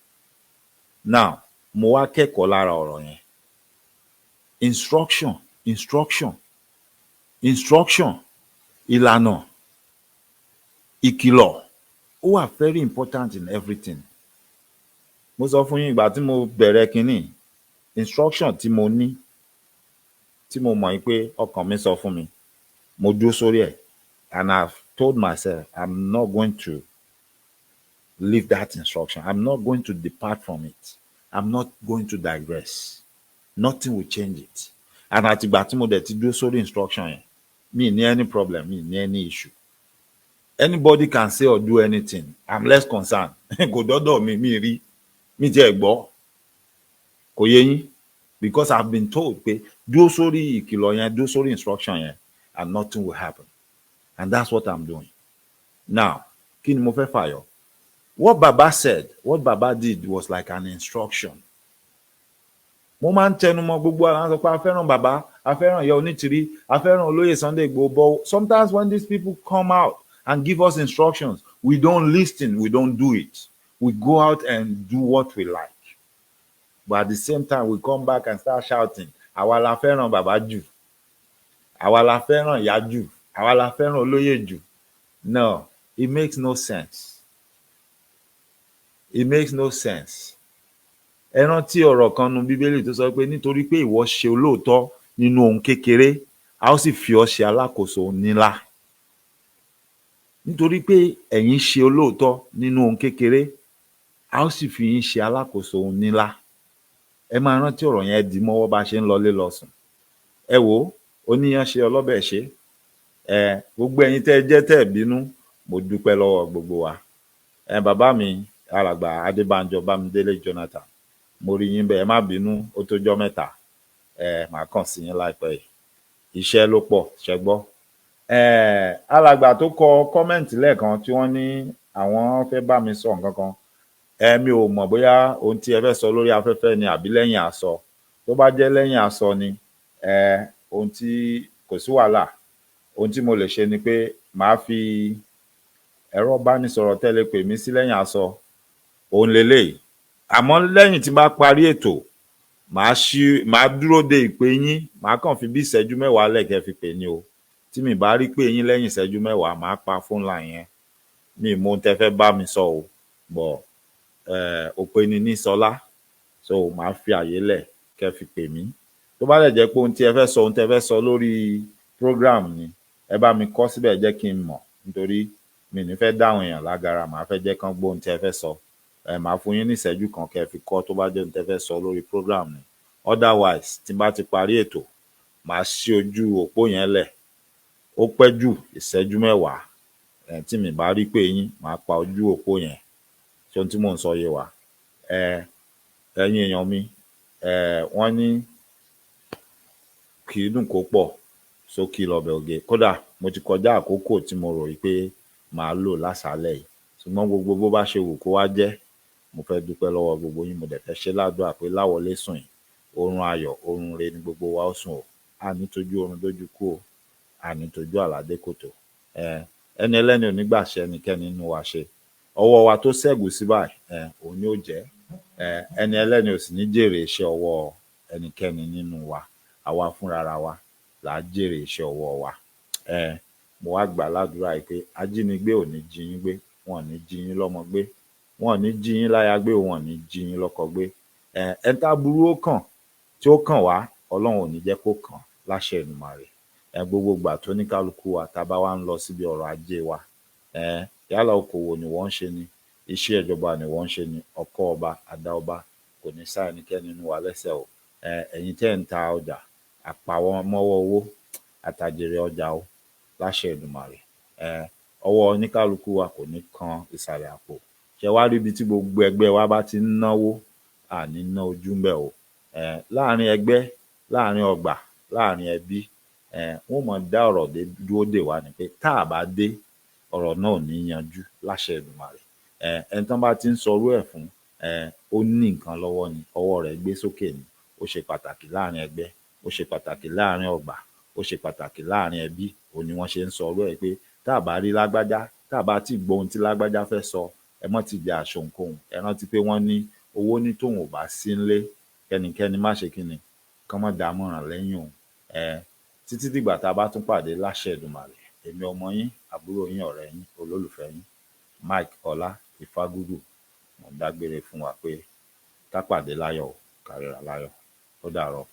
Now mo wá kẹ́kọ̀ọ́ lára ọ̀rọ̀ yẹn. Instruction, ìlànà, ìkìlọ̀ ó wà very important in everything. Mo sọ fún yín ìgbà tí mo bẹ̀rẹ̀ kínní instruction tí mo ní tí mo mọ̀ pé ọkàn mi sọ fún mi mo dúró sórí ẹ̀, and I've told myself I'm not going to leave that instruction. I'm not going to depart from it. I'm not going to digress. Nothing will change it. And àtìgbà tí mo dẹ̀ ti dúró sórí instruction yẹn mi ní any problem, mi ní any issue. Anybody can say or do anything. I'm less concerned. Kò dọ́dọ̀ mi rí mi jẹ́ gbọ́. Kò yé yín? Because I've been told pé dúró sórí ìkìlọ̀ yẹn, dúró sórí instruction yẹn, and nothing will happen. And that's what I'm doing. Now, kí ni mo fẹ́ fàyọ? What Baba said, what Baba did was like an instruction. Mo máa ń tẹnu mọ́ gbogbo àwọn sọ pé a fẹ́ràn bàbá, a fẹ́ràn ìyá onítìrí, a fẹ́ràn olóyè Sunday Igboho. But sometimes when these people come out and give us instructions, we don't listen, we don't do it. We go out and do what we like. But at the same time, we come back and start shouting, àwa la fẹ́ràn bàbá jù, àwa la fẹ́ràn ìyá jù, àwa la fẹ́ràn olóyè jù. No, it makes no sense. It makes no sense. Ẹ rántí ọ̀rọ̀ kan nu Bíbélì tó sọ pé nítorí pé ìwọ ṣe olóòótọ́ nínú ohun kékeré, a ó sì fi ọ́ ṣe alákòóso ohun ńlá. Nítorí pé ẹ̀yin ṣe olóòótọ́ nínú ohun kékeré, a ó sì fi yín ṣe alákòóso ohun ńlá. Ẹ máa rántí ọ̀rọ̀ yẹn dì mọ́wọ́ bá ṣe ń lọlé lọ sùn. Ẹ wò ó, oníyan ṣe ọlọ́bẹ̀ ṣe. Gbogbo ẹ̀yin tẹ́ ẹ jẹ́ tẹ́ ẹ bínú, mo dúpẹ́ lọ́wọ́ gbogbo wa. Bàbá mi alàgbà Adébánjọ Bámidélé Jonathan, mo rí yín bẹ́ẹ̀, ẹ má bínú, ó tójọ́ mẹ́ta. Màá kàn sí yín láìpẹ́ yìí. Iṣẹ́ ló pọ̀, ṣẹ gbọ́. Alàgbà tó kọ kọ́mẹ̀ǹtì lẹ́ẹ̀kan tí wọ́n ní àwọn fẹ́ bá mi sọ nǹkan kan. Mi ò mọ̀ bóyá ohun tí ẹ fẹ́ sọ lórí afẹ́fẹ́ ni àbí lẹ́yìn àsọ. Tó bá jẹ́ lẹ́yìn àsọ ni, ohun tí kò sí wàhálà. Ohun tí mo lè ṣe ni pé màá fi ẹ̀rọ ìbánisọ̀rọ̀ tẹ́lẹ̀ pè mí sí lẹ́yìn àsọ. Òun leléyìí. Àmọ́ lẹ́yìn tí n bá parí ètò, màá dúró de ìpè yín, màá kàn fi bí ìṣẹ́jú mẹ́wàá lẹ̀ kẹ́ fi pè ní o. Tí mi bá rí pé yín lẹ́yìn ìṣẹ́jú mẹ́wàá, màá pa phone line yẹn. Mi ò mọ ohun tẹ́ fẹ́ bá mi sọ o, but òpè ni ní sọlá, so màá fi àyè lẹ̀ kẹ́ fi pè mí. Tó bá dẹ̀ jẹ́ pé ohun tí ẹ fẹ́ sọ lórí program ni, ẹ bá mi kọ síbẹ̀ jẹ́ kí n mọ̀, nítorí mi ní fẹ́ dáhùn èèyàn lágara, màá fẹ́ jẹ́ kán gbọ́ ohun tí ẹ fẹ́ sọ. Màá fún yín ní ìṣẹ́jú kan kẹ́ fi kọ tó bá jẹ́ ohun tí ẹ fẹ́ sọ lórí program ni. Otherwise, tí n bá ti parí ètò, màá ṣí ojú òpó yẹn lẹ̀. Ó pẹ́ jù ìṣẹ́jú mẹ́wàá. Tí mi bá rí pé yín, màá pa ojú òpó yẹn. Ṣé ohun tí mò ń sọ yé wa? Ẹ̀yin èèyàn mi, wọ́n ní kì í dùn kó pọ̀, ṣókí lọbẹ̀ oge. Kódà mo ti kọjá àkókò tí mo rò pé màá lò lásàálẹ̀ yìí. Ṣùgbọ́n gbogbo bó bá ṣe wù kó wá jẹ́, mo fẹ́ dúpẹ́ lọ́wọ́ gbogbo yín. Mo dẹ̀ fẹ́ ṣe ládùúrà pé láwọlé sùn yìí, oorun ayọ̀, oorun re ni gbogbo wa ó sùn o. Àní tójú oorun dójú kú o, àní tójú àládé kòtò. Ẹni ẹlẹ́ni ò ní gbà ṣe ẹnikẹ́ni nínú wa ṣe. Ọwọ́ wa tó ṣẹ́gun sí báyìí, òun ni ó jẹ́. Ẹni ẹlẹ́ni ò sì ní jèrè iṣẹ́ ọwọ́ ẹnikẹ́ni nínú wa. Àwa fúnra wa là á jèrè iṣẹ́ ọwọ́ wa. Mo wá gbà ládùúrà yìí pé ajínigbé ò ní jí yín gbé, wọn ò ní jí yín lọ́mọ gbé, wọn ò ní jí yín láya gbé, wọn ò ní jí yín lọ́kọ gbé. Ẹni tá burú ó kàn, tí ó kàn wá, Ọlọ́run ò ní jẹ́ kó kàn láṣẹ Èdùmàrè. Gbogbo ìgbà tó ní kálukú wa tá bá wá ń lọ síbi ọ̀rọ̀ ajé wa, yálà okòwò ni wọ́n ń ṣe ni, iṣẹ́ ìjọba ni wọ́n ń ṣe ni, ọkọ ọba, àdá ọba, kò ní sá ẹnikẹ́ni nínú wa lẹ́sẹ̀ o. Ẹ̀yin tẹ́ ń ta ọjà, àpawọ́ mọ́wọ́ owó, àtàjèrè ọjà o, láṣẹ Èdùmàrè. Ọwọ́ oníkálukú wa kò ní kan ìsàlẹ̀ àpò. Ṣé wá rí ibi tí gbogbo ẹgbẹ́ wa bá ti ń náwó, àní ná ojú ń bẹ̀ o. Láàárín ẹgbẹ́, láàárín ọgbà, láàárín ẹbí, wọ́n mọ̀ dá ọ̀rọ̀ dúró dè wá ni pé tá a bá dé, ọ̀rọ̀ náà ò ní yanjú láṣẹ Èdùmàrè. Ẹni tán bá ti ń sọrú ẹ̀ fún, ó ní nǹkan lọ́wọ́ ni, ọwọ́ rẹ̀ gbé sókè ni. Ó ṣe pàtàkì láàárín ẹgbẹ́, ó ṣe pàtàkì láàárín ọgbà, ó ṣe pàtàkì láàárín ẹbí. Òun ni wọ́n ṣe ń sọrú ẹ̀ pé tá a bá rí lágbájá, tá a bá ti gbọ́ ohun tí lágbájá fẹ́ sọ, ẹ mọ́ ti jẹ àṣọ ohunkóhun. Ẹ rántí pé wọ́n ní owó ní tóun ò bá sí ńlé, kẹ́nikẹ́ni má ṣe kíni, kán má dámọ̀ràn lẹ́yìn òun. Títí dìgbà tá a bá tún pàdé láṣẹ Èdùmàrè. Èmi ọmọ yín, àbúrò yín, ọ̀rẹ́ yín, olólùfẹ́ yín, Mike Ọlá Ifágúgù, mo ń dágbére fún wa pé ká pàdé láyọ̀ o, ká ríra láyọ̀. Ó dàárọ̀.